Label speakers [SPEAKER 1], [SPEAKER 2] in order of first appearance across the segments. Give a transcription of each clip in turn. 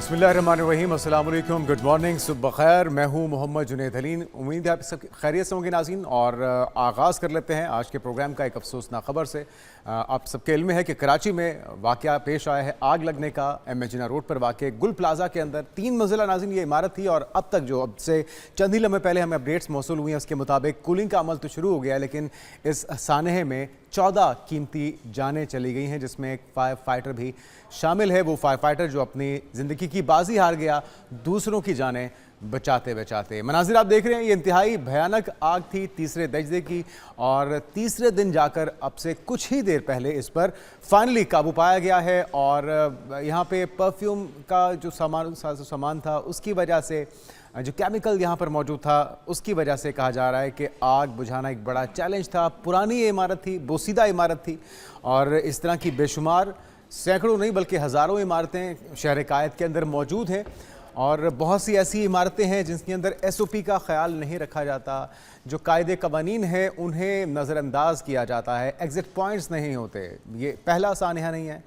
[SPEAKER 1] बिस्मिल्लाहिर्रहमानिर्रहीम, अस्सलाम वालेकुम, गुड मॉर्निंग, सुबह खैर। मैं हूं मोहम्मद जुनैद हलीन। उम्मीद है आप सब खैरियत से होंगे नाज़रीन। और आगाज़ कर लेते हैं आज के प्रोग्राम का एक अफसोसनाक खबर से। आप सबके इल्म है कि कराची में वाक़या पेश आया है आग लगने का। एम ए जिन्ना रोड पर वाक़ गुल प्लाजा के अंदर 3 मंजिला नाज़रीन ये इमारत थी। और अब तक जो अब से चंद ही लम्हे पहले हमें अपडेट्स मौसूल हुई हैं उसके मुताबिक कूलिंग का अमल तो शुरू हो गया है, लेकिन इस सानहे में 14 कीमती जानें चली गई हैं, जिसमें एक फायर फाइटर भी शामिल है। वो फायर फाइटर जो अपनी ज़िंदगी की बाजी हार गया दूसरों की जानें बचाते बचाते। मनाजिर आप देख रहे हैं, ये इंतहाई भयानक आग थी तीसरे दर्जे की। और तीसरे दिन जाकर अब से कुछ ही देर पहले इस पर फाइनली काबू पाया गया है। और यहाँ पे परफ्यूम का जो सामान था उसकी वजह से, जो केमिकल यहाँ पर मौजूद था उसकी वजह से कहा जा रहा है कि आग बुझाना एक बड़ा चैलेंज था। पुरानी ये इमारत थी, बोसीदा इमारत थी। और इस तरह की बेशुमार सैकड़ों नहीं बल्कि हज़ारों इमारतें शहर कायद के अंदर मौजूद हैं। और बहुत सी ऐसी इमारतें हैं जिनके अंदर SOP का ख्याल नहीं रखा जाता, जो कायदे कवानीन हैं उन्हें नज़रअंदाज किया जाता है, एग्ज़िट पॉइंट्स नहीं होते। ये पहला सानहा नहीं है,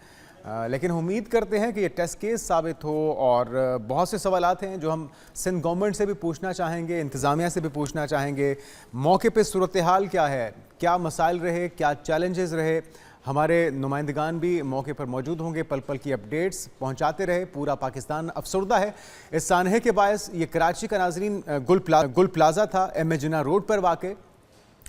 [SPEAKER 1] लेकिन उम्मीद करते हैं कि ये टेस्ट केस साबित हो। और बहुत से सवालात हैं जो हम सिंध गवर्नमेंट से भी पूछना चाहेंगे, इंतज़ामिया से भी पूछना चाहेंगे। मौके पे सूरत हाल क्या है, क्या मसाइल रहे, क्या चैलेंजेस रहे। हमारे नुमाइंदगान भी मौके पर मौजूद होंगे, पल पल की अपडेट्स पहुंचाते रहे। पूरा पाकिस्तान अफसरदा है इस सानहे के बायस। ये कराची का नाजरीन गुल प्लाजा था, एम ए जिन्ना रोड पर वाक़।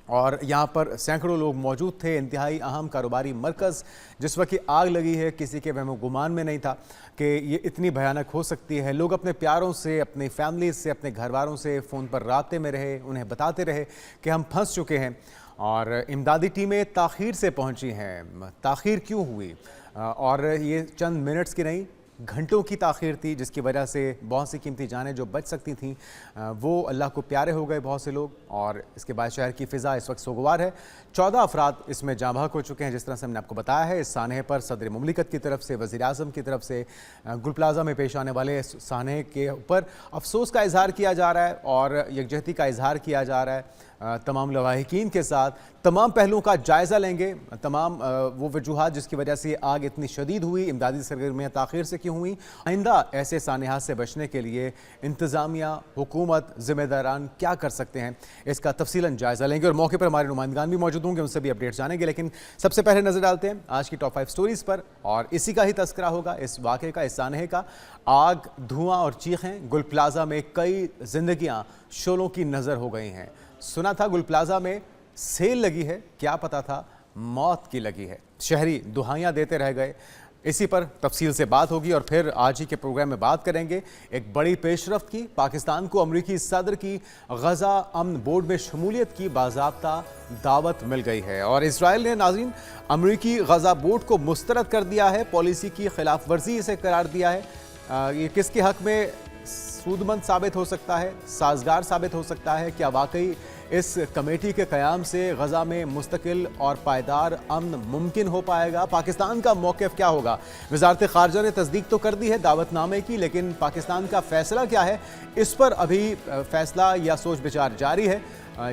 [SPEAKER 1] और यहाँ पर सैकड़ों लोग मौजूद थे। इंतहाई अहम कारोबारी मरकज़। जिस वक्त आग लगी है किसी के वहम गुमान में नहीं था कि ये इतनी भयानक हो सकती है। लोग अपने प्यारों से, अपनी फैमिली से, अपने घर वालों से फ़ोन पर राब्ते में रहे, उन्हें बताते रहे कि हम फंस चुके हैं। और इमदादी टीमें ताख़ीर से पहुंची हैं। ताख़ीर क्यों हुई? और ये चंद मिनट्स की नहीं, घंटों की ताख़ीर थी, जिसकी वजह से बहुत सी कीमती जानें जो बच सकती थीं वो अल्लाह को प्यारे हो गए बहुत से लोग। और इसके बाद शहर की फ़िज़ा इस वक्त सोगवार है। 14 अफराद इसमें जाँ बहक हो चुके हैं। जिस तरह से हमने आपको बताया है, इस सानहे पर सदर मुमलिकत की तरफ से, वज़ीर आज़म की तरफ से गुल प्लाजा में पेश आने वाले सानहे के ऊपर अफसोस का इजहार किया जा रहा है और यकजहती का इजहार किया जा रहा है। तमाम लवाहिकीन के साथ तमाम पहलुओं का जायज़ा लेंगे। तमाम वो वजूहात जिसकी वजह से आग इतनी शदीद हुई, इमदादी सरगर्मियाँ ताख़ीर से क्यों हुई, आइंदा ऐसे सानहात से बचने के लिए इंतज़ामिया, हुकूमत, ज़िम्मेदारान क्या कर सकते हैं, इसका तफसीलन जायज़ा लेंगे। और मौके पर हमारे नुमाइंदगान भी मौजूद होंगे, उनसे भी अपडेट्स जानेंगे। लेकिन सबसे पहले नज़र डालते हैं आज की टॉप 5 स्टोरीज़ पर। और इसी का ही तस्करा होगा, इस वाक़े का, इस सानहे का। आग, धुआँ और चीखें। गुल प्लाजा में कई जिंदगियाँ शोलों की नज़र हो गई हैं। सुना था गुल प्लाजा में सेल लगी है, क्या पता था मौत की लगी है। शहरी दुहाइयाँ देते रह गए। इसी पर तफसील से बात होगी। और फिर आज ही के प्रोग्राम में बात करेंगे एक बड़ी पेशरफ्त की। पाकिस्तान को अमरीकी सदर की गज़ा अमन बोर्ड में शमूलियत की बाज़ाब्ता दावत मिल गई है। और इसराइल ने नाज़रीन अमरीकी गज़ा बोर्ड को मुस्तरद कर दिया है, पॉलिसी की खिलाफ वर्जी इसे करार दिया है। ये किसके हक़ में सूदमंद साबित हो सकता है, साजगार साबित हो सकता है? क्या वाकई इस कमेटी के क़याम से गज़ा में मुस्तकिल और पायदार अमन मुमकिन हो पाएगा? पाकिस्तान का मौक़िफ़ क्या होगा? वज़ारत ख़ारजा ने तस्दीक तो कर दी है दावतनामे की, लेकिन पाकिस्तान का फ़ैसला क्या है, इस पर अभी फ़ैसला या सोच विचार जारी है,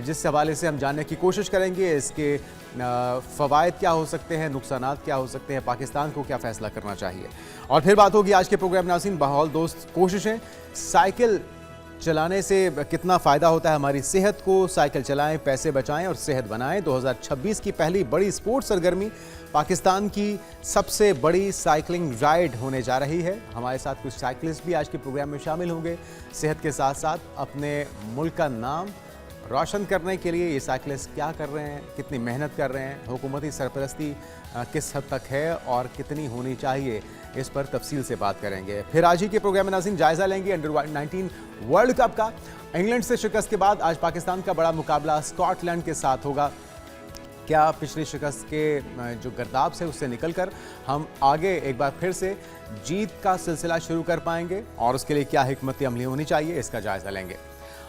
[SPEAKER 1] जिस हवाले से हम जानने की कोशिश करेंगे। इसके फ़वाइद क्या हो सकते हैं, नुकसानात क्या हो सकते हैं, पाकिस्तान को क्या फ़ैसला करना चाहिए। और फिर बात होगी आज के प्रोग्राम नाज़रीन बहौल दोस्त कोशिशें। साइकिल चलाने से कितना फ़ायदा होता है हमारी सेहत को। साइकिल चलाएं, पैसे बचाएं और सेहत बनाएं। 2026 की पहली बड़ी स्पोर्ट्स सरगर्मी पाकिस्तान की सबसे बड़ी साइकिलिंग राइड होने जा रही है। हमारे साथ कुछ साइकिलिस्ट भी आज के प्रोग्राम में शामिल होंगे। सेहत के साथ साथ अपने मुल्क का नाम रोशन करने के लिए ये साइकिलिस्ट क्या कर रहे हैं, कितनी मेहनत कर रहे हैं, हुकूमती सरपरस्ती किस हद तक है और कितनी होनी चाहिए, इस पर तफसील से बात करेंगे। फिर आज ही के प्रोग्राम में नाज़रीन जायज़ा लेंगे अंडर-19 वर्ल्ड कप का। इंग्लैंड से शिकस्त के बाद आज पाकिस्तान का बड़ा मुकाबला स्कॉटलैंड के साथ होगा। क्या पिछली शिकस्त के जो गर्दाब से उससे निकलकर हम आगे एक बार फिर से जीत का सिलसिला शुरू कर पाएंगे, और उसके लिए क्या हिकमत अमली होनी चाहिए, इसका जायज़ा लेंगे।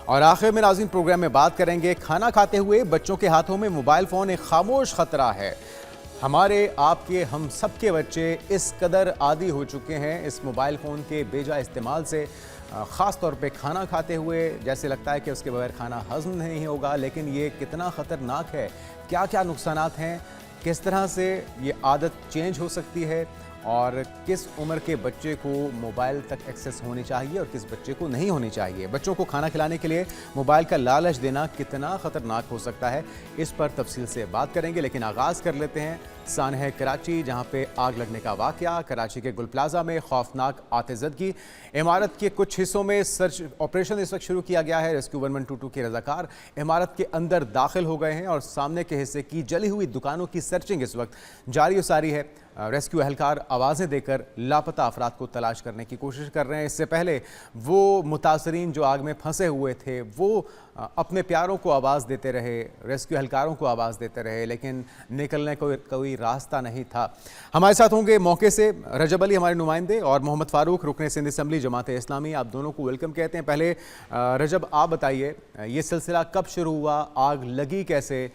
[SPEAKER 1] और आखिर में नाज़रीन प्रोग्राम में बात करेंगे खाना खाते हुए बच्चों के हाथों में मोबाइल फ़ोन एक खामोश ख़तरा है। हमारे, आपके, हम सब के बच्चे इस कदर आदी हो चुके हैं इस मोबाइल फ़ोन के बेजा इस्तेमाल से, ख़ास तौर पे खाना खाते हुए जैसे लगता है कि उसके बगैर खाना हज़म नहीं होगा। लेकिन ये कितना ख़तरनाक है, क्या क्या नुकसानात हैं, किस तरह से ये आदत चेंज हो सकती है, और किस उम्र के बच्चे को मोबाइल तक एक्सेस होनी चाहिए और किस बच्चे को नहीं होनी चाहिए। बच्चों को खाना खिलाने के लिए मोबाइल का लालच देना कितना खतरनाक हो सकता है, इस पर तफसील से बात करेंगे। लेकिन आगाज़ कर लेते हैं सानह कराची, जहां पे आग लगने का वाकया। कराची के गुल प्लाजा में खौफनाक आतिशबाजी। इमारत के कुछ हिस्सों में सर्च ऑपरेशन इस वक्त शुरू किया गया है। रेस्क्यू 1122 के रजाकार इमारत के अंदर दाखिल हो गए हैं और सामने के हिस्से की जली हुई दुकानों की सर्चिंग इस वक्त जारी सारी है। रेस्क्यू एहलकार आवाज़ें देकर लापता अफराद को तलाश करने की कोशिश कर रहे हैं। इससे पहले वो मुतासरीन जो आग में फंसे हुए थे वो अपने प्यारों को आवाज़ देते रहे, रेस्क्यू एहलकारों को आवाज़ देते रहे, लेकिन निकलने को कोई रास्ता नहीं था। हमारे साथ होंगे मौके से रजब अली हमारे नुमाइंदे और मोहम्मद फ़ारूक रुकने सिंध असम्बली जमात इस्लामी। आप दोनों को वेलकम कहते हैं। पहले रजब आप बताइए, ये सिलसिला कब शुरू हुआ, आग लगी कैसे,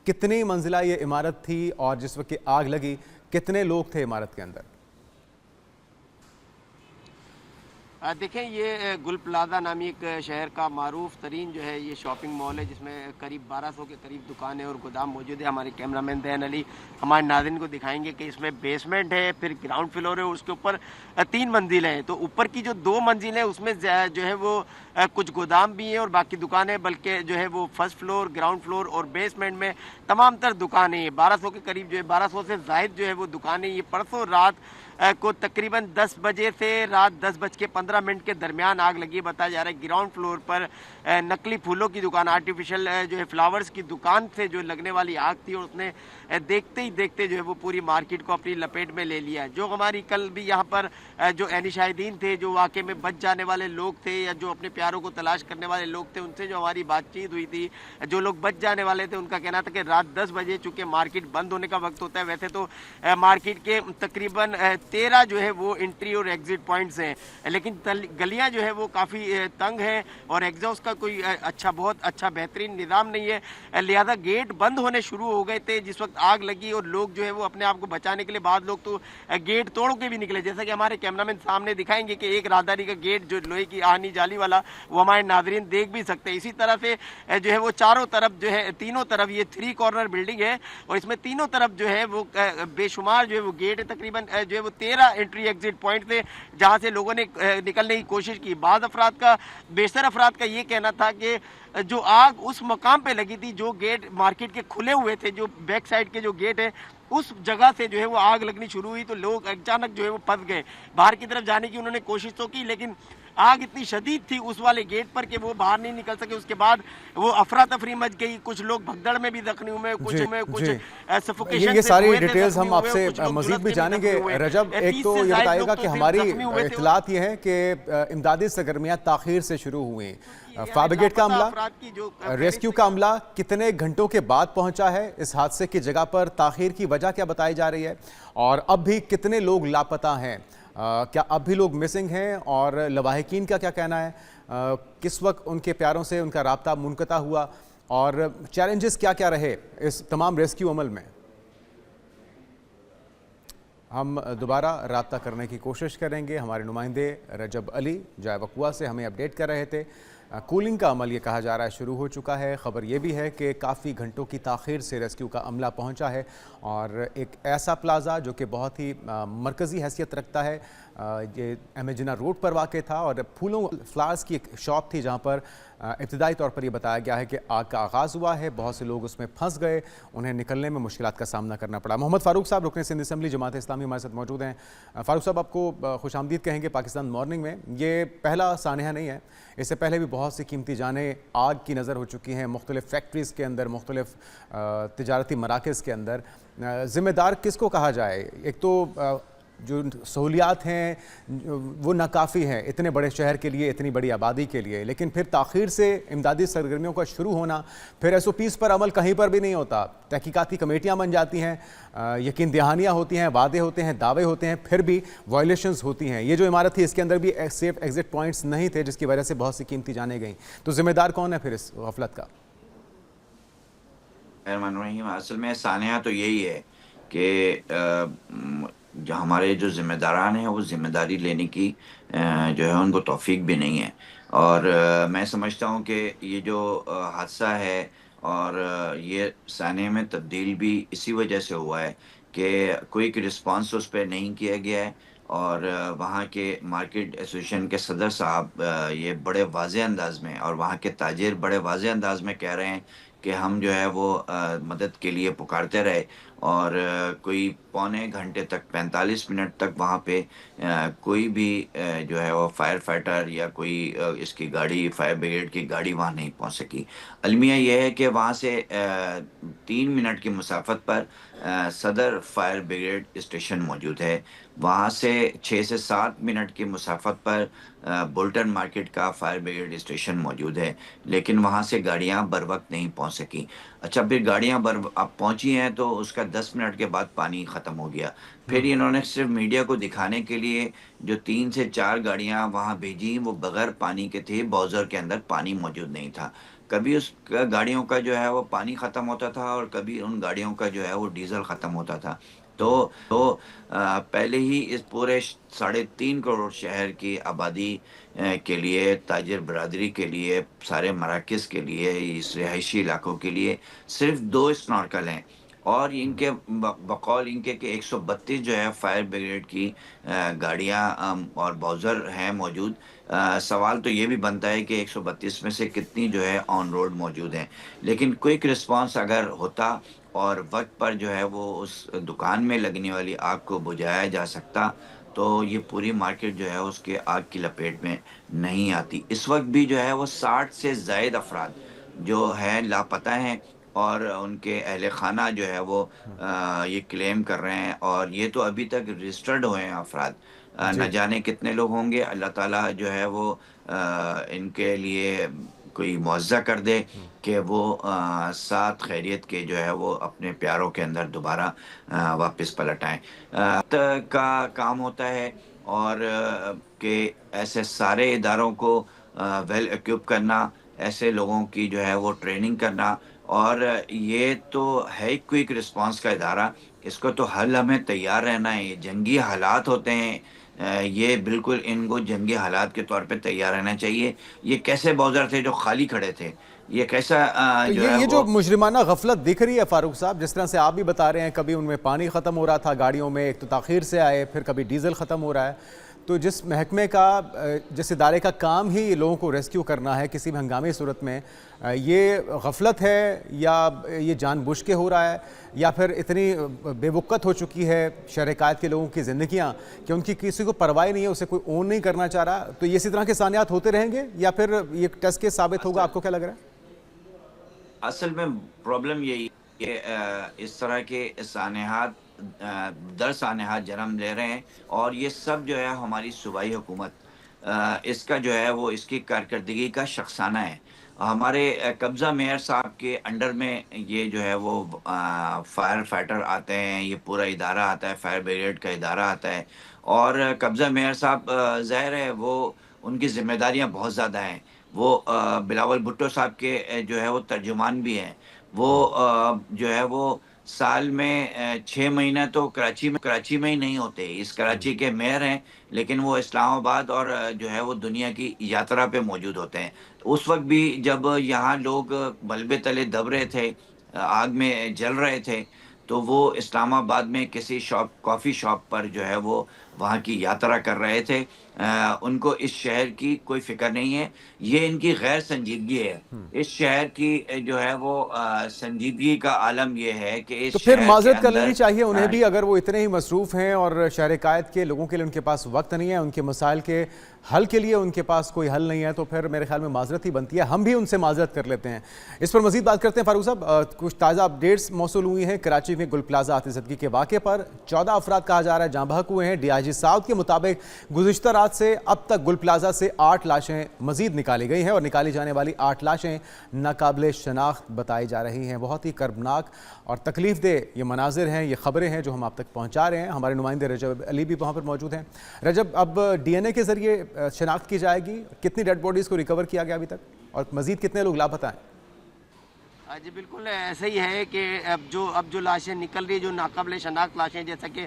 [SPEAKER 1] कितनी मंजिला ये इमारत थी और जिस वक्त आग लगी कितने लोग थे इमारत के अंदर?
[SPEAKER 2] देखें, ये गुल प्लाजा नामी एक शहर का मारूफ तरीन जो है ये शॉपिंग मॉल है, जिसमें करीब 1200 के करीब दुकानें और गोदाम मौजूद है। हमारे कैमरामैन दैन अली हमारे नाज़रीन को दिखाएंगे कि इसमें बेसमेंट है, फिर ग्राउंड फ्लोर है और उसके ऊपर 3 मंजिलें हैं। तो ऊपर की जो 2 मंजिलें उसमें जो है वो कुछ गोदाम भी हैं और बाकी दुकानें, बल्कि जो है वो फर्स्ट फ्लोर, ग्राउंड फ्लोर और बेसमेंट में तमाम तर दुकानें हैं। 1200 के करीब जो है 1200 से ज़ायद जो है वो दुकानें। ये परसों रात को तकरीबन 10 बजे से रात 10:15 के दरमियान आग लगी। बताया जा रहा है ग्राउंड फ्लोर पर नकली फूलों की दुकान, आर्टिफिशियल जो है फ्लावर्स की दुकान से जो लगने वाली आग थी और उसने देखते ही देखते जो है वो पूरी मार्केट को अपनी लपेट में ले लिया। जो हमारी कल भी यहाँ पर जो ऐनी शाहिदीन थे, जो वाकई में बच जाने वाले लोग थे या जो अपने प्यारों को तलाश करने वाले लोग थे, उनसे जो हमारी बातचीत हुई थी, जो लोग बच जाने वाले थे, उनका कहना था कि रात 10 बजे चूँकि मार्केट बंद होने का वक्त होता है, वैसे तो मार्केट के तकरीबन 13 जो है वो एंट्री और एग्जिट पॉइंट्स हैं, लेकिन गलियां जो है वो काफ़ी तंग हैं और एग्जॉस्ट का कोई बहुत अच्छा बेहतरीन निज़ाम नहीं है। लिहाजा गेट बंद होने शुरू हो गए थे जिस वक्त आग लगी और लोग जो है वो अपने आप को बचाने के लिए बाद लोग तो गेट तोड़ के भी निकले। जैसा कि हमारे कैमरामैन सामने दिखाएंगे कि एक राहदारी का गेट जो लोहे की आहनी जाली वाला, वो हमारे नाजरीन देख भी सकते हैं। इसी तरह से जो है वो चारों तरफ जो है, तीनों तरफ ये 3 कॉर्नर बिल्डिंग है और इसमें तीनों तरफ जो है वो बेशुमार जो है वो गेट है। तकरीबन जो है वो 13 एंट्री एग्जिट पॉइंट थे जहां से लोगों ने निकलने की कोशिश की। बेशतर अफराद का ये कहना था कि जो आग उस मकाम पे लगी थी, जो गेट मार्केट के खुले हुए थे, जो बैक साइड के जो गेट है उस जगह से जो है वो आग लगनी शुरू हुई, तो लोग अचानक जो है वो फंस गए। बाहर की तरफ जाने की उन्होंने कोशिश तो की, लेकिन आग इतनी शदीद थी उस वाले गेट पर कि वो बाहर नहीं निकल सके। उसके बाद वो अफरा तफरी मच गई, कुछ लोग भगदड़ में भी जख्मी हुए, कुछ सफोकेशन।
[SPEAKER 1] ये सारी डिटेल्स हम आपसे मजीद भी जानेंगे। रजब, एक तो ये बताइएगा कि हमारी इत्तलात ये है कि इमदादी सरगर्मियां ताखीर से शुरू हुई। फायर ब्रिगेड का अमला, रेस्क्यू का अमला कितने घंटों के बाद पहुंचा है इस हादसे की जगह पर? ताखीर की वजह क्या बताई जा रही है और अब भी कितने लोग लापता हैं? क्या अब भी लोग मिसिंग हैं और लवाहिकीन का क्या कहना है? किस वक्त उनके प्यारों से उनका राब्ता मुनक़ता हुआ और चैलेंजेस क्या क्या रहे इस तमाम रेस्क्यू अमल में? हम दोबारा राब्ता करने की कोशिश करेंगे। हमारे नुमाइंदे रजब अली जाए वकुआ से हमें अपडेट कर रहे थे। कूलिंग का अमल ये कहा जा रहा है शुरू हो चुका है। ख़बर ये भी है कि काफ़ी घंटों की ताख़ीर से रेस्क्यू का अमला पहुंचा है और एक ऐसा प्लाज़ा जो कि बहुत ही मरकज़ी हैसियत रखता है, ये एमेजिना रोड पर वाक़ था और फूलों फ्लावर्स की एक शॉप थी जहां पर इब्तिदाई तौर पर यह बताया गया है कि आग का आगाज़ हुआ है, बहुत से लोग उसमें फंस गए, उन्हें निकलने में मुश्किलात का सामना करना पड़ा। मोहम्मद फ़ारूक साहब रुकने सिंध असम्बली जमात इस्लामी हमारे साथ मौजूद हैं। फ़ारूक साहब, आपको खुशामदीद कहेंगे पाकिस्तान मॉर्निंग में। ये पहला सानहा नहीं है, इससे पहले भी बहुत सी कीमती जानें आग की नज़र हो चुकी हैं मुख्तलिफ़ फैक्ट्रीज़ के अंदर, मुख्तलिफ़ तिजारती मराकज़ के अंदर। ज़िम्मेदार किसको कहा जाए? एक तो जो सहूलियात हैं वो नाकाफ़ी हैं इतने बड़े शहर के लिए, इतनी बड़ी आबादी के लिए, लेकिन फिर ताख़ीर से इमदादी सरगर्मियों का शुरू होना, फिर SOPs पर अमल कहीं पर भी नहीं होता। तहकीकाती कमेटियाँ बन जाती हैं, यकीन दहानियाँ होती हैं, वादे होते हैं, दावे होते हैं, फिर भी वायलेशंस होती हैं। ये जो इमारत थी इसके अंदर भी सेफ एग्जिट पॉइंट्स नहीं थे जिसकी वजह से बहुत सी कीमती जाने गई। तो ज़िम्मेदार कौन है फिर इस गफलत का?
[SPEAKER 3] असल में सानिया तो यही है कि जो हमारे जो ज़िम्मेदारान हैं वो ज़िम्मेदारी लेने की जो है उनको तौफीक भी नहीं है। और मैं समझता हूँ कि ये जो हादसा है और ये सानिया में तब्दील भी इसी वजह से हुआ है कि क्विक रिस्पांस उस पर नहीं किया गया है। और वहाँ के मार्केट एसोसिएशन के सदर साहब ये बड़े वाज़े अंदाज में, और वहाँ के ताजिर बड़े वाज़े अंदाज में कह रहे हैं कि हम जो है वो मदद के लिए पुकारते रहे, और कोई पौने घंटे तक 45 मिनट तक वहाँ पे कोई भी जो है वो फायर फाइटर या कोई इसकी गाड़ी, फायर ब्रिगेड की गाड़ी वहाँ नहीं पहुँच सकी। अलमिया यह है कि वहाँ से 3 मिनट की मुसाफत पर सदर फायर ब्रिगेड स्टेशन मौजूद है। वहाँ से 6 से 7 मिनट की मुसाफत पर बोल्टन मार्केट का फायर ब्रिगेड स्टेशन मौजूद है, लेकिन वहाँ से गाड़ियाँ बर वक्त नहीं पहुँच सकी। अच्छा, फिर गाड़ियाँ अब पहुँची हैं तो उसका 10 मिनट के बाद पानी ख़त्म हो गया। फिर इन्होंने सिर्फ मीडिया को दिखाने के लिए जो 3 से 4 गाड़ियाँ वहाँ भेजी, वो बगैर पानी के थे, बाउज़र के अंदर पानी मौजूद नहीं था। कभी उस गाड़ियों का जो है वो पानी ख़त्म होता था, और कभी उन गाड़ियों का जो है वो डीजल ख़त्म होता था। पहले ही इस पूरे 3.5 करोड़ शहर की आबादी के लिए, ताजिर बरादरी के लिए, सारे मराकज़ के लिए, इस रिहायशी इलाकों के लिए सिर्फ 2 स्नॉर्कल हैं, और इनके बकौल इनके कि 132 जो है फायर ब्रिगेड की गाड़ियाँ और बाउज़र हैं मौजूद। सवाल तो ये भी बनता है कि 132 में से कितनी जो है ऑन रोड मौजूद हैं। लेकिन क्विक रिस्पांस अगर होता और वक्त पर जो है वो उस दुकान में लगने वाली आग को बुझाया जा सकता, तो ये पूरी मार्केट जो है उसके आग की लपेट में नहीं आती। इस वक्त भी जो है वो 60 से ज़ायद अफराद जो है लापता हैं, और उनके अहले खाना जो है वो ये क्लेम कर रहे हैं, और ये तो अभी तक रजिस्टर्ड हुए हैं अफराद। न
[SPEAKER 1] जी।
[SPEAKER 3] जाने कितने लोग होंगे। अल्लाह ताला जो है वो इनके लिए कोई मुआवजा कर दे कि वो साथ खैरियत के जो है वो अपने प्यारों के अंदर दोबारा वापस पलट आएँ। का काम होता है, और कि ऐसे सारे इदारों को वेल इक्विप करना, ऐसे लोगों की जो है वो ट्रेनिंग करना, और ये तो है क्विक रिस्पांस का इदारा, इसको तो हर लम्हे तैयार रहना है। ये जंगी हालात होते हैं, ये बिल्कुल इनको जंगी हालात के तौर पे तैयार रहना चाहिए। ये कैसे बाउज़र थे जो खाली खड़े थे? ये कैसा
[SPEAKER 1] तो
[SPEAKER 3] जो है
[SPEAKER 1] ये जो
[SPEAKER 3] वो
[SPEAKER 1] मुजरिमाना गफलत दिख रही है फारूक साहब, जिस तरह से आप भी बता रहे हैं, कभी उनमें पानी ख़त्म हो रहा था गाड़ियों में, एक तो ताख़ीर से आए, फिर कभी डीजल ख़त्म हो रहा है, तो जिस महकमे का, जिस इदारे का काम ही लोगों को रेस्क्यू करना है किसी भी हंगामी सूरत में, ये गफलत है या ये जानबूझ के हो रहा है, या फिर इतनी बेवक़्त हो चुकी है शहर-ए-कायद के लोगों की ज़िंदगियाँ कि उनकी किसी को परवाह नहीं है, उसे कोई ओन नहीं करना चाह रहा, तो ये इसी तरह के सानियात होते रहेंगे या फिर ये टेस्ट केस साबित होगा? आपको क्या लग रहा है?
[SPEAKER 3] असल में प्रॉब्लम यही है कि इस तरह के सानेहात दर सानेहात जन्म ले रहे हैं, और ये सब जो है हमारी सूबाई हुकूमत इसका जो है वो इसकी कारकर्दगी का शख्साना है। हमारे कब्ज़ा मेयर साहब के अंडर में ये जो है वो फायर फाइटर आते हैं, ये पूरा इदारा आता है, फायर ब्रिगेड का इदारा आता है, और कब्ज़ा मेयर साहब ज़ाहिर है वो उनकी ज़िम्मेदारियाँ बहुत ज़्यादा हैं। वो बिलावल भुट्टो साहब के जो है वो तर्जुमान भी हैं। वो जो है वो साल में 6 महीना तो कराची में ही नहीं होते। इस कराची के मेयर हैं, लेकिन वो इस्लामाबाद और जो है वो दुनिया की यात्रा पे मौजूद होते हैं। उस वक़्त भी जब यहाँ लोग मलबे तले दब रहे थे, आग में जल रहे थे, तो वो इस्लामाबाद में किसी कॉफ़ी शॉप पर जो है वो वहाँ की यात्रा कर रहे थे। उनको इस शहर की कोई फ़िक्र नहीं है। ये इनकी गैर संजीदगी है। इस शहर की जो है वो संजीदगी का आलम ये है कि
[SPEAKER 1] तो
[SPEAKER 3] इस
[SPEAKER 1] फिर
[SPEAKER 3] शहर के
[SPEAKER 1] माज़रत कर लेनी
[SPEAKER 3] अंदर
[SPEAKER 1] चाहिए उन्हें
[SPEAKER 3] अ,
[SPEAKER 1] भी, अगर वो इतने ही मसरूफ़ हैं और शहर-ए-कायद के लोगों के लिए उनके पास वक्त नहीं है, उनके मसाइल के हल के लिए उनके पास कोई हल नहीं है, तो फिर मेरे ख्याल में माज़रत ही बनती है। हम भी उनसे माज़रत कर लेते हैं। इस पर मज़ीद बात करते हैं फारूक साहब। कुछ ताज़ा अपडेट्स मौसूल हुई हैं कराची में गुल प्लाजा आतिशबाज़ी के वाक़े पर। 14 अफराद कहा जा रहा है जहाँ बहक हुए हैं। DIG साउथ के मुताबिक गुज़िश्ता रात से अब तक गुल प्लाजा से 8 लाशें मज़ीद निकाली गई हैं, और निकाली जाने वाली 8 लाशें नाकाबिले शनाख्त बताई जा रही हैं। बहुत ही कर्बनाक और तकलीफ दे ये मनाजिर हैं, ये ख़बरें हैं जो हम आप तक पहुँचा रहे हैं। हमारे नुमाइंदे रजब अली भी वहाँ पर मौजूद हैं। रजब, अब DNA के ज़रिए शनाख्त की जाएगी, कितनी डेड बॉडीज़ को रिकवर किया गया अभी तक, और मज़ीद कितने लोग लापता हैं?
[SPEAKER 2] जी बिल्कुल ऐसा ही है कि अब जो लाशें निकल रही है, जो नाकाबिले शनाख्त लाशें, जैसा कि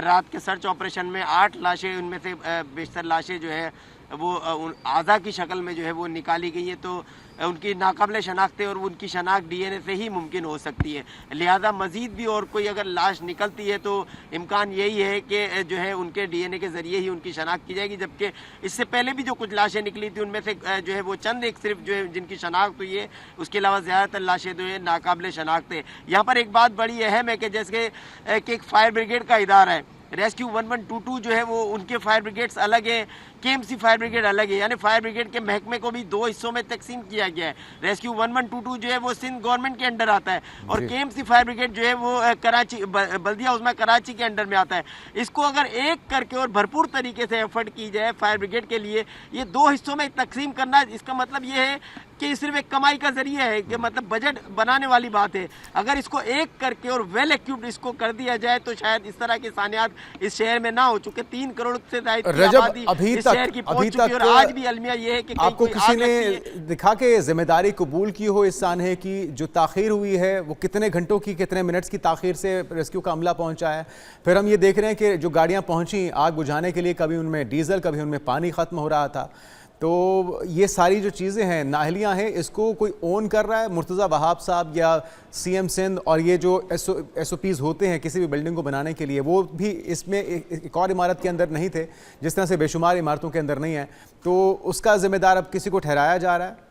[SPEAKER 2] रात के सर्च ऑपरेशन में 8 लाशें, उनमें से बेशतर लाशें जो है वो आज़ा की शक्ल में जो है वो निकाली गई है, तो उनकी नाकाबिले शनाख्त है और उनकी शनाख्त डीएनए से ही मुमकिन हो सकती है। लिहाजा मज़ीद भी और कोई अगर लाश निकलती है तो इम्कान यही है कि जो है उनके डीएनए के ज़रिए ही उनकी शनाख्त की जाएगी, जबकि इससे पहले भी जो कुछ लाशें निकली थी उनमें से जो है वो चंद एक सिर्फ जो है जिनकी शनाख्त हुई है, उसके अलावा ज़्यादातर लाशें जो है नाकाबिले शनाख्त है। यहाँ पर एक बात बड़ी अहम है कि जैसे कि एक फायर ब्रिगेड का इदारा है, रेस्क्यू 1122 जो है वो उनके फायर ब्रिगेड्स अलग है, केएमसी फायर ब्रिगेड अलग है, यानी फायर ब्रिगेड के महकमे को भी दो हिस्सों में तकसीम किया गया है। रेस्क्यू 1122 जो है वो सिंध गवर्नमेंट के अंडर आता है और केएमसी फायर ब्रिगेड जो है वो कराची बल्दिया उस्मा कराची के अंडर में आता है। इसको अगर एक करके और भरपूर तरीके से एफर्ट की जाए फायर ब्रिगेड के लिए, ये दो हिस्सों में तकसीम करना, इसका मतलब ये है कि सिर्फ एक कमाई का जरिया है, कि मतलब बजट बनाने वाली बात है। अगर इसको एक करके और वेल इक्विप्ड इसको कर दिया जाए तो शायद इस तरह के सानियात इस शहर में ना हो, चुके 3 करोड़ से ज्यादा की आबादी इस शहर की पहुंच चुकी है। और आज भी अलमिया ये है कि
[SPEAKER 1] आपको किसी ने दिखा के जिम्मेदारी कबूल की हो इस सानहे की, जो ताखीर हुई है वो कितने घंटों की, कितने मिनट्स की ताखीर से रेस्क्यू का अमला पहुंचा है? फिर हम ये देख रहे हैं कि जो गाड़ियां पहुंची आग बुझाने के लिए, कभी उनमें डीजल कभी उनमें पानी खत्म हो रहा था, तो ये सारी जो चीज़ें हैं, नाहलियाँ हैं, इसको कोई ओन कर रहा है? मुर्तज़ा वहाब साहब या सीएम सिंध, और ये जो एसओपीज़ होते हैं किसी भी बिल्डिंग को बनाने के लिए, वो भी इसमें एक और इमारत के अंदर नहीं थे, जिस तरह से बेशुमार इमारतों के अंदर नहीं है, तो उसका ज़िम्मेदार अब किसी को ठहराया जा रहा है?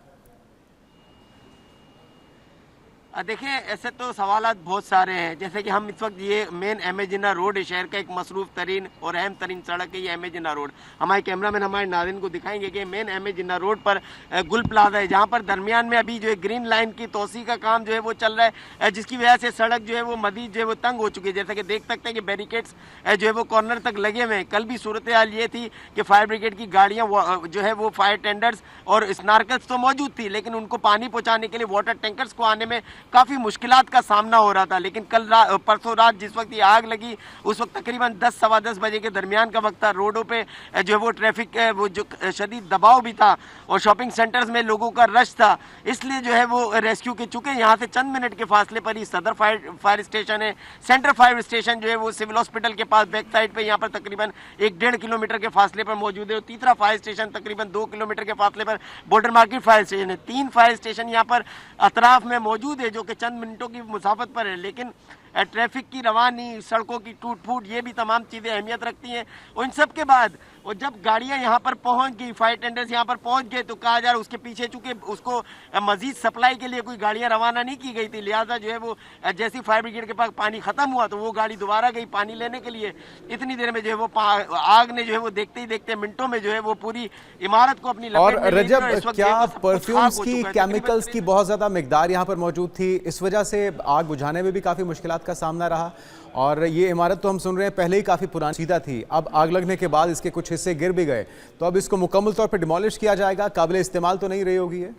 [SPEAKER 2] देखिए, ऐसे तो सवालात बहुत सारे हैं। जैसे कि हम इस वक्त ये मेन एम जिन्ना रोड है, शहर का एक मसरूफ़ तरीन और अहम तरीन सड़क है ये एम जिन्ना रोड। हमारे कैमरामैन हमारे नाज़रीन को दिखाएंगे कि मेन एम जिन्ना रोड पर गुल प्लाजा है, जहाँ पर दरमियान में अभी जो है ग्रीन लाइन की तोसी का काम जो है वो चल रहा है, जिसकी वजह से सड़क जो है वो मज़ीद जो है वो तंग हो चुकी है। जैसे कि देख सकते हैं कि बैरिकेड्स जो है वो कॉर्नर तक लगे हुए हैं। कल भी सूरत हाल ये थी कि फायर ब्रिगेड की गाड़ियाँ जो है वो फायर टेंडर्स और स्नार्कल्स तो मौजूद थी, लेकिन उनको पानी पहुँचाने के लिए वाटर टैंकर्स को आने में काफ़ी मुश्किलात का सामना हो रहा था। लेकिन कल परसों रात जिस वक्त ये आग लगी, उस वक्त तकरीबन 10 सवा 10 बजे के दरमियान का वक्त था। रोडों पे जो है वो ट्रैफिक वो जो शदीद दबाव भी था और शॉपिंग सेंटर्स में लोगों का रश था, इसलिए जो है वो रेस्क्यू के चुके यहाँ से चंद मिनट के फासले पर ही सदर फायर स्टेशन है, सेंटर फायर स्टेशन जो है वो सिविल हॉस्पिटल के पास बैक साइड पे यहाँ पर तकरीबन 1-1.5 किलोमीटर के फासले पर मौजूद है। और तीसरा फायर स्टेशन तकरीबन 2 किलोमीटर के फासले पर बॉर्डर मार्केट फायर स्टेशन है। 3 फायर स्टेशन यहाँ पर अतराफ में मौजूद है जो कि चंद मिनटों की मुसाफत पर है, लेकिन ट्रैफिक की रवानी, सड़कों की टूट फूट, ये भी तमाम चीज़ें अहमियत रखती हैं। और इन सब के बाद और जब गाड़ियां यहाँ पर पहुँच गई, फायर टेंडर्स यहाँ पर पहुँच गए, तो कहा जा रहा है उसके पीछे चूँकि उसको मजीद सप्लाई के लिए कोई गाड़ियाँ रवाना नहीं की गई थी, लिहाजा जो है वो जैसी फायर ब्रिगेड के पास पानी ख़त्म हुआ तो वो गाड़ी दोबारा गई पानी लेने के लिए। इतनी देर में जो है वो आग ने जो है वो देखते ही देखते मिनटों में जो है वो पूरी इमारत को अपनी
[SPEAKER 1] और रजब, क्या परफ्यूम्स की, केमिकल्स की बहुत ज़्यादा मिकदार यहाँ पर मौजूद थी, इस वजह से आग बुझाने में भी काफ़ी मुश्किलात का सामना रहा? और ये इमारत तो हम सुन रहे हैं पहले ही काफ़ी पुरानी सीधा थी, अब आग लगने के बाद इसके कुछ हिस्से गिर भी गए, तो अब इसको मुकम्मल तौर पर डिमोलिश किया जाएगा? काबिल इस्तेमाल तो नहीं रही होगी ये?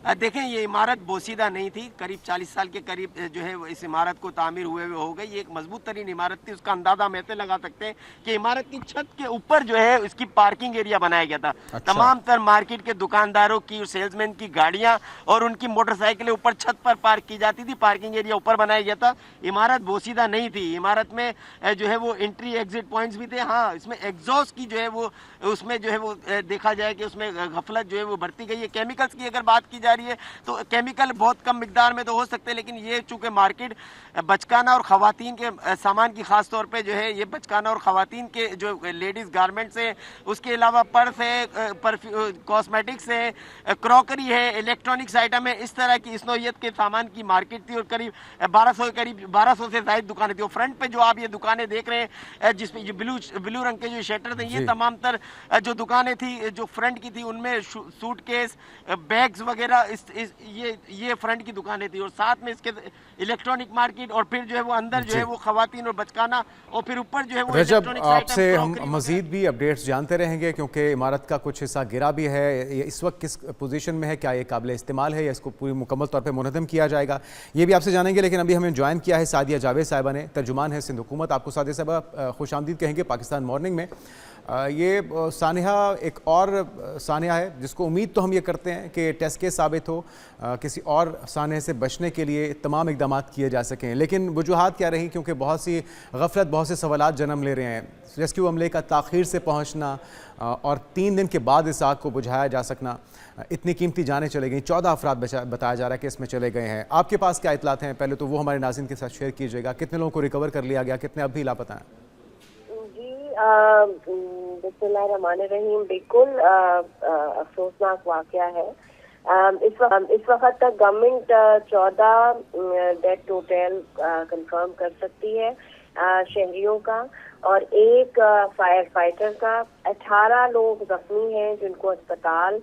[SPEAKER 2] देखें, ये इमारत बोसीदा नहीं थी, करीब 40 साल के करीब जो है इस इमारत को तामीर हुए हो गई। ये एक मजबूत तरीन इमारत थी, उसका अंदाजा हम ऐसे लगा सकते हैं कि इमारत की छत के ऊपर जो है इसकी पार्किंग एरिया बनाया गया था।
[SPEAKER 1] अच्छा।
[SPEAKER 2] तमाम तर मार्केट के दुकानदारों की, सेल्समैन की गाड़ियां और उनकी मोटरसाइकिलें ऊपर छत पर पार्क की जाती थी, पार्किंग एरिया ऊपर बनाया गया था। इमारत बोसीदा नहीं थी, इमारत में जो है वो एंट्री एग्जिट पॉइंट्स भी थे। हाँ, इसमें एग्जॉस्ट की जो है वो उसमें जो है वो देखा जाए कि उसमें गफलत जो है वो बरती गई है। केमिकल्स की अगर बात की जा रही है तो केमिकल बहुत कम मिकदार में तो हो सकते हैं, लेकिन ये चूंकि मार्केट बचकाना और ख़वातीन के सामान की ख़ास तौर पे जो है ये बचकाना और ख़वातीन के जो लेडीज़ गारमेंट्स है, उसके अलावा पर्स है, कॉस्मेटिक्स है, क्रॉकरी है, इलेक्ट्रॉनिक्स आइटम है, इस तरह की इस नौइयत के सामान की मार्केट थी और करीब 1200 से ज़ायद दुकानें थी। और फ्रंट पे जो आप ये दुकानें देख रहे हैं जिसमें जो ब्लू रंग के जो शटर थे, ये तमाम तर जो दुकानें थी जो फ्रंट की थी, उनमें सूटकेस, बैग्स वगैरह ये फ्रंट की दुकानें थी। और साथ में इसके इलेक्ट्रॉनिक मार्केट और फिर जो है वो अंदर जो है वो खवातीन और बचकाना और फिर ऊपर जो है वो
[SPEAKER 1] रजब, आपसे हम मजीद भी अपडेट्स जानते रहेंगे क्योंकि इमारत का कुछ हिस्सा गिरा भी है। ये इस वक्त किस पोजीशन में है, क्या ये काबिल इस्तेमाल है या इसको पूरी मुकम्मल तौर पर मुनहदम किया जाएगा, ये भी आपसे जानेंगे। लेकिन अभी हमें ज्वाइन किया है सादिया जावेद साहिबा ने, तर्जुमान है सिंध हुकूमत। आपको सादिया साहिबा खुश आमदीद कहेंगे पाकिस्तान मॉर्निंग में। ये सानिया एक और सानिया है जिसको उम्मीद तो हम ये करते हैं कि टेस्ट केस साबित हो, किसी और सानिया से बचने के लिए तमाम इकदाम किए जा सकें। लेकिन वजूहात क्या रही, क्योंकि बहुत सी गफलत, बहुत से सवालात जन्म ले रहे हैं। रेस्क्यू अमले का ताख़ीर से पहुंचना और 3 दिन के बाद इस आग को बुझाया जा सकना, इतनी कीमती जानें चले गई। 14 अफराद बताया जा रहा है कि इसमें चले गए हैं। आपके पास क्या इतलात हैं, पहले तो वो हमारे नाज़रीन के साथ शेयर कीजिएगा। कितने लोगों को रिकवर कर लिया गया, कितने अब भी लापता हैं?
[SPEAKER 4] बिस्मिल्लाहिर्रहमानिर्रहीम, बिल्कुल अफसोसनाक वाक़या है। इस वक्त तक गवर्नमेंट 14 डेथ टोटल कंफर्म कर सकती है शहरियों का, और एक फायर फाइटर का। 18 लोग जख्मी हैं जिनको अस्पताल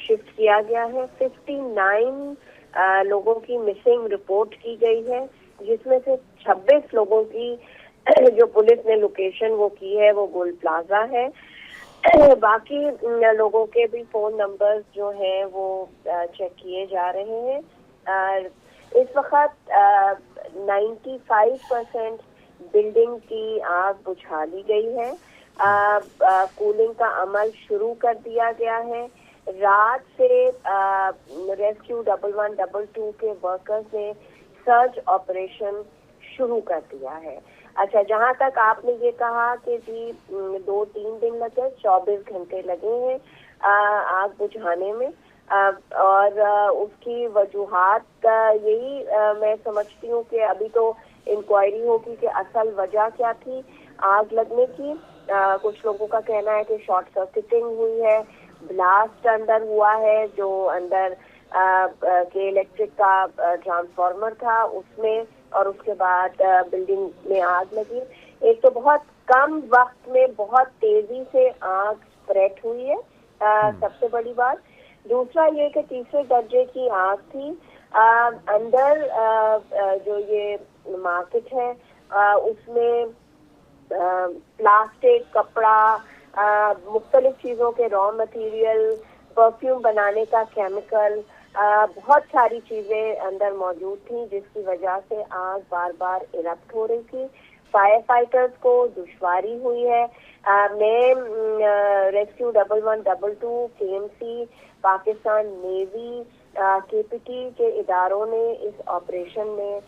[SPEAKER 4] शिफ्ट किया गया है। 59 लोगों की मिसिंग रिपोर्ट की गई है, जिसमें से 26 लोगों की जो पुलिस ने लोकेशन वो की है वो गुल प्लाजा है। बाकी लोगों के भी फोन नंबर्स जो हैं वो चेक किए जा रहे हैं। इस वक्त 95% बिल्डिंग की आग बुझा ली गई है। कूलिंग का अमल शुरू कर दिया गया है। रात से रेस्क्यू 1122 के वर्कर्स ने सर्च ऑपरेशन शुरू कर दिया है। अच्छा, जहाँ तक आपने ये कहा कि जी 2-3 दिन लगे, 24 घंटे लगे हैं आग बुझाने में, और उसकी वजूहात यही मैं समझती हूँ कि अभी तो इंक्वायरी होगी कि असल वजह क्या थी आग लगने की। कुछ लोगों का कहना है कि शॉर्ट सर्किटिंग हुई है, ब्लास्ट अंदर हुआ है, जो अंदर के इलेक्ट्रिक का ट्रांसफार्मर था उसमें, और उसके बाद बिल्डिंग में आग लगी। एक तो बहुत कम वक्त में बहुत तेजी से आग स्प्रेड हुई है, सबसे बड़ी बात। दूसरा ये कि तीसरे दर्जे की आग थी। अंदर जो ये मार्केट है उसमें प्लास्टिक, कपड़ा, मुख्तलिफ चीज़ों के रॉ मटेरियल, परफ्यूम बनाने का केमिकल, बहुत सारी चीजें अंदर मौजूद थी, जिसकी वजह से आग बार बार इरप्ट हो रही थी। फायर फाइटर्स को दुश्वारी हुई है। मैं rescue 1122, KMC, Pakistan navy, KPT के इदारों ने इस ऑपरेशन में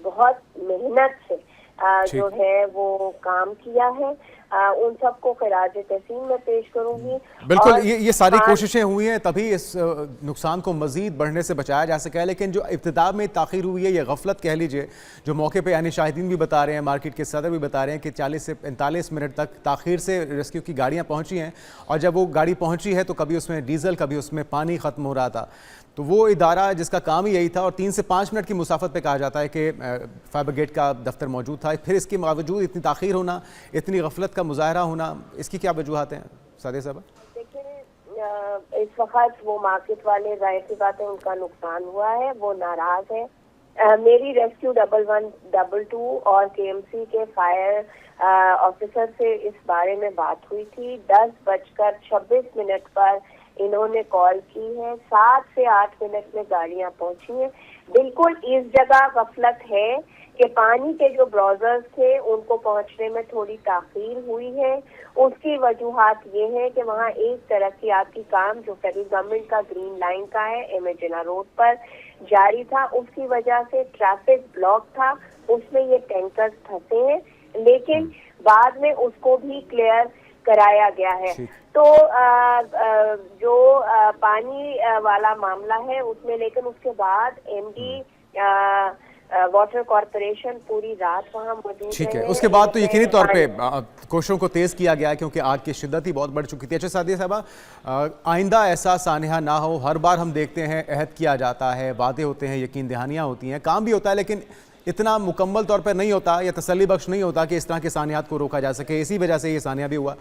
[SPEAKER 4] बहुत मेहनत से जो है वो काम किया है। उन सबको खिराज तहसीन में पेश करूंगी।
[SPEAKER 1] बिल्कुल, ये सारी कोशिशें हुई हैं तभी इस नुकसान को मजीद बढ़ने से बचाया जा सका है। लेकिन जो इब्तिदा में ताख़ीर हुई है, ये गफलत कह लीजिए, जो मौके पे यानी शाहिदीन भी बता रहे हैं, मार्केट के सदर भी बता रहे हैं कि 40 से 45 मिनट तक ताख़ीर से रेस्क्यू की गाड़ियाँ पहुँची हैं, और जब वो गाड़ी पहुँची है तो कभी उसमें डीजल, कभी उसमें पानी ख़त्म हो रहा था। तो वो इदारा जिसका काम ही यही था, और 3 से 5 मिनट की मुसाफत पे कहा जाता है कि फायर ब्रिगेड का दफ्तर मौजूद था, फिर इसके बावजूद इतनी ताख़ीर होना, इतनी गफलत का मुजाहरा होना, इसकी क्या वजूहात हैं सादिया साहब?
[SPEAKER 4] देखिए, इस वक्त वो मार्केट वाले, जाहिर सी बात है उनका नुकसान हुआ है, वो नाराज है। मेरी रेस्क्यू 1122 और KMC के फायर ऑफिसर से इस बारे में बात हुई थी। 10:26 पर इन्होंने कॉल की है। 7 से 8 मिनट में गाड़ियां पहुंची हैं। बिल्कुल इस जगह गफलत है कि पानी के जो ब्राउजर्स थे उनको पहुंचने में थोड़ी ताख़ीर हुई है। उसकी वजूहात ये है कि वहाँ एक तरक्याती काम जो फेडरल गवर्नमेंट का ग्रीन लाइन का है, MA जिन्ना रोड पर जारी था, उसकी वजह से ट्रैफिक ब्लॉक था, उसमें ये टैंकर्स फंसे हैं, लेकिन बाद में उसको भी क्लियर कराया गया है। तो जो पानी वाला मामला है उसमें, लेकिन उसके बाद MD वाटर कॉरपोरेशन पूरी रात वहाँ मौजूद है।
[SPEAKER 1] ठीक है, उसके बाद तो यकीनी तौर पे कोशिशों को तेज़ किया गया क्योंकि आग की शिद्दत ही बहुत बढ़ चुकी थी। अच्छा सादिया साहबा, आइंदा ऐसा सानिया ना हो। हर बार हम देखते हैं अहद किया जाता है, वादे होते हैं, यकीन दहानियाँ होती हैं, काम भी होता है, लेकिन इतना मुकम्मल तौर पर नहीं होता या तसल्ली बख्श नहीं होता कि इस तरह के सानियात को रोका जा सके। इसी वजह से ये सानिया भी हुआ।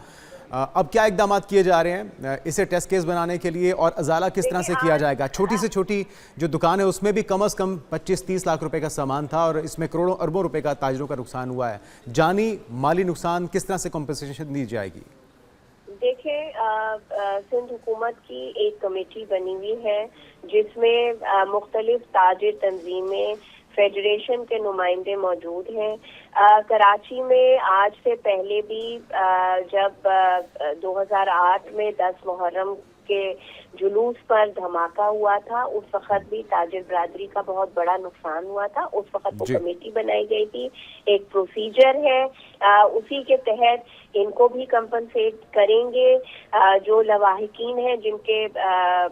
[SPEAKER 1] अब क्या इकदाम किए जा रहे हैं इसे टेस्ट केस बनाने के लिए, और अजाला किस तरह से किया जाएगा? छोटी से छोटी जो दुकान है उसमें भी कम से कम 25-30 लाख रुपए का सामान था, और इसमें करोड़ों अरबों रुपए का ताजरों का नुकसान हुआ है। जानी माली नुकसान किस तरह से कॉम्पनसेशन दी जाएगी?
[SPEAKER 4] देखिए, सिंध हुकूमत की एक कमेटी बनी हुई है जिसमें मुख्तलिफ ताजिर तंजीमें, फेडरेशन के नुमाइंदे मौजूद हैं। कराची में आज से पहले भी जब 2008 में 10 मुहर्रम के जुलूस पर धमाका हुआ था, उस वक्त भी ताजिर बरादरी का बहुत बड़ा नुकसान हुआ था। उस वक्त वो कमेटी बनाई गई थी, एक प्रोसीजर है, उसी के तहत इनको भी कंपनसेट करेंगे। जो लवाहिकीन हैं जिनके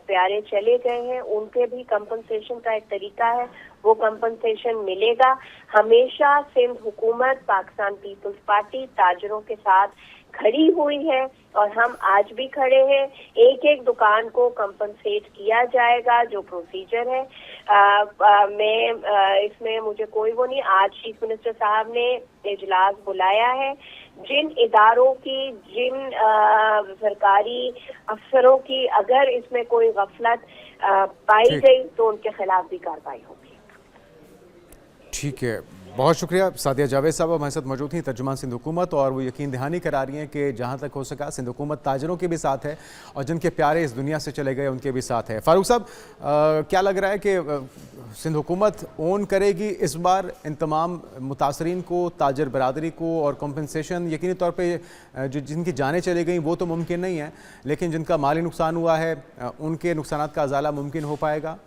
[SPEAKER 4] प्यारे चले गए हैं उनके भी कंपनसेशन का एक तरीका है, वो कंपनसेशन मिलेगा। हमेशा सिंध हुकूमत, पाकिस्तान पीपल्स पार्टी ताजरों के साथ खड़ी हुई है और हम आज भी खड़े हैं। एक एक दुकान को कंपनसेट किया जाएगा, जो प्रोसीजर है। इसमें मुझे कोई वो नहीं। आज चीफ मिनिस्टर साहब ने इजलास बुलाया है। जिन इदारों की, जिन सरकारी अफसरों की अगर इसमें कोई गफलत पाई गई तो उनके खिलाफ भी कार्रवाई होगी।
[SPEAKER 1] ठीक है, बहुत शुक्रिया। सादिया जावेद साहब हमारे साथ मौजूद थी, तर्जुमान सिंध हुकूमत, और वो यकीन दहानी करा रही हैं कि जहाँ तक हो सका सिंध हुकूमत ताजरों के भी साथ है और जिनके प्यारे इस दुनिया से चले गए उनके भी साथ है। फारूक साहब, क्या लग रहा है कि सिंध हुकूमत ओन करेगी इस बार इन तमाम मुतासरीन को, ताजर बरादरी को, और कॉम्पनसेशन यकीनी तौर पर जो जिनकी जानें चली गई वो तो मुमकिन नहीं है, लेकिन जिनका माली नुकसान हुआ है उनके नुकसान का अजाला मुमकिन हो पाएगा?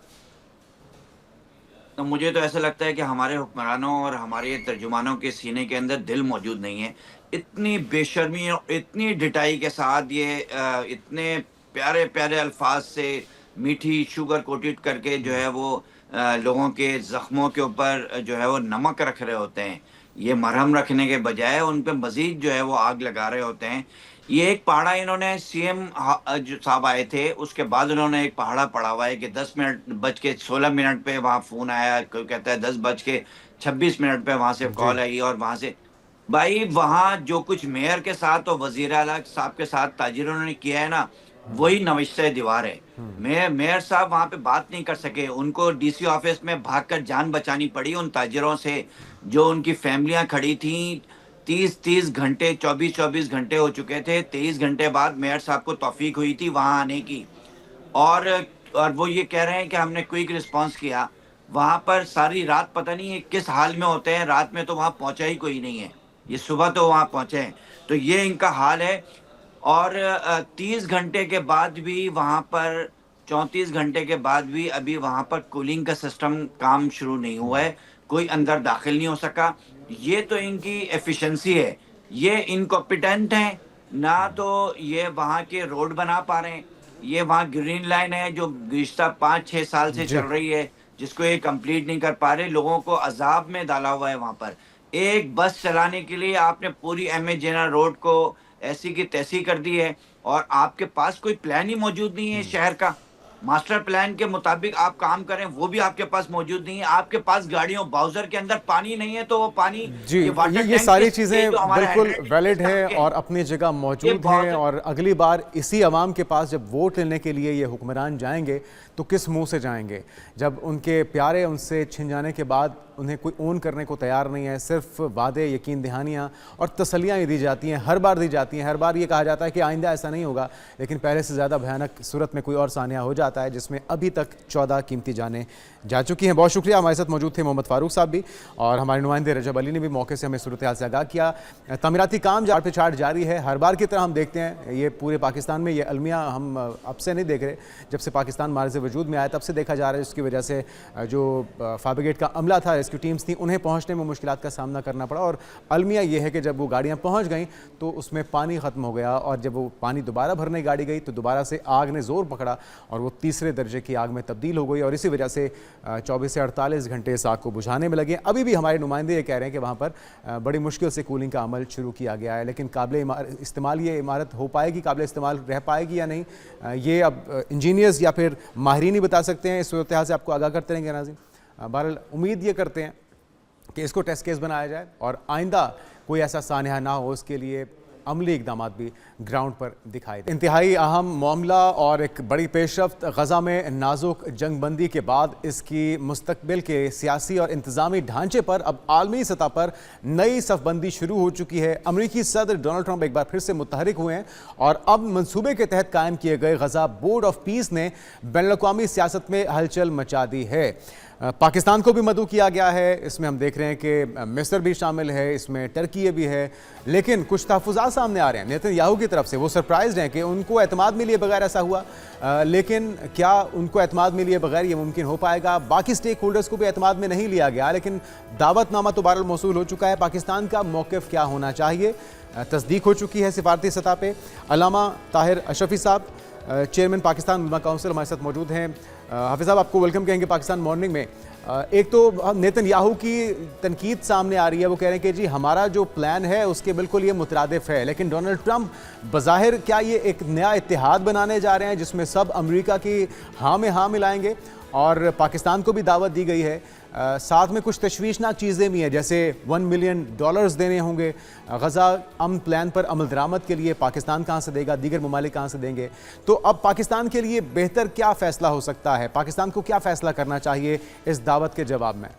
[SPEAKER 3] तो मुझे तो ऐसा लगता है कि हमारे हुक्मरानों और हमारे तर्जुमानों के सीने के अंदर दिल मौजूद नहीं है। इतनी बेशर्मी और इतनी डिटाई के साथ ये इतने प्यारे प्यारे अल्फाज से मीठी शुगर कोटेड करके जो है वो लोगों के ज़ख्मों के ऊपर जो है वो नमक रख रहे होते हैं। ये मरहम रखने के बजाय उन पे मज़ीद जो है वो आग लगा रहे होते हैं। ये एक पहाड़ा इन्होंने सीएम जो साहब आए थे उसके बाद उन्होंने एक पहाड़ा पड़ा हुआ है कि 10:16 पे वहाँ फ़ोन आया, कोई कहता है 10:26 पे वहाँ से कॉल आई, और वहाँ से भाई वहाँ जो कुछ मेयर के साथ और वज़ीर आला साहब के साथ ताजिरों ने किया है ना, वही नविश्ते दीवार है। मेयर साहब वहाँ पे बात नहीं कर सके, उनको डीसी ऑफिस में भागकर जान बचानी पड़ी उन ताजिरों से, जो उनकी फैमिलियाँ खड़ी थी। 30 घंटे 24 घंटे हो चुके थे। 23 घंटे बाद मेयर साहब को तौफीक हुई थी वहाँ आने की, और वो ये कह रहे हैं कि हमने क्विक रिस्पांस किया। वहाँ पर सारी रात पता नहीं है किस हाल में होते हैं, रात में तो वहाँ पहुँचा ही कोई नहीं है, ये सुबह तो वहाँ पहुँचे हैं। तो ये इनका हाल है। और 30 घंटे के बाद भी वहाँ पर, 34 घंटे के बाद भी अभी वहाँ पर कूलिंग का सिस्टम काम शुरू नहीं हुआ है, कोई अंदर दाखिल नहीं हो सका। ये तो इनकी एफिशिएंसी है, ये इनकॉम्पिटेंट हैं ना, तो ये वहाँ के रोड बना पा रहे हैं। ये वहाँ ग्रीन लाइन है जो गुज़िश्ता 5-6 साल से चल रही है, जिसको ये कंप्लीट नहीं कर पा रहे, लोगों को अजाब में डाला हुआ है। वहाँ पर एक बस चलाने के लिए आपने पूरी एम.ए. जिना रोड को ऐसी की तैसी कर दी है, और आपके पास कोई प्लान ही मौजूद नहीं है शहर का। मास्टर प्लान के मुताबिक आप काम करें वो भी आपके पास मौजूद नहीं है। आपके पास गाड़ियों बाउजर के अंदर पानी नहीं है, तो वो पानी
[SPEAKER 1] जी ये सारी चीज़ें बिल्कुल वैलिड है और अपनी जगह मौजूद हैं। और अगली बार इसी अवाम के पास जब वोट लेने के लिए ये हुक्मरान जाएंगे तो किस मुंह से जाएंगे, जब उनके प्यारे उनसे छिन जाने के बाद उन्हें कोई ओन करने को तैयार नहीं है, सिर्फ वादे, यकीन दहानियाँ और तसलियाँ ही दी जाती हैं, हर बार दी जाती हैं। हर बार ये कहा जाता है कि आइंदा ऐसा नहीं होगा, लेकिन पहले से ज़्यादा भयानक सूरत में कोई और सानिया हो जाता है, जिसमें अभी तक 14 कीमती जानें जा चुकी हैं। बहुत शुक्रिया। हमारे साथ मौजूद थे मोहम्मद फारूक साहब भी, और हमारे नुमाइंदे रजब अली ने भी मौके से हमें सूरत हाल से आगाह किया। तमीराती काम चार्ट पे चार्ट जारी है, हर बार की तरह हम देखते हैं ये पूरे पाकिस्तान में। ये अलमिया हम अब से नहीं देख रहे, जब से पाकिस्तान मार्ज से वजूद में आया तब से देखा जा रहा है, जिसकी वजह से जो फायर ब्रिगेड का अमला था, रेस्क्यू टीम्स थी, उन्हें पहुंचने में मुश्किलात का सामना करना पड़ा। और अलमिया ये है कि जब वो गाड़ियां पहुंच गईं तो उसमें पानी ख़त्म हो गया, और जब वो पानी दोबारा भरने गाड़ी गई तो दोबारा से आग ने ज़ोर पकड़ा और वो तीसरे दर्जे की आग में तब्दील हो गई, और इसी वजह से 24 से 48 घंटे इस आग को बुझाने में लगे। अभी भी हमारे नुमाइंदे ये कह रहे हैं कि वहाँ पर बड़ी मुश्किल से कूलिंग का अमल शुरू किया गया है, लेकिन काबिल इस्तेमाल ये इमारत हो पाएगी, काबिल इस्तेमाल रह पाएगी या नहीं, ये अब इंजीनियर्स या फिर माहिरीन ही बता सकते हैं। इस सूरत हाल से आपको आगाह करते रहेंगे नाज़रीन। बहरहाल उम्मीद ये करते हैं कि इसको टेस्ट केस बनाया जाए और आइंदा कोई ऐसा सानिया ना हो, उसके लिए अमली इकदाम भी ग्राउंड पर दिखाई दे। इंतहाई अहम मामला और एक बड़ी पेशरफ्त, गज़ा में नाजुक जंगबंदी के बाद इसकी मुस्तकबिल के सियासी और इंतज़ामी ढांचे पर अब आलमी सतह पर नई सफ़बंदी शुरू हो चुकी है। अमरीकी सदर डोनाल्ड ट्रंप एक बार फिर से मुतहरिक हुए हैं और अब मंसूबे के तहत कायम किए गए गज़ा बोर्ड ऑफ पीस ने बैनुल-अक़वामी सियासत में हलचल मचा दी है। पाकिस्तान को भी मदऊ किया गया है, इसमें हम देख रहे हैं कि मिस्र भी शामिल है, इसमें टर्की भी है, लेकिन कुछ तहफ़्फ़ुज़ात सामने आ रहे हैं नेतन्याहू की तरफ से। वो सरप्राइज्ड हैं कि उनको एतमाद मिले बगैर ऐसा हुआ, लेकिन क्या उनको एतमाद मिले बगैर ये मुमकिन हो पाएगा? बाकी स्टेक होल्डर्स को भी एतमाद में नहीं लिया गया, लेकिन दावतनामा तो बहरहाल मौसूल हो चुका है। पाकिस्तान का मौक़िफ़ क्या होना चाहिए, तस्दीक हो चुकी है सिफारती सतह पे। अल्लामा ताहिर अशरफी साहब, चेयरमैन पाकिस्तान उलमा काउंसिल, हमारे साथ मौजूद हैं। हाफिज़ साहब, आपको वेलकम कहेंगे पाकिस्तान मॉर्निंग में। एक तो नेतन्याहू की तनकीद सामने आ रही है, वो कह रहे हैं कि जी हमारा जो प्लान है उसके बिल्कुल ये मुतरादिफ है, लेकिन डोनाल्ड ट्रंप बज़ाहिर क्या ये एक नया इत्तेहाद बनाने जा रहे हैं जिसमें सब अमेरिका की हाँ में हाँ मिलाएंगे, और पाकिस्तान को भी दावत दी गई है। साथ में कुछ तशवीशनाक चीज़ें भी हैं, जैसे $1 मिलियन देने होंगे गज़ा अमन प्लान पर अमल दरामद के लिए। पाकिस्तान कहाँ से देगा, दीगर ममालिक कहाँ से देंगे? तो अब पाकिस्तान के लिए बेहतर क्या फ़ैसला हो सकता है, पाकिस्तान को क्या फ़ैसला करना चाहिए इस दावत के जवाब में?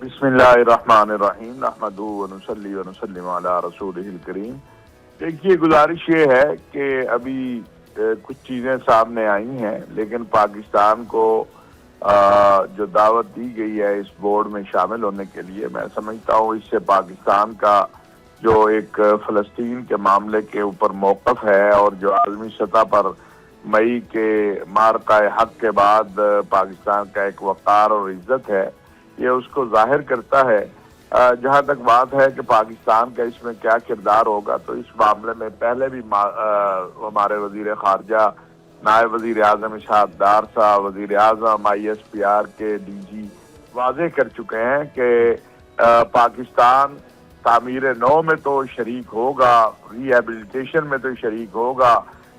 [SPEAKER 5] बिस्मिल्लाहिर्रहमानिर्रहीम, नहमदुहु व नुसल्ली व नुसल्लिम अला रसूलिहिल करीम। देखिए, गुजारिश ये है कि अभी कुछ चीज़ें सामने आई हैं, लेकिन पाकिस्तान को जो दावत दी गई है इस बोर्ड में शामिल होने के लिए, मैं समझता हूँ इससे पाकिस्तान का जो एक फ़लस्तीन के मामले के ऊपर मौक़िफ़ है और जो आलमी सतह पर मई के मारका हक के बाद पाकिस्तान का एक वक़ार और इज़्ज़त है, ये उसको जाहिर करता है। जहाँ तक बात है कि पाकिस्तान का इसमें क्या किरदार होगा, तो इस मामले में पहले भी हमारे वज़ीर ख़ारजा नायब वज़ीर आज़म इशहाक डार साहब, वज़ीर आज़म ISPR के DG वाज़े कर चुके हैं कि पाकिस्तान तामीर नौ में तो शरीक होगा, रिहेबिलिटेशन में तो शरीक होगा,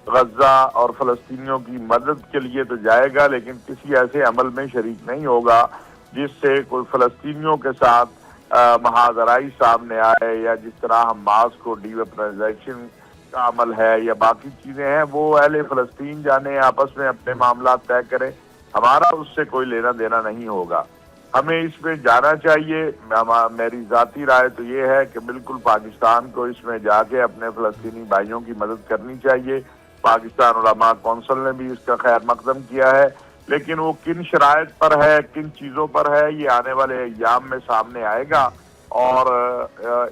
[SPEAKER 5] गज़ा और फ़लस्तीनियों की मदद के लिए तो जाएगा, लेकिन किसी ऐसे अमल में शरीक नहीं होगा जिससे कोई फ़लस्तीनियों के साथ महाजराई सामने आए, या जिस तरह हमास को डीवेपनाइजेशन का अमल है या बाकी चीज़ें हैं, वो अहले फ़लस्तीन जाने, आपस में अपने मामला तय करें, हमारा उससे कोई लेना देना नहीं होगा। हमें इसमें जाना चाहिए। मेरी ज़ाती राय तो ये है कि बिल्कुल पाकिस्तान को इसमें जाके अपने फ़लस्तीनी भाइयों की मदद करनी चाहिए। पाकिस्तान उलमा कौंसिल ने भी इसका खैर मकदम किया है, लेकिन वो किन शराइत पर है, किन चीज़ों पर है, ये आने वाले अय्याम में सामने आएगा। और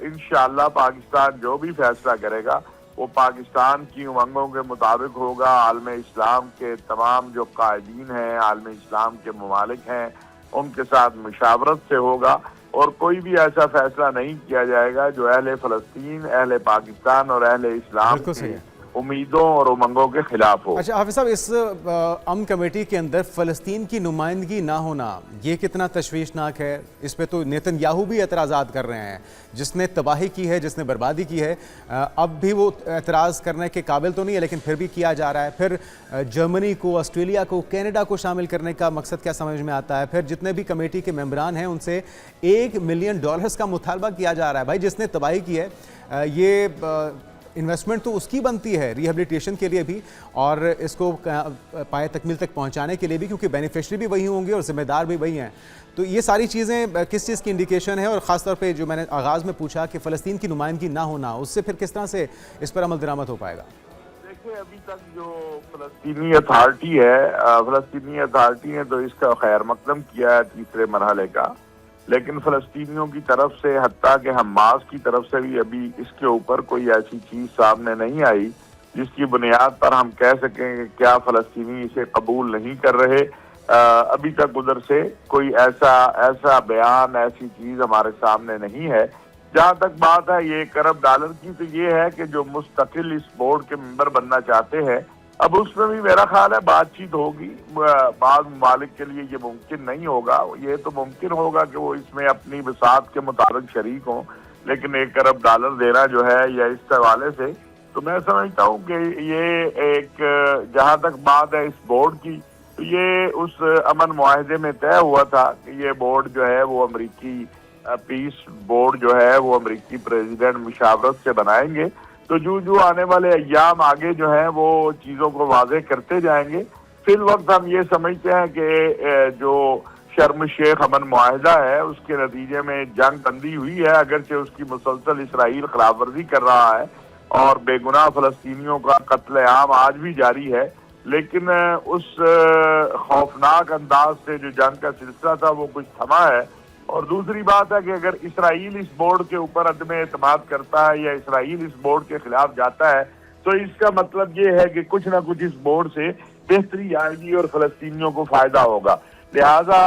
[SPEAKER 5] इंशाअल्लाह पाकिस्तान जो भी फैसला करेगा वो पाकिस्तान की उमंगों के मुताबिक होगा। आलम इस्लाम के तमाम जो कायदीन हैं, आलम इस्लाम के ममालिक हैं, उनके साथ मुशावरत से होगा, और कोई भी ऐसा फैसला नहीं किया जाएगा जो अहले फ़लस्तीन, अहले पाकिस्तान और अहले इस्लाम के उम्मीदों और उमंगों के खिलाफ हो।
[SPEAKER 1] अच्छा हाफिज़ साहब, इस अमन कमेटी के अंदर फ़लस्तीन की नुमाइंदगी ना होना ये कितना तशवीशनाक है? इस पे तो नेतन्याहू भी एतराज़ात कर रहे हैं। जिसने तबाही की है, जिसने बर्बादी की है, अब भी वो एतराज़ करने के काबिल तो नहीं है, लेकिन फिर भी किया जा रहा है। फिर जर्मनी को, ऑस्ट्रेलिया को, कनाडा को शामिल करने का मकसद क्या समझ में आता है? फिर जितने भी कमेटी के मेम्बरान हैं उनसे $1 मिलियन का मुतालबा किया जा रहा है। भाई, जिसने तबाही की है, ये इन्वेस्टमेंट तो उसकी बनती है रिहेबिलिटेशन के लिए भी, और इसको पाए तकमील तक पहुंचाने के लिए भी, क्योंकि बेनिफिशरी भी वही होंगे और जिम्मेदार भी वही हैं। तो ये सारी चीज़ें किस चीज़ की इंडिकेशन है? और ख़ास तौर पे जो मैंने आगाज़ में पूछा कि फ़लस्तीन की नुमाइंदगी ना होना, उससे फिर किस तरह से इस पर अमल दरामद हो पाएगा?
[SPEAKER 5] देखिए, अभी तक जो फ़लस्तीनी अथॉरिटी है, फ़लस्तीनी अथॉरिटी ने तो इसका खैर मकदम किया है तीसरे मरहले का, लेकिन फ़लस्तीनियों की तरफ से, हत्ता कि हमास की तरफ से भी अभी इसके ऊपर कोई ऐसी चीज़ सामने नहीं आई जिसकी बुनियाद पर हम कह सकें कि क्या फ़लस्तीनी इसे कबूल नहीं कर रहे। अभी तक उधर से कोई ऐसा बयान, ऐसी चीज़ हमारे सामने नहीं है। जहाँ तक बात है $1 अरब की, तो ये है कि जो मुस्तकिल इस बोर्ड के मेंबर बनना चाहते हैं, अब उसमें भी मेरा ख्याल है बातचीत होगी। बाद ममालिक के लिए ये मुमकिन नहीं होगा, ये तो मुमकिन होगा कि वो इसमें अपनी बसात के मुताबिक शरीक हों, लेकिन $1 अरब देना जो है, या इस हवाले से, तो मैं समझता हूँ कि ये एक, जहाँ तक बात है इस बोर्ड की, तो ये उस अमन मुआहदे में तय हुआ था कि ये बोर्ड जो है वो अमरीकी पीस बोर्ड जो है वो अमरीकी प्रेसिडेंट मुशावरत से बनाएंगे। तो जो आने वाले अय्याम आगे जो है वो चीज़ों को वाज़ेह करते जाएंगे। फिल वक्त हम ये समझते हैं कि जो शर्म शेख अमन मुआहदा है उसके नतीजे में जंग बंदी हुई है, अगरचे उसकी मुसलसल इसराइल खिलाफ वर्जी कर रहा है और बेगुनाह फ़लस्तीनियों का कत्ल आम आज भी जारी है, लेकिन उस खौफनाक अंदाज से जो जंग का सिलसिला था वो कुछ थमा है। और दूसरी बात है कि अगर इसराइल इस बोर्ड के ऊपर अदम एतमाद करता है या इसराइल इस बोर्ड के खिलाफ जाता है तो इसका मतलब ये है कि कुछ ना कुछ इस बोर्ड से बेहतरी आएगी और फलस्तीनियों को फायदा होगा। लिहाजा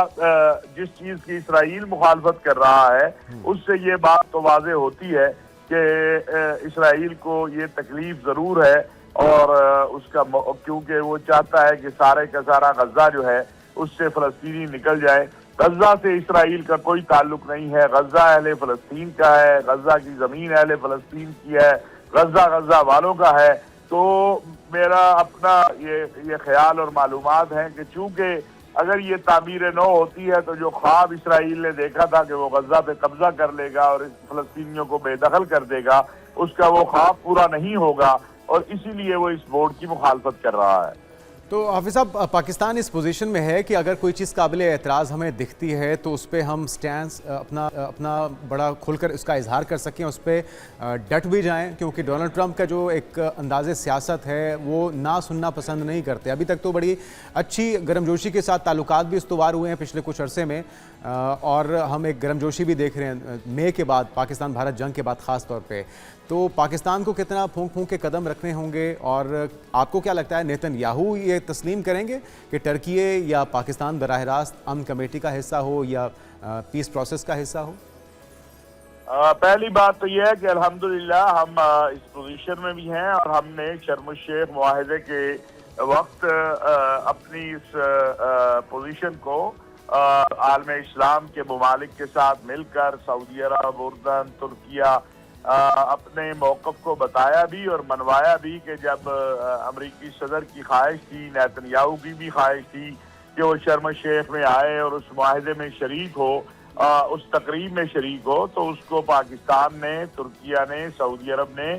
[SPEAKER 5] जिस चीज की इसराइल मुखालफत कर रहा है उससे ये बात तो वाजे होती है कि इसराइल को ये तकलीफ जरूर है और उसका क्योंकि वो चाहता है कि सारे का सारा गजा जो है उससे फलस्तीनी निकल जाए। गजा से इसराइल का कोई ताल्लुक नहीं है, गजा अहले फलस्तीन का है, गजा की जमीन अहले फलस्तीन की है, गजा वालों का है। तो मेरा अपना ये ख्याल और मालूमात है कि चूंकि अगर ये तामीर नौ होती है तो जो ख्वाब इसराइल ने देखा था कि वो गजा पे कब्जा कर लेगा और फलस्तीनियों को बेदखल कर देगा, उसका वो ख्वाब पूरा नहीं होगा और इसीलिए वो इस बोर्ड की मुखालफत कर रहा है।
[SPEAKER 1] तो हाफिज साहब, पाकिस्तान इस पोजीशन में है कि अगर कोई चीज़ काबिल एतराज़ हमें दिखती है तो उस पर हम स्टैंड अपना बड़ा खुलकर उसका इजहार कर सकें, उस पर डट भी जाएं, क्योंकि डोनाल्ड ट्रंप का जो एक अंदाज़े सियासत है वो ना सुनना पसंद नहीं करते। अभी तक तो बड़ी अच्छी गर्मजोशी के साथ ताल्लुकात भी इस्तवार हुए हैं पिछले कुछ अरसे में, और हम एक गर्मजोशी भी देख रहे हैं मई के बाद, पाकिस्तान भारत जंग के बाद ख़ास तौर पर। तो पाकिस्तान को कितना फूंक फूंक के कदम रखने होंगे, और आपको क्या लगता है नेतन्याहू ये तस्लीम करेंगे कि टर्की या पाकिस्तान बराह रास्त अमन कमेटी का हिस्सा हो या पीस प्रोसेस का हिस्सा हो?
[SPEAKER 5] पहली बात तो यह है कि अल्हम्दुलिल्लाह हम इस पोजीशन में भी हैं और हमने शर्म शेख मुआहदे के वक्त अपनी इस पोजीशन को आलम इस्लाम के ममालिक के साथ मिलकर सऊदी अरब, उर्दन, तुर्किया अपने मौक़िफ़ को बताया भी और मनवाया भी कि जब अमरीकी सदर की ख्वाहिश थी, नेतन्याहू की भी ख्वाहिश थी कि वो शर्म शेख में आए और उस मुआहदे में शरीक हो, उस तकरीब में शरीक हो, तो उसको पाकिस्तान ने, तुर्किया ने, सऊदी अरब ने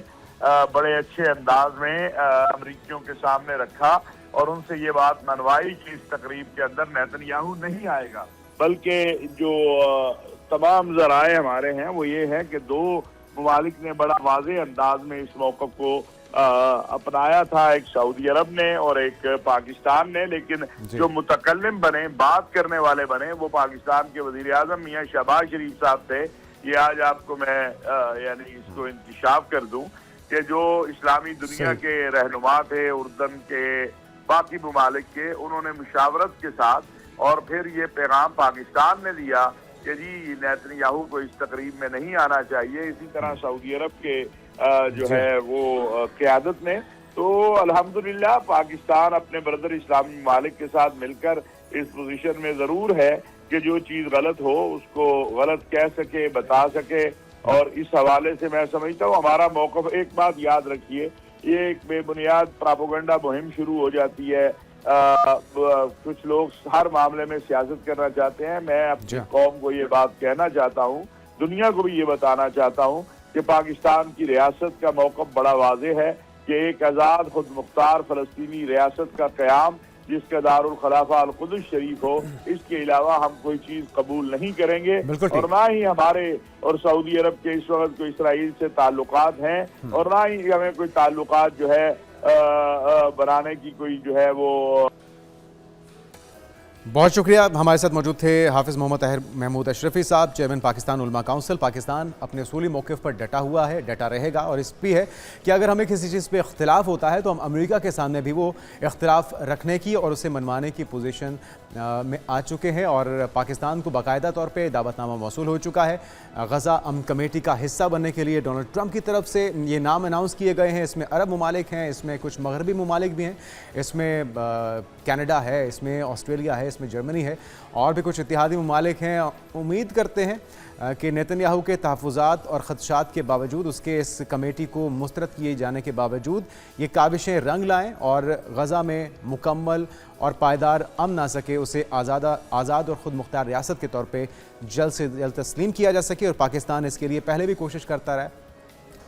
[SPEAKER 5] बड़े अच्छे अंदाज में अमरीकियों के सामने रखा और उनसे ये बात मनवाई कि इस तकरीब के अंदर नेतन्याहू नहीं आएगा। बल्कि जो तमाम ज़राए हमारे हैं वो ये है कि दो ममालिक ने बड़ा वाज़ेह अंदाज में इस मौक़िफ़ को अपनाया था, एक सऊदी अरब ने और एक पाकिस्तान ने। लेकिन जो मुतकल्लिम बने, बात करने वाले बने, वो पाकिस्तान के वज़ीर आज़म मियाँ शहबाज शरीफ साहब थे। ये आज आपको मैं यानी इसको इंतिशाफ कर दूं कि जो इस्लामी दुनिया के रहनुमा थे, उर्दन के, बाकी ममालिक के, उन्होंने मुशावरत के साथ और फिर ये पैगाम पाकिस्तान ने दिया कि जी नेतन्याहू को इस तकरीब में नहीं आना चाहिए। इसी तरह सऊदी अरब के जो है वो क़यादत ने, तो अल्हम्दुलिल्लाह पाकिस्तान अपने ब्रदर इस्लामी ममालिक के साथ मिलकर इस पोजीशन में ज़रूर है कि जो चीज़ गलत हो उसको गलत कह सके, बता सके। और इस हवाले से मैं समझता हूँ हमारा मौक़िफ़, एक बात याद रखिए, ये एक बेबुनियाद प्रोपेगेंडा मुहिम शुरू हो जाती है। कुछ लोग हर मामले में सियासत करना चाहते हैं। मैं अपनी कौम को ये बात कहना चाहता हूँ, दुनिया को भी ये बताना चाहता हूँ कि पाकिस्तान की रियासत का मौक़िफ़ बड़ा वाज़ेह है कि एक आज़ाद खुद मुख्तार फ़लस्तीनी रियासत का क़याम जिसका दारुल खलाफा अल कुद्स शरीफ हो, इसके अलावा हम कोई चीज़ कबूल नहीं करेंगे। और ना ही हमारे और सऊदी अरब के इस वक्त कोई इसराइल से ताल्लुकात हैं और ना ही हमें कोई ताल्लुकात जो है बनाने की कोई जो है वो।
[SPEAKER 1] बहुत शुक्रिया। हमारे साथ मौजूद थे हाफिज़ मोहम्मद ताहिर महमूद अशरफी साहब, चेयरमैन पाकिस्तान उलमा काउंसिल। पाकिस्तान अपने उसूली मौक़िफ़ पर डटा हुआ है, डटा रहेगा, और इस भी है कि अगर हमें किसी चीज़ पे इख्तिलाफ़ होता है तो हम अमेरिका के सामने भी वो इख्तिलाफ़ रखने की और उसे मनवाने की पोजीशन में आ चुके हैं। और पाकिस्तान को बाकायदा तौर पर दावतनामा मौसूल हो चुका है। गज़ा अमन कमेटी का हिस्सा बनने के लिए डोनाल्ड ट्रंप की तरफ से ये नाम अनाउंस किए गए हैं। इसमें अरब ममालिक हैं, इसमें कुछ मगरबी ममालिक भी हैं, इसमें कनाडा है, इसमें ऑस्ट्रेलिया है, इसमें जर्मनी है, और भी कुछ इत्तेहादी ममालिक हैं। उम्मीद करते हैं कि नेतन्याहू के तहफ़्फ़ुज़ात और ख़दशात के बावजूद, उसके इस कमेटी को मुस्तरद किए जाने के बावजूद, ये काबिशें रंग लाएँ और गज़ा में मुकम्मल और पायदार अमन आ सके, उसे आज़ाद और ख़ुद मुख्तार रियासत के तौर पे जल्द से जल्द तस्लीम किया जा सके। और पाकिस्तान इसके लिए पहले भी कोशिश करता रहा है,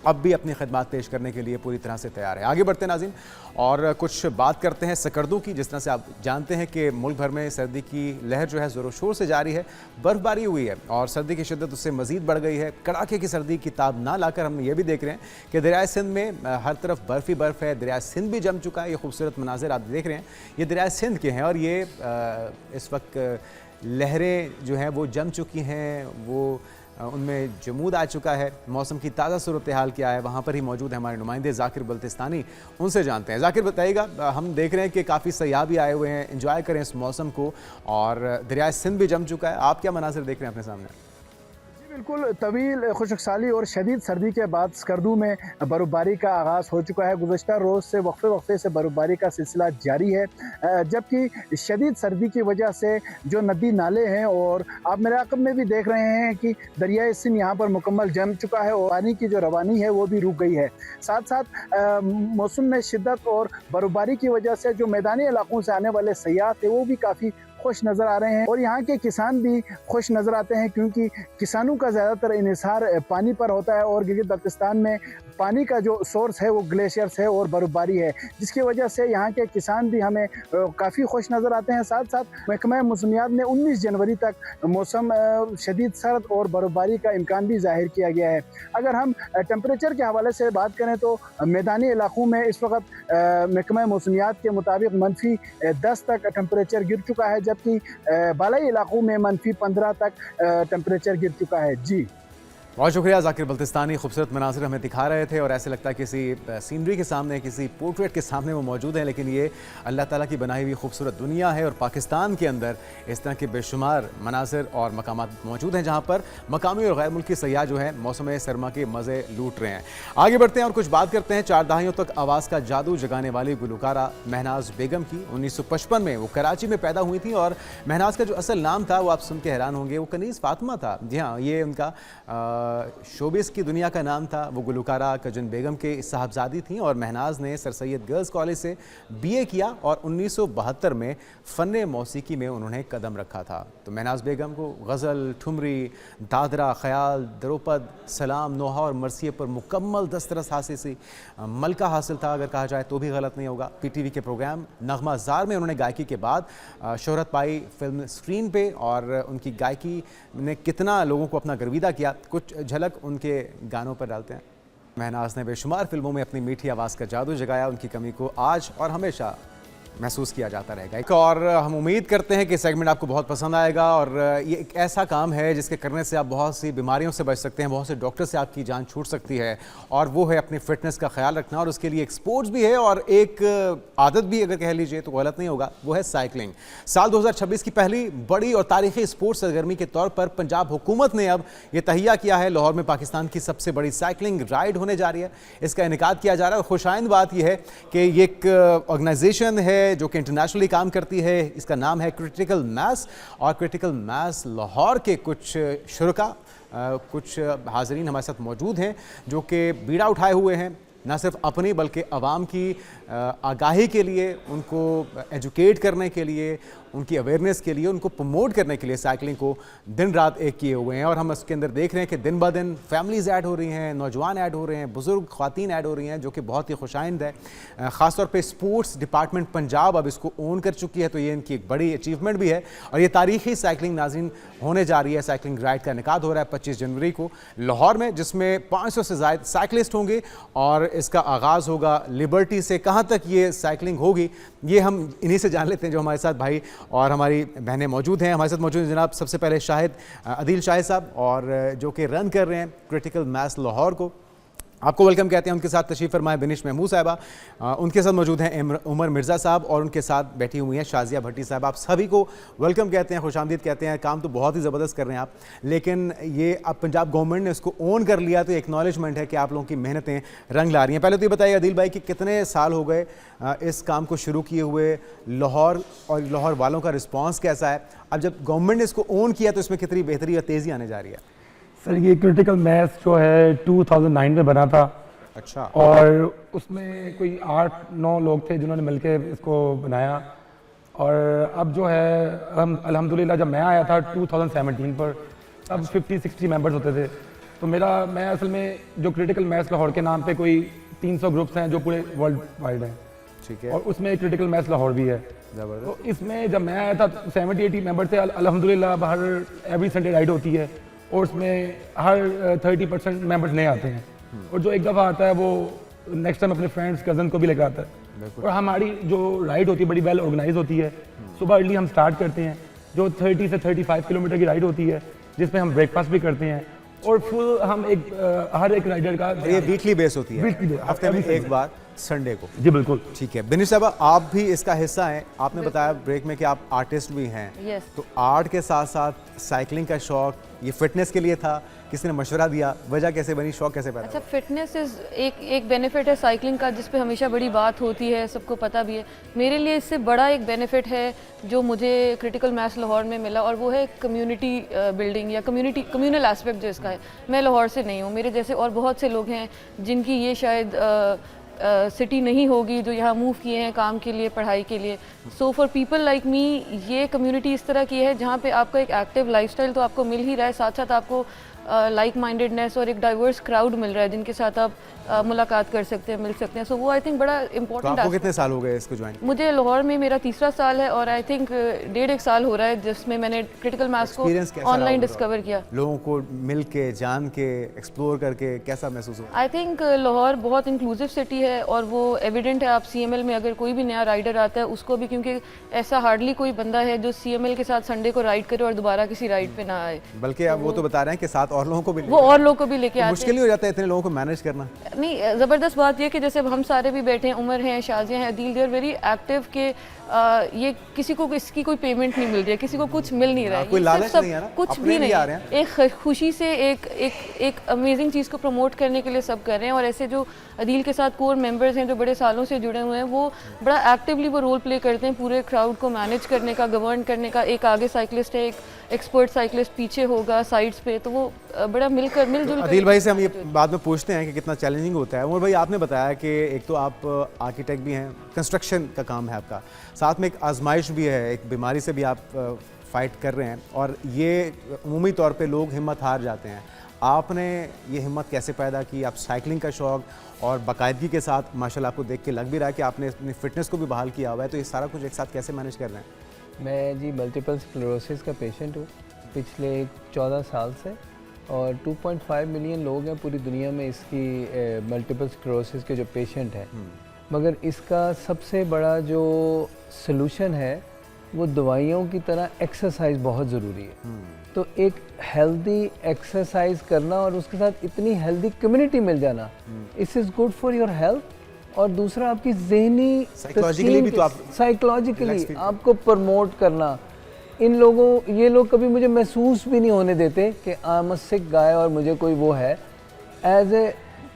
[SPEAKER 1] अब भी अपनी खिदमत पेश करने के लिए पूरी तरह से तैयार है। आगे बढ़ते हैं नाज़रीन और कुछ बात करते हैं सकर्दू की। जिस तरह से आप जानते हैं कि मुल्क भर में सर्दी की लहर जो है ज़ोरों शोर से जारी है, बर्फ़बारी हुई है और सर्दी की शिद्दत उससे मज़ीद बढ़ गई है। कड़ाके की सर्दी की ताब ना लाकर हम ये भी देख रहे हैं कि दरियाए सिंध में हर तरफ बर्फ़ ही बर्फ़ है। दरियाए सिंध भी जम चुका है। ये खूबसूरत मनाजिर आप देख रहे हैं, ये दरियाए सिंध के हैं और ये इस वक्त लहरें जो हैं वो जम चुकी हैं, वो उनमें जमूद आ चुका है। मौसम की ताज़ा सूरत हाल क्या है, वहाँ पर ही मौजूद है हमारे नुमाइंदे ज़ाकिर बल्तिस्तानी, उनसे जानते हैं। ज़ाकिर बताइएगा, हम देख रहे हैं कि काफ़ी सयाह भी आए हुए हैं, एंजॉय करें इस मौसम को, और दरिया सिंध भी जम चुका है। आप क्या मनासिर देख रहे हैं अपने सामने?
[SPEAKER 6] बिल्कुल, तवील खुशकसाली और शदीद सर्दी के बाद स्कर्दू में बर्फ़बारी का आगाज़ हो चुका है। गुज़श्ता रोज़ से वक्फे से बर्फ़बारी का सिलसिला जारी है, जबकि शदीद सर्दी की वजह से जो नदी नाले हैं, और आप मेरे आकब में भी देख रहे हैं कि दरियाए सिंध यहाँ पर मुकम्मल जम चुका है और पानी की जो रवानी है वो भी रुक गई है। साथ साथ मौसम में शिद्दत और बर्फ़बारी की वजह से जो मैदानी इलाकों से आने वाले सयाह थे वो भी काफ़ी खुश नज़र आ रहे हैं, और यहाँ के किसान भी खुश नज़र आते हैं, क्योंकि किसानों का ज़्यादातर इन्हिसार पानी पर होता है और गिलगित बल्तिस्तान में पानी का जो सोर्स है वो ग्लेशियर्स है और बर्फ़बारी है, जिसकी वजह से यहाँ के किसान भी हमें काफ़ी खुश नज़र आते हैं। साथ साथ महकमा मौसमियात ने 19 जनवरी तक मौसम शदीद सर्द और बर्फ़बारी का इम्कान भी ज़ाहिर किया गया है। अगर हम टेम्परेचर के हवाले से बात करें तो मैदानी इलाकों में इस वक्त महकमा मौसमियात के मुताबिक -10 तक टेम्परेचर गिर चुका है, जबकि बालाई इलाकों में -15 तक टेम्परेचर गिर चुका है। जी,
[SPEAKER 1] बहुत शुक्रिया ज़ाकिर बल्तिस्तानी, खूबसूरत मनाज़िर हमें दिखा रहे थे और ऐसे लगता है किसी सीनरी के सामने, किसी पोर्ट्रेट के सामने वो मौजूद हैं, लेकिन ये अल्लाह ताला की बनाई हुई खूबसूरत दुनिया है और पाकिस्तान के अंदर इस तरह के बेशुमार मनाज़िर और मकामात मौजूद हैं जहाँ पर मकामी और गैर मुल्की सयाह जो हैं मौसम सरमा के मज़े लूट रहे हैं। आगे बढ़ते हैं और कुछ बात करते हैं 4 दहाइयों तक आवाज़ का जादू जगाने वाली गुलकारा महनाज बेगम की। 1955 में वो कराची में पैदा हुई थी और महनाज का जो असल नाम था वो आप सुन के हैरान होंगे, वो कनीज़ फातिमा था। जी हाँ, ये उनका शोबिस की दुनिया का नाम था। वो गुलकारा कजन बेगम के साहबजादी थी और महनाज ने सर सैयद गर्ल्स कॉलेज से BA किया और 1972 में फ़न मौसीकी में उन्होंने कदम रखा था। तो महनाज बेगम को गज़ल, ठुमरी, दादरा, ख्याल, द्रुपद, सलाम, नोहा और मरसिए पर मुकम्मल दस्तरस हासिल सी मलका हासिल था, अगर कहा जाए तो भी गलत नहीं होगा। PTV के प्रोग्राम नगमा ज़ार में उन्होंने गायकी के बाद शोहरत पाई फिल्म स्क्रीन पे, और उनकी गायकी ने कितना लोगों को अपना गर्विदा किया, कुछ झलक उनके गानों पर डालते हैं। महनाज ने बेशुमार फिल्मों में अपनी मीठी आवाज़ का जादू जगाया। उनकी कमी को आज और हमेशा महसूस किया जाता रहेगा। और हम उम्मीद करते हैं कि सेगमेंट आपको बहुत पसंद आएगा, और ये एक ऐसा काम है जिसके करने से आप बहुत सी बीमारियों से बच सकते हैं, बहुत से डॉक्टर से आपकी जान छूट सकती है, और वो है अपनी फिटनेस का ख्याल रखना। और उसके लिए एक स्पोर्ट्स भी है और एक आदत भी, अगर कह लीजिए तो गलत नहीं होगा, वो है साइकिलिंग। साल 2026 की पहली बड़ी और तारीखी स्पोर्ट्स सरगर्मी के तौर पर पंजाब हुकूमत ने अब ये तहिया किया है, लाहौर में पाकिस्तान की सबसे बड़ी साइकिलिंग राइड होने जा रही है। इसका इनेकाद किया जा रहा है और खुशाइंद बात यह है कि ये एक ऑर्गेनाइजेशन है जो कि इंटरनेशनली काम करती है। इसका नाम है क्रिटिकल मास, और क्रिटिकल मास लाहौर के कुछ शुरका, कुछ हाज़रीन हमारे साथ मौजूद हैं जो कि बीड़ा उठाए हुए हैं, न सिर्फ अपनी बल्कि आवाम की आगाही के लिए, उनको एजुकेट करने के लिए, उनकी अवेयरनेस के लिए, उनको प्रमोट करने के लिए साइकिलिंग को दिन रात एक किए हुए हैं। और हम उसके अंदर देख रहे हैं कि दिन ब दिन फैमिलीज़ ऐड हो रही हैं, नौजवान ऐड हो रहे हैं, बुज़ुर्ग ख़वातीन ऐड हो रही हैं, जो कि बहुत ही खुशाइंद है। ख़ासतौर पे स्पोर्ट्स डिपार्टमेंट पंजाब अब इसको ओन कर चुकी है, तो ये इनकी एक बड़ी अचीवमेंट भी है। और ये तारीख़ी साइकिलिंग नाज़रीन होने जा रही है। साइकिलिंग राइड का इनेकाद हो रहा है 25 जनवरी को लाहौर में, जिसमें 500 से ज़ायद साइकिलिस्ट होंगे, और इसका आगाज़ होगा लिबर्टी से। कहाँ तक ये साइकिलिंग होगी ये हम इन्हीं से जान लेते हैं, जो हमारे साथ भाई और हमारी बहनें मौजूद हैं। हमारे साथ मौजूद हैं जनाब सबसे पहले शाहिद अदील शाहिद साहब, और जो कि रन कर रहे हैं क्रिटिकल मास लाहौर को। आपको वेलकम कहते हैं। उनके साथ तशरीफ़ फरमाए बिनिश महमूद साहिबा, उनके साथ मौजूद हैं उमर मिर्ज़ा साहब, और उनके साथ बैठी हुई हैं शाजिया भट्टी साहब। आप सभी को वेलकम कहते हैं, खुशामदीद कहते हैं। काम तो बहुत ही ज़बरदस्त कर रहे हैं आप, लेकिन ये अब पंजाब गवर्नमेंट ने इसको ओन कर लिया, तो एक्नॉलेजमेंट है कि आप लोगों की मेहनतें रंग ला रही हैं। पहले तो ये बताइए अदील भाई कि कितने साल हो गए इस काम को शुरू किए हुए, लाहौर और लाहौर वालों का रिस्पॉन्स कैसा है? अब जब गवर्नमेंट ने इसको ओन किया तो इसमें कितनी बेहतरी और तेज़ी आने जा रही है?
[SPEAKER 7] सर ये क्रिटिकल मैस जो है 2009 में बना था।
[SPEAKER 1] अच्छा।
[SPEAKER 7] और उसमें कोई 8-9 लोग थे जिन्होंने मिलकर इसको बनाया, और अब जो है हम अल्हम्दुलिल्लाह जब मैं आया था 2017 पर, तब 50-60 मेंबर्स होते थे, तो मैं असल में जो क्रिटिकल मैथ्स लाहौर के नाम पे कोई 300 ग्रुप्स हैं जो पूरे वर्ल्ड वाइड हैं,
[SPEAKER 1] ठीक है,
[SPEAKER 7] और उसमें एक क्रिटिकल मैथ्स लाहौर भी है।
[SPEAKER 1] जबरदस्त।
[SPEAKER 7] तो इसमें जब मैं आया था 70-80 मेंबर थे, अल्हम्दुलिल्लाह हर एवरी संडे राइड होती है और उसमें हर 30% मेंबर्स नए आते हैं, और जो एक दफ़ा आता है वो नेक्स्ट टाइम अपने फ्रेंड्स कज़न को भी लेकर आता है। और हमारी जो राइड होती है बड़ी वेल ऑर्गेनाइज होती है। सुबह अर्ली हम स्टार्ट करते हैं, जो 30 से 35 किलोमीटर की राइड होती है, जिसमें हम ब्रेकफास्ट भी करते हैं, और फुल हम हर एक राइडर का
[SPEAKER 1] ये वीकली बेस होती है,
[SPEAKER 7] Weekly base,
[SPEAKER 1] हफ्ते में एक बार संडे को।
[SPEAKER 7] जी बिल्कुल।
[SPEAKER 1] ठीक है, बिनी साहब आप भी इसका हिस्सा हैं। आपने बताया ब्रेक में कि आप आर्टिस्ट भी हैं।
[SPEAKER 8] Yes.
[SPEAKER 1] तो आर्ट के साथ साथ साइकिलिंग का शौक, ये फिटनेस के लिए था, किसी ने मशवरा दिया, वजह कैसे बनी, शौक कैसे पैदा
[SPEAKER 8] अच्छा, फिटनेस इज़ एक बेनिफिट है साइकिलिंग का, जिस पे हमेशा बड़ी बात होती है, सबको पता भी है। मेरे लिए इससे बड़ा एक बेनिफिट है जो मुझे क्रिटिकल मैथ्स लाहौर में मिला, और वो है कम्युनिटी बिल्डिंग या कम्युनल एस्पेक्ट जो इसका है। मैं लाहौर से नहीं हूँ, मेरे जैसे और बहुत से लोग हैं जिनकी ये शायद सिटी नहीं होगी, जो यहाँ मूव किए हैं काम के लिए, पढ़ाई के लिए। So for people like me ये कम्युनिटी इस तरह की है जहाँ पे आपका एक एक्टिव लाइफस्टाइल तो आपको मिल ही रहा है, साथ साथ आपको लाइक माइंडेडनेस और एक डाइवर्स क्राउड मिल रहा है जिनके साथ आप मुलाकात कर सकते हैं, मिल सकते हैं। सो वो आई थिंक बड़ा
[SPEAKER 1] तो
[SPEAKER 8] इंपॉर्टेंट।
[SPEAKER 1] आपको कितने साल हो गए इसको ज्वाइन?
[SPEAKER 8] मुझे लाहौर में मेरा तीसरा साल है, और आई थिंक 1.5 साल हो रहा है जिसमें मैंने क्रिटिकल मैथ्स को
[SPEAKER 1] Experience कैसा
[SPEAKER 8] ऑनलाइन
[SPEAKER 1] रहा
[SPEAKER 8] डिस्कवर किया।
[SPEAKER 1] लोगों को मिल के, जान के, एक्सप्लोर करके कैसा महसूस हुआ?
[SPEAKER 8] आई थिंक लाहौर बहुत इंक्लूसिव सिटी है, और वो एविडेंट है। आप CML में अगर कोई भी नया राइडर आता है उसको भी, क्योंकि ऐसा हार्डली कोई बंदा है जो CML के साथ संडे को राइड करे और दोबारा किसी राइड पे ना आए।
[SPEAKER 1] बल्कि आप वो तो बता रहे हैं कि साथ और लोगों को भी
[SPEAKER 8] वो और लोग को भी लेके आते
[SPEAKER 1] मुश्किल ही हो जाता है इतने लोगों को मैनेज करना।
[SPEAKER 8] नहीं, ज़बरदस्त बात ये कि जैसे अब हम सारे भी बैठे हैं, उमर हैं, शाजिया हैं, Adeel, they are very active के ये किसी को इसकी कोई पेमेंट नहीं मिल रही है, किसी को कुछ मिल नहीं रहा है,
[SPEAKER 1] कोई
[SPEAKER 8] ये
[SPEAKER 1] लालच
[SPEAKER 8] सब
[SPEAKER 1] नहीं है ना,
[SPEAKER 8] कुछ
[SPEAKER 1] अपने
[SPEAKER 8] भी
[SPEAKER 1] लिए
[SPEAKER 8] नहीं
[SPEAKER 1] आ रहे हैं।
[SPEAKER 8] एक खुशी से एक अमेजिंग चीज़ को प्रमोट करने के लिए सब कर रहे हैं। और ऐसे जो अदील के साथ कोर मेंबर्स हैं जो बड़े सालों से जुड़े हुए हैं, वो बड़ा एक्टिवली वो रोल प्ले करते हैं पूरे क्राउड को मैनेज करने का, गवर्न करने का। एक आगे साइकिलिस्ट है, एक एक्सपर्ट साइकिलिस्ट पीछे होगा साइड्स पे, तो वो बड़ा मिलजुल कर।
[SPEAKER 1] अदील भाई से हम ये बाद में पूछते हैं कि कितना चैलेंजिंग होता है। उमर भाई, आपने बताया कि एक तो आप आर्किटेक्ट भी हैं, कंस्ट्रक्शन का काम है आपका, साथ में एक आजमाइश भी है, एक बीमारी से भी आप फाइट कर रहे हैं, और ये उमूमी तौर पे लोग हिम्मत हार जाते हैं। आपने ये हिम्मत कैसे पैदा की? आप साइकिलिंग का शौक और बाकायदगी के साथ, माशाल्लाह आपको देख के लग भी रहा है कि आपने अपनी फिटनेस को भी बहाल किया हुआ है, तो ये सारा कुछ एक साथ कैसे मैनेज कर रहे हैं?
[SPEAKER 9] मैं जी मल्टीपल स्क्लेरोसिस का पेशेंट हूँ पिछले 14 साल से, और 2.5 मिलियन लोग हैं पूरी दुनिया में इसकी मल्टीपल स्क्लेरोसिस के जो पेशेंट हैं। मगर इसका सबसे बड़ा जो सलूशन है वो दवाइयों की तरह एक्सरसाइज बहुत ज़रूरी है। तो एक हेल्दी एक्सरसाइज करना और उसके साथ इतनी हेल्दी कम्युनिटी मिल जाना, इस is good for your health. और दूसरा आपकी ज़हनी
[SPEAKER 1] साइकोलॉजिकली भी तो आप
[SPEAKER 9] साइकोलॉजिकली आपको प्रमोट करना। इन लोगों, ये लोग कभी मुझे महसूस भी नहीं होने देते कि आई एम अ सिक गाय और मुझे कोई वो है, एज ए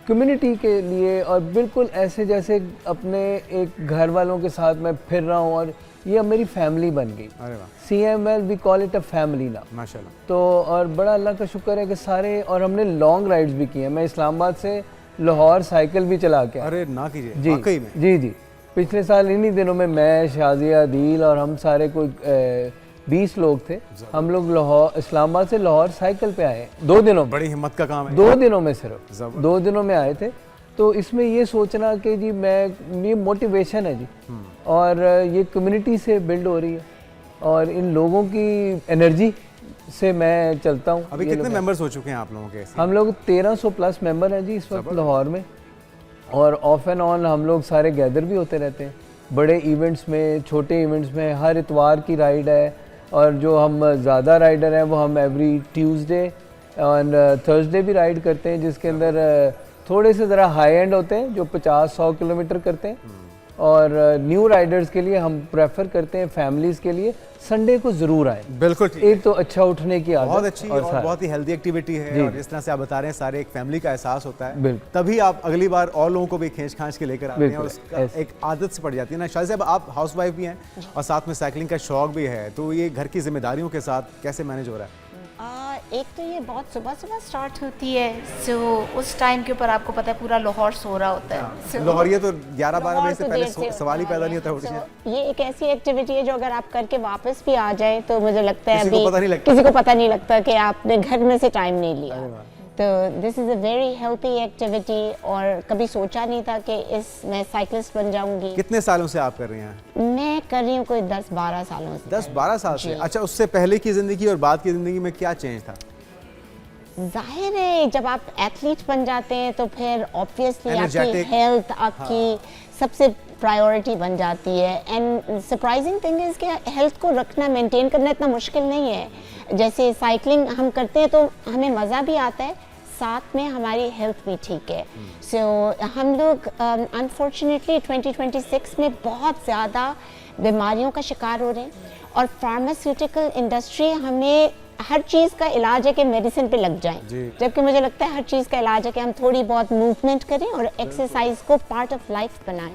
[SPEAKER 9] कम्युनिटी के लिए, और बिल्कुल ऐसे जैसे अपने एक घर वालों के साथ मैं फिर रहा हूँ, और ये अब मेरी फैमिली बन गई।
[SPEAKER 1] अरे वाह,
[SPEAKER 9] CML we call it a family ना,
[SPEAKER 1] माशाल्लाह।
[SPEAKER 9] तो और बड़ा अल्लाह का शुक्र है कि सारे, और हमने लॉन्ग राइड्स भी की हैं। मैं इस्लामाबाद से लाहौर साइकिल भी चला के आया।
[SPEAKER 1] अरे ना कीजिए,
[SPEAKER 9] जी
[SPEAKER 1] वाकई में।
[SPEAKER 9] जी पिछले साल इन्हीं दिनों में मैं, शाजिया, अदील और हम सारे कोई 20 लोग थे, हम लोग लाहौर, इस्लामाबाद से लाहौर साइकिल पे आए 2 दिनों में।
[SPEAKER 1] बड़ी हिम्मत का काम है।
[SPEAKER 9] 2 दिनों में, सिर्फ 2 दिनों में आए थे। तो इसमें ये सोचना कि जी मैं, ये मोटिवेशन है जी, और ये कम्युनिटी से बिल्ड हो रही है, और इन लोगों की एनर्जी से मैं चलता हूँ।
[SPEAKER 1] अभी कितने मेंबर्स हो चुके हैं आप लोगों के?
[SPEAKER 9] हम लोग 1300 प्लस मेंबर हैं जी इस वक्त लाहौर में, और ऑफ एंड ऑन हम लोग सारे गैदर भी होते रहते हैं, बड़े इवेंट्स में, छोटे इवेंट्स में। हर इतवार की राइड है, और जो हम ज़्यादा राइडर हैं वो हम एवरी ट्यूसडे और थर्सडे भी राइड करते हैं, जिसके अंदर थोड़े से ज़रा हाई एंड होते हैं जो 50-100 किलोमीटर करते हैं। और न्यू राइडर्स के लिए हम प्रेफर करते हैं, फैमिलीज़ के लिए संडे को ज़रूर आए।
[SPEAKER 1] बिल्कुल ठीक
[SPEAKER 9] एक तो अच्छा उठने की आदत,
[SPEAKER 1] बहुत अच्छी और बहुत ही हेल्दी एक्टिविटी है, और जिस तरह से आप बता रहे हैं सारे एक फैमिली का एहसास होता है, तभी आप अगली बार और लोगों को भी खींच खांच के लेकर आते हैं, और उसका एक आदत से पड़ जाती है ना। शायद साहब, आप हाउस वाइफ भी हैं और साथ में साइकिलिंग का शौक भी है, तो ये घर की जिम्मेदारियों के साथ कैसे मैनेज हो रहा है?
[SPEAKER 10] एक तो ये बहुत सुबह स्टार्ट होती है, सो उस टाइम के ऊपर आपको पता है पूरा लाहौर सो रहा होता है।
[SPEAKER 1] लाहौरिया तो 11-12 बजे से पहले सवाल ही पैदा नहीं होता।
[SPEAKER 10] ये एक ऐसी एक्टिविटी है जो अगर आप करके वापस भी आ जाए तो मुझे लगता है
[SPEAKER 1] किसी को पता नहीं लगता,
[SPEAKER 10] किसी को पता नहीं लगता कि आपने घर में से टाइम नहीं लिया। तो this is a very healthy activity और कभी सोचा नहीं था कि मैं साइकिलिस्ट बन जाऊंगी।
[SPEAKER 1] कितने सालों से आप कर रही हैं?
[SPEAKER 10] मैं कर रही हूँ कोई 10-12 सालों से।
[SPEAKER 1] 10-12 साल से? अच्छा, उससे पहले की ज़िंदगी और बाद की ज़िंदगी में क्या चेंज था?
[SPEAKER 10] जाहिर है जब आप एथलीट बन जाते हैं तो फिर ऑब्वियसली आपकी हेल्थ आपकी सबसे प्रायोरिटी बन जाती है। एंड सरप्राइजिंग थिंग इज़ कि हेल्थ को रखना, मेंटेन करना इतना मुश्किल नहीं है। जैसे साइकिलिंग हम करते हैं तो हमें मज़ा भी आता है, साथ में हमारी हेल्थ भी ठीक है। सो हम लोग अनफॉर्चुनेटली 2026 में बहुत ज़्यादा बीमारियों का शिकार हो रहे हैं और फार्मास्यूटिकल इंडस्ट्री हमें हर चीज़ का इलाज है कि मेडिसिन पे लग जाएं, जबकि मुझे लगता है हर चीज़ का इलाज है कि हम थोड़ी बहुत मूवमेंट करें और एक्सरसाइज को पार्ट ऑफ लाइफ बनाएं।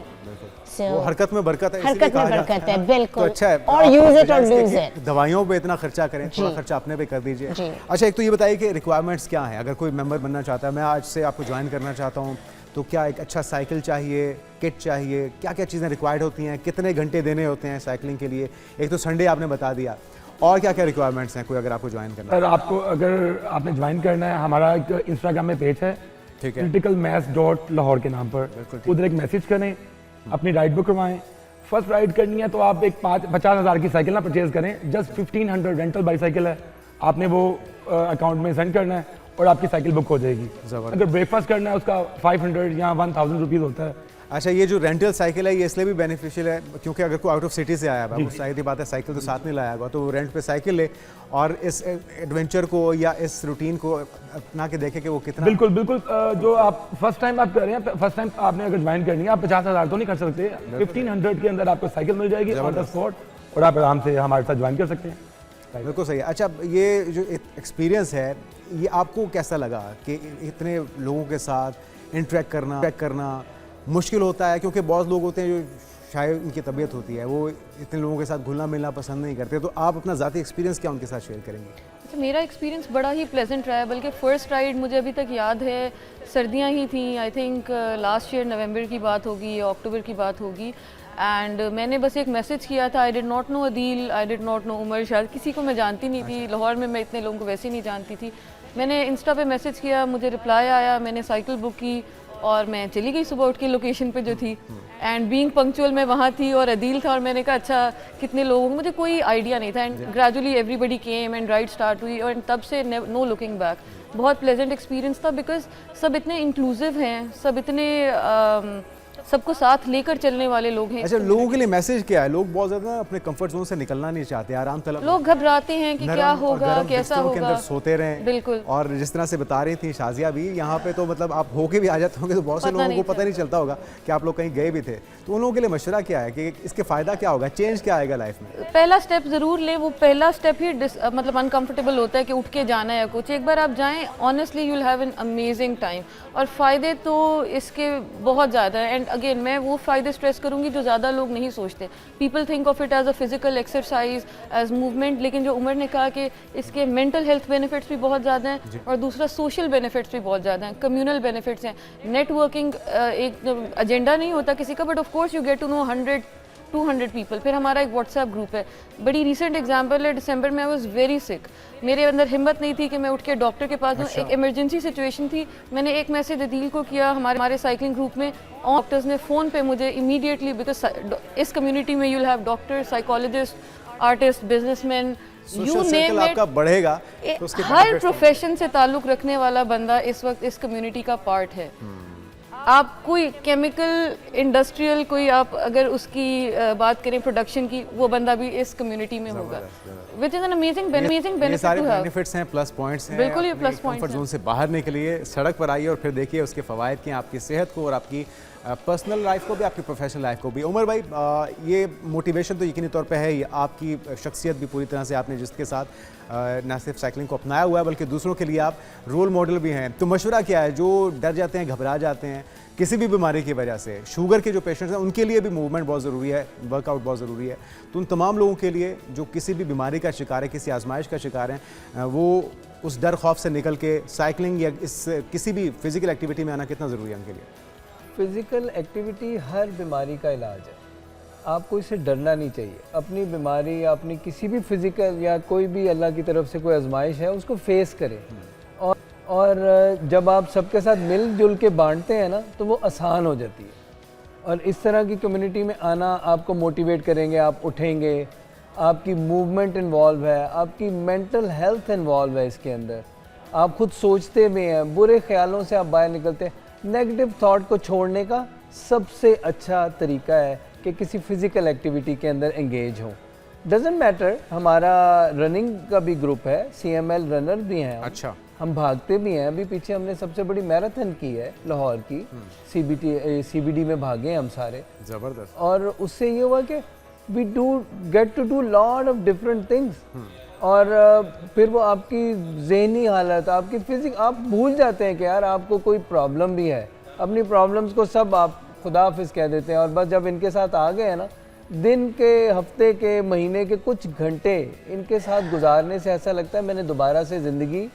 [SPEAKER 1] वो हरकत में बरकत है,
[SPEAKER 10] हरकत में बरकत है, बिल्कुल।
[SPEAKER 1] तो अच्छा है,
[SPEAKER 10] और यूज इट और लूज इट।
[SPEAKER 1] दवाइयों पे इतना खर्चा करें, थोड़ा खर्चा अपने पे कर दीजिए। अच्छा, एक तो ये बताइए कि रिक्वायरमेंट्स क्या हैं? अगर कोई मेंबर बनना चाहता है, मैं आज से आपको ज्वाइन करना चाहता हूँ, तो क्या एक अच्छा साइकिल चाहिए, किट चाहिए, क्या क्या चीज़ें रिक्वायर्ड होती हैं, कितने घंटे देने होते हैं साइकिलिंग के लिए? एक तो संडे आपने बता दिया, और क्या क्या रिक्वायरमेंट्स हैं कोई अगर आपको ज्वाइन करना है?
[SPEAKER 7] सर आपको अगर आपने ज्वाइन करना है, हमारा एक इंस्टाग्राम में पेज है,
[SPEAKER 1] ठीक है,
[SPEAKER 7] criticalmass.lahore के नाम पर, उधर एक मैसेज करें, अपनी राइड बुक करवाएं। फर्स्ट राइड करनी है तो आप एक 50,000 की साइकिल ना परचेज करें, जस्ट 1500 रेंटल बाईसाइकिल है, आपने वो अकाउंट में सेंड करना है और आपकी साइकिल बुक हो जाएगी। अगर ब्रेकफास्ट करना है उसका 500 या 1000 रुपीज़ होता है।
[SPEAKER 1] अच्छा, ये जो रेंटल साइकिल है ये इसलिए भी बेनिफिशियल है क्योंकि अगर कोई आउट ऑफ सिटी से आया है, सारी बात है, साइकिल तो साथ नहीं लाया होगा, तो वो रेंट पे साइकिल ले और इस एडवेंचर को या इस रूटीन को अपना के देखे कि वो कितना।
[SPEAKER 7] बिल्कुल बिल्कुल, जो आप फर्स्ट टाइम आप कर रहे हैं, फर्स्ट टाइम आपने अगर ज्वाइन करनी है, आप 50,000 तो नहीं कर सकते, 1500 के अंदर आपको साइकिल मिल जाएगी ऑन द स्पॉट और आप आराम से हमारे साथ ज्वाइन कर सकते हैं।
[SPEAKER 1] बिल्कुल सही है। अच्छा, ये जो एक्सपीरियंस है ये आपको कैसा लगा कि इतने लोगों के साथ इंटरेक्ट करना मुश्किल होता है? क्योंकि बहुत लोग होते हैं जो शायद उनकी तबीयत होती है, वो इतने लोगों के साथ घुलना मिलना पसंद नहीं करते, तो आप अपना ज़ाती एक्सपीरियंस क्या उनके साथ शेयर करेंगे?
[SPEAKER 8] अच्छा, मेरा एक्सपीरियंस बड़ा ही प्लेजेंट रहा है, बल्कि फ़र्स्ट राइड मुझे अभी तक याद है, सर्दियाँ ही थी, आई थिंक लास्ट ईयर नवंबर की बात होगी या अक्टूबर की बात होगी। एंड मैंने बस एक मैसेज किया था, I did not know Adeel, I did not know Umar, शायद किसी को मैं जानती नहीं थी, लाहौर में मैं इतने लोगों को वैसे ही नहीं जानती थी। मैंने इंस्टा पे मैसेज किया, मुझे रिप्लाई आया, मैंने साइकिल बुक की और मैं चली गई सुबह उठ के लोकेशन पे जो थी। एंड बीइंग पंक्चुअल मैं वहाँ थी और अदील था और मैंने कहा अच्छा कितने लोगों को, मुझे कोई आइडिया नहीं था। And gradually everybody came and ride start हुई और तब से नो लुकिंग बैक। बहुत प्लेजेंट एक्सपीरियंस था बिकॉज सब इतने इंक्लूसिव हैं, सब इतने सबको साथ लेकर चलने वाले लोग हैं।
[SPEAKER 1] अच्छा, लोगों के लिए मैसेज क्या है? लोग बहुत ज़्यादा अपने कंफर्ट जोन से निकलना नहीं चाहते, आराम तलब,
[SPEAKER 8] लोग घबराते हैं कि क्या होगा, कैसा होगा,
[SPEAKER 1] के अंदर सोते रहें।
[SPEAKER 8] बिल्कुल।
[SPEAKER 1] और जिस तरह से बता रही थी शाजिया भी, यहाँ पे तो मतलब आप होके भी आ जाते होंगे तो बहुत से लोगों को पता नहीं चलता होगा कि आप लोग कहीं गए भी थे, तो उन लोगों के लिए मशवरा क्या है कि इसके फ़ायदा क्या होगा, चेंज क्या आएगा लाइफ में?
[SPEAKER 8] पहला स्टेप ज़रूर लें, वो पहला स्टेप ही मतलब अनकम्फर्टेबल होता है कि उठ के जाना है कुछ। एक बार आप जाएँ, honestly you will have an amazing time और फ़ायदे तो इसके बहुत ज़्यादा हैं। एंड अगेन मैं वो फ़ायदे स्ट्रेस करूँगी जो ज़्यादा लोग नहीं सोचते। People think of it as a physical exercise, as movement, लेकिन जो उमर ने कहा कि इसके मेंटल हेल्थ बेनिफिट्स भी बहुत ज़्यादा हैं और दूसरा सोशल बेनिफिट्स भी बहुत ज़्यादा हैं, कम्युनल बेनिफिट्स हैं। नेटवर्किंग एक एजेंडा नहीं होता किसी का, but of course you get to know 100-200 people. फिर हमारा एक व्हाट्सएप ग्रुप है, बड़ी रीसेंट एग्जांपल है, दिसंबर में आई वाज वेरी सिक, मेरे अंदर हिम्मत नहीं थी कि मैं उठ के डॉक्टर के पास जाऊँ। एक इमरजेंसी सिचुएशन थी, मैंने एक मैसेज अदील को किया, हमारे साइकिलिंग ग्रुप में डॉक्टर्स ने फ़ोन पे मुझे इमीडिएटली, बिकॉज इस कम्युनिटी में you will have doctor, psychologist, artist, businessman, you name it,
[SPEAKER 1] आपका बढ़ेगा तो उसके
[SPEAKER 8] हर प्रोफेशन से ताल्लुक़ रखने वाला बंदा इस वक्त इस कम्युनिटी का पार्ट है। आप कोई केमिकल इंडस्ट्रियल कोई आप अगर उसकी बात करें प्रोडक्शन की, वो बंदा भी इस कम्युनिटी में होगा, which is an amazing benefit.
[SPEAKER 1] सारे बेनिफिट्स हैं, प्लस पॉइंट्स हैं।
[SPEAKER 8] बिल्कुल, ये प्लस पॉइंट्स
[SPEAKER 1] कंफर्ट जोन से बाहर निकलिए, सड़क पर आइए और फिर देखिए उसके फ़वाइद क्या, आपकी सेहत को और आपकी पर्सनल लाइफ को भी, आपकी प्रोफेशनल लाइफ को भी। उमर भाई, ये मोटिवेशन तो यकीनी तौर पे है, ये आपकी शख्सियत भी पूरी तरह से आपने जिसके साथ ना सिर्फ साइकिलिंग को अपनाया हुआ है बल्कि दूसरों के लिए आप रोल मॉडल भी हैं। तो मशवरा क्या है जो डर जाते हैं, घबरा जाते हैं किसी भी बीमारी की वजह से, शुगर के जो पेशेंट्स हैं उनके लिए भी मूवमेंट बहुत ज़रूरी है, वर्कआउट बहुत ज़रूरी है, तो उन तमाम लोगों के लिए जो किसी भी बीमारी का शिकार है, किसी आजमाइश का शिकार हैं, वो उस डर खौफ से निकल के साइकिलिंग या इस किसी भी फिजिकल एक्टिविटी में आना कितना ज़रूरी है उनके लिए?
[SPEAKER 9] फिज़िकल एक्टिविटी हर बीमारी का इलाज है, आपको इससे डरना नहीं चाहिए। अपनी बीमारी या अपनी किसी भी फिज़िकल या कोई भी अल्लाह की तरफ से कोई आजमाइश है उसको फेस करें और और जब आप सबके साथ मिलजुल के बांटते हैं ना तो वो आसान हो जाती है। और इस तरह की कम्युनिटी में आना आपको मोटिवेट करेंगे, आप उठेंगे, आपकी मूवमेंट इन्वॉल्व है, आपकी मेंटल हेल्थ इन्वॉल्व है इसके अंदर, आप खुद सोचते भी हैं, बुरे ख्यालों से आप बाहर निकलते हैं। नेगेटिव थॉट को छोड़ने का सबसे अच्छा तरीका है कि किसी फिज़िकल एक्टिविटी के अंदर एंगेज हो। डजेंट मैटर, हमारा रनिंग का भी ग्रुप है, CML रनर भी हैं।
[SPEAKER 1] अच्छा,
[SPEAKER 9] हम भागते भी हैं। अभी पीछे हमने सबसे बड़ी मैराथन की है लाहौर की, CBD में भागे हैं हम सारे।
[SPEAKER 1] ज़बरदस्त।
[SPEAKER 9] और उससे ये हुआ कि we get to do lot of different things. और फिर वो आपकी ज़हनी हालत, आपकी फिजिक, आप भूल जाते हैं कि यार आपको कोई प्रॉब्लम भी है। अपनी प्रॉब्लम्स को सब आप खुदा हाफिज़ कह देते हैं। और बस जब इनके साथ आ गए हैं ना, दिन के, हफ्ते के, महीने के कुछ घंटे इनके साथ गुजारने से ऐसा लगता है मैंने दोबारा से ज़िंदगी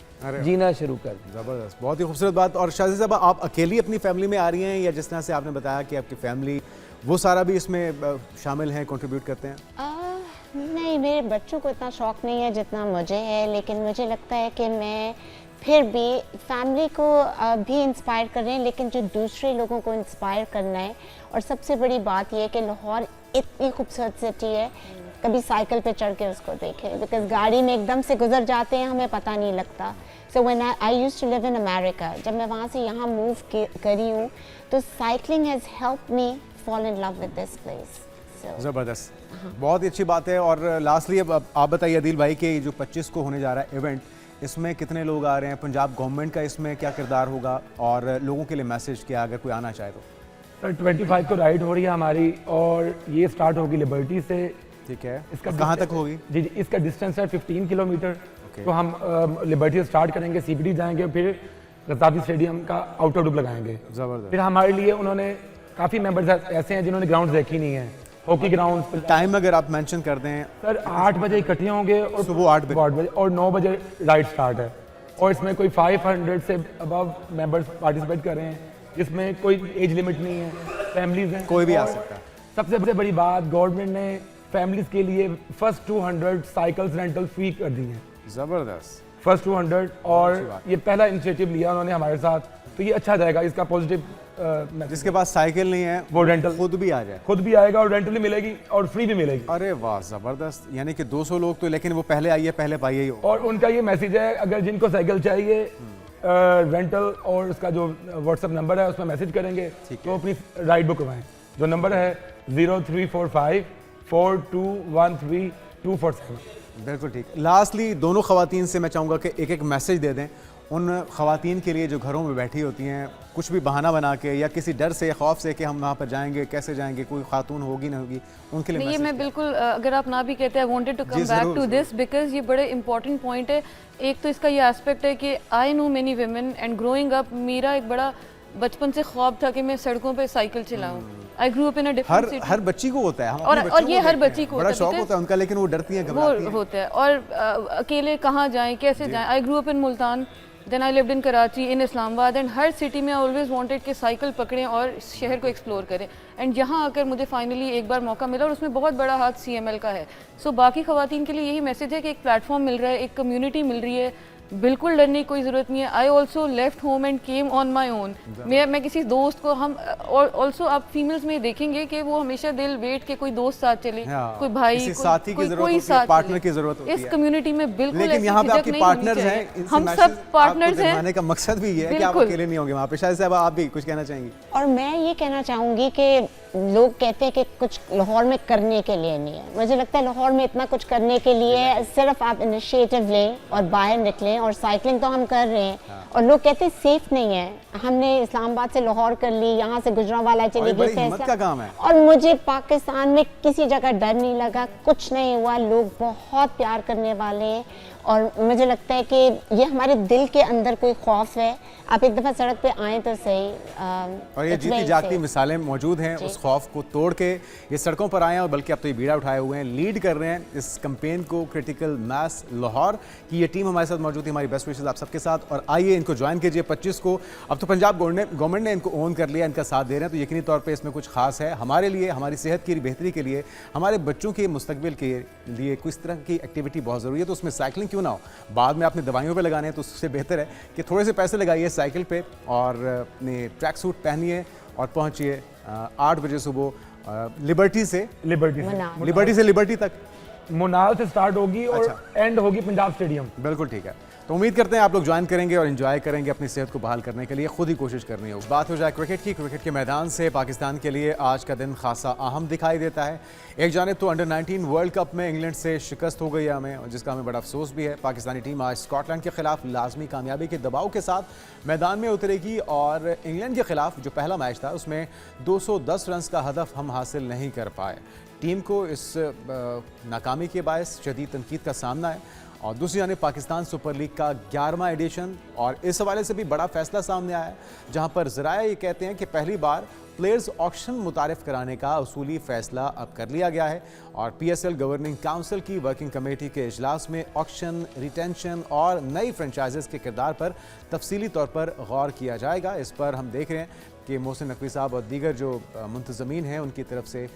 [SPEAKER 9] जीना शुरू कर दी।
[SPEAKER 1] ज़बरदस्त, बहुत ही खूबसूरत बात। और शाज़ी साहब, आप अकेली अपनी फैमिली में आ रही हैं या जिस तरह से आपने बताया कि आपकी फैमिली, वो सारा भी इसमें शामिल हैं, कंट्रीब्यूट करते हैं?
[SPEAKER 10] नहीं, मेरे बच्चों को इतना शौक़ नहीं है जितना मुझे है, लेकिन मुझे लगता है कि मैं फिर भी फैमिली को भी इंस्पायर कर रहे हैं, लेकिन जो दूसरे लोगों को इंस्पायर करना है। और सबसे बड़ी बात यह है कि लाहौर इतनी खूबसूरत सिटी है, कभी साइकिल पे चढ़ के उसको देखें, बिकॉज गाड़ी में एकदम से गुजर जाते हैं, हमें पता नहीं लगता। So when I used to live in America, जब मैं वहाँ से यहाँ मूव करी हूँ, तो cycling has helped me fall in love with this place.
[SPEAKER 1] ज़बरदस्त, बहुत ही अच्छी बात है। और लास्टली अब आप बताइए अदील भाई कि जो 25 को होने जा रहा है इवेंट, इसमें कितने लोग आ रहे हैं? पंजाब गवर्नमेंट का इसमें क्या किरदार होगा और लोगों के लिए मैसेज क्या, अगर कोई आना चाहे तो?
[SPEAKER 7] सर 25 को राइड हो रही है हमारी, और ये स्टार्ट होगी लिबर्टी से।
[SPEAKER 1] ठीक है,
[SPEAKER 7] इसका
[SPEAKER 1] कहाँ तक होगी?
[SPEAKER 7] जी, इसका डिस्टेंस है 15 किलोमीटर। तो हम लिबर्टी से स्टार्ट करेंगे, CBD जाएंगे, फिर गद्दाफी स्टेडियम का आउटर लुप लगाएंगे।
[SPEAKER 1] ज़बरदस्त।
[SPEAKER 7] फिर हमारे लिए उन्होंने काफ़ी मेंबर्स ऐसे हैं जिन्होंने ग्राउंड देखी नहीं है, हॉकी ग्राउंड।
[SPEAKER 1] टाइम अगर आप मेंशन कर दें?
[SPEAKER 7] सर 8 बजे इकट्ठे होंगे और
[SPEAKER 1] सुबह 8
[SPEAKER 7] बजे और 9 बजे राइड स्टार्ट है। और इसमें कोई 500 से अबव मेंबर्स पार्टिसिपेट कर रहे हैं, जिसमें कोई एज लिमिट नहीं है, फैमिलीज हैं,
[SPEAKER 1] कोई भी आ सकता है।
[SPEAKER 7] सबसे बड़ी बात, गवर्नमेंट ने फैमिलीज के लिए फर्स्ट 200 साइकिल्स रेंटल फ्री कर दी हैं।
[SPEAKER 1] ज़बरदस्त,
[SPEAKER 7] फर्स्ट 200, और ये पहला इनिशिएटिव लिया उन्होंने हमारे साथ, तो ये अच्छा रहेगा। इसका पॉजिटिव
[SPEAKER 1] जिसके पास साइकिल नहीं है
[SPEAKER 7] वो रेंटल
[SPEAKER 1] खुद भी आ जाए,
[SPEAKER 7] खुद भी आएगा और रेंटल भी मिलेगी और फ्री भी मिलेगी।
[SPEAKER 1] अरे वाह, ज़बरदस्त। यानी कि 200 लोग तो, लेकिन वो पहले आइए पहले पाइए ही।
[SPEAKER 7] और उनका ये मैसेज है, अगर जिनको साइकिल चाहिए रेंटल, और उसका जो व्हाट्सएप नंबर है उसमें मैसेज करेंगे तो अपनी राइड बुक करवाएं। जो नंबर है 0345 4213 247।
[SPEAKER 1] बिल्कुल ठीक। लास्टली दोनों ख़वातीन से मैं चाहूँगा कि एक एक मैसेज दे दें उन ख़वातीन के लिए जो घरों में बैठी होती हैं, कुछ भी बहाना बना के या किसी डर से या खौफ से कि हम वहाँ पर जाएंगे, कैसे जाएंगे, कोई खातून होगी ना होगी, उनके लिए
[SPEAKER 8] ये मैं बिल्कुल, अगर आप ना भी कहते हैं, I wanted to come back to this because ये बड़े इंपॉर्टेंट पॉइंट है। एक तो इसका ये एस्पेक्ट है कि I know many women and growing up, मेरा एक बड़ा बचपन से ख्वाब था कि मैं सड़कों पे साइकिल चलाऊं। I grew up in a different city.
[SPEAKER 1] हर बच्ची को होता है,
[SPEAKER 8] और ये हर बच्ची को
[SPEAKER 1] बड़ा शौक होता है उनका, लेकिन वो डरती हैं, घबराती हैं।
[SPEAKER 8] वो होता है। और अकेले कहाँ जाएं, कैसे जाएं। I grew up in Multan, then I lived in Karachi, in Islamabad, and हर सिटी में आई ऑलवेज वांटेड कि साइकिल पकड़ें और शहर को एक्सप्लोर करें। एंड यहाँ आकर मुझे फाइनली एक बार मौका मिला, और उसमें बहुत बड़ा हाथ CML का है। सो बाकी ख़वातीन के लिए यही मैसेज है कि एक प्लेटफॉर्म मिल रहा है, एक कम्युनिटी मिल रही है, बिल्कुल डरने की कोई ज़रूरत नहीं है। I also left home and came on my own. मैं किसी दोस्त को, हम ऑल्सो आप फीमेल्स में देखेंगे कि वो हमेशा दिल वेट के कोई दोस्त साथ चले, कोई भाई,
[SPEAKER 1] किसी साथी की जरूरत होती है, पार्टनर की जरूरत होती है।
[SPEAKER 8] इस कम्युनिटी में बिल्कुल,
[SPEAKER 1] लेकिन यहाँ पे आपके पार्टनर्स हैं,
[SPEAKER 8] हम सब पार्टनर्स हैं।
[SPEAKER 1] दिखाने का मकसद भी ये है कि आप अकेले नहीं होंगे वहाँ पे। शायद साहब आप भी कुछ कहना चाहेंगी?
[SPEAKER 10] और मैं ये कहना चाहूँगी कि लोग कहते हैं कि कुछ लाहौर में करने के लिए नहीं है। मुझे लगता है लाहौर में इतना कुछ करने के लिए, सिर्फ आप इनिशिएटिव लें और बाहर निकलें। और साइकिलिंग तो हम कर रहे हैं, और लोग कहते हैं सेफ नहीं है। हमने इस्लामाबाद से लाहौर कर ली, यहाँ से गुजरांवाला चली गई,
[SPEAKER 1] हिम्मत का काम है।
[SPEAKER 10] और मुझे पाकिस्तान में किसी जगह डर नहीं लगा, कुछ नहीं हुआ। लोग बहुत प्यार करने वाले हैं, और मुझे लगता है कि ये हमारे दिल के अंदर कोई खौफ है। आप एक दफ़ा सड़क पे आएँ तो सही।
[SPEAKER 1] और ये जीती जागती मिसालें मौजूद हैं, उस खौफ को तोड़ के ये सड़कों पर आए हैं, और बल्कि अब तो ये बीड़ा उठाए हुए हैं, लीड कर रहे हैं इस कैंपेन को। क्रिटिकल मास लाहौर की ये टीम हमारे साथ मौजूद है। हमारी बेस्ट विशेस आप सबके साथ, और आइए इनको ज्वाइन कीजिए 25 को। अब तो पंजाब गवर्नमेंट ने इनको ओन कर लिया, इनका साथ दे रहे हैं, तो यकीनी तौर पर इसमें कुछ खास है हमारे लिए, हमारी सेहत की बेहतरी के लिए, हमारे बच्चों के मुस्तकबिल के लिए। किस तरह की एक्टिविटी बहुत ज़रूरी है, तो उसमें साइकिलिंग क्यों ना हो, बाद में आपने दवाइयों पे लगाने हैं तो उससे बेहतर है कि थोड़े से पैसे लगाइए साइकिल पे और अपने ट्रैक सूट पहनिए और पहुंचिए 8 बजे सुबह लिबर्टी से लिबर्टी तक।
[SPEAKER 7] मुनाल से स्टार्ट होगी और एंड होगी पंजाब स्टेडियम।
[SPEAKER 1] बिल्कुल ठीक है, तो उम्मीद करते हैं आप लोग ज्वाइन करेंगे और एंजॉय करेंगे। अपनी सेहत को बहाल करने के लिए खुद ही कोशिश करनी होगी। बात हो जाए क्रिकेट की, क्रिकेट के मैदान से पाकिस्तान के लिए आज का दिन खासा अहम दिखाई देता है। एक जानिब तो अंडर 19 वर्ल्ड कप में इंग्लैंड से शिकस्त हो गई है हमें, जिसका हमें बड़ा अफसोस भी है। पाकिस्तानी टीम आज स्कॉटलैंड के खिलाफ लाजमी कामयाबी के दबाव के साथ मैदान में उतरेगी और इंग्लैंड के खिलाफ जो पहला मैच था उसमें 210 रन का हदफ हम हासिल नहीं कर पाए। टीम को इस नाकामी के बायस शदीद तनकीद का सामना है। और दूसरी जानिब पाकिस्तान सुपर लीग का 11वां एडिशन, और इस हवाले से भी बड़ा फैसला सामने आया है जहां पर ज़राए ये कहते हैं कि पहली बार प्लेयर्स ऑक्शन मुतारिफ कराने का उसूली फ़ैसला अब कर लिया गया है और PSL गवर्निंग काउंसिल की वर्किंग कमेटी के इजलास में ऑक्शन, रिटेंशन और नई फ्रेंचाइजेस के किरदार पर तफसीली तौर पर गौर किया जाएगा। इस पर हम देख रहे हैं कि मोहसिन नकवी साहब और दीगर जो मुंतज़मीन हैं उनकी तरफ से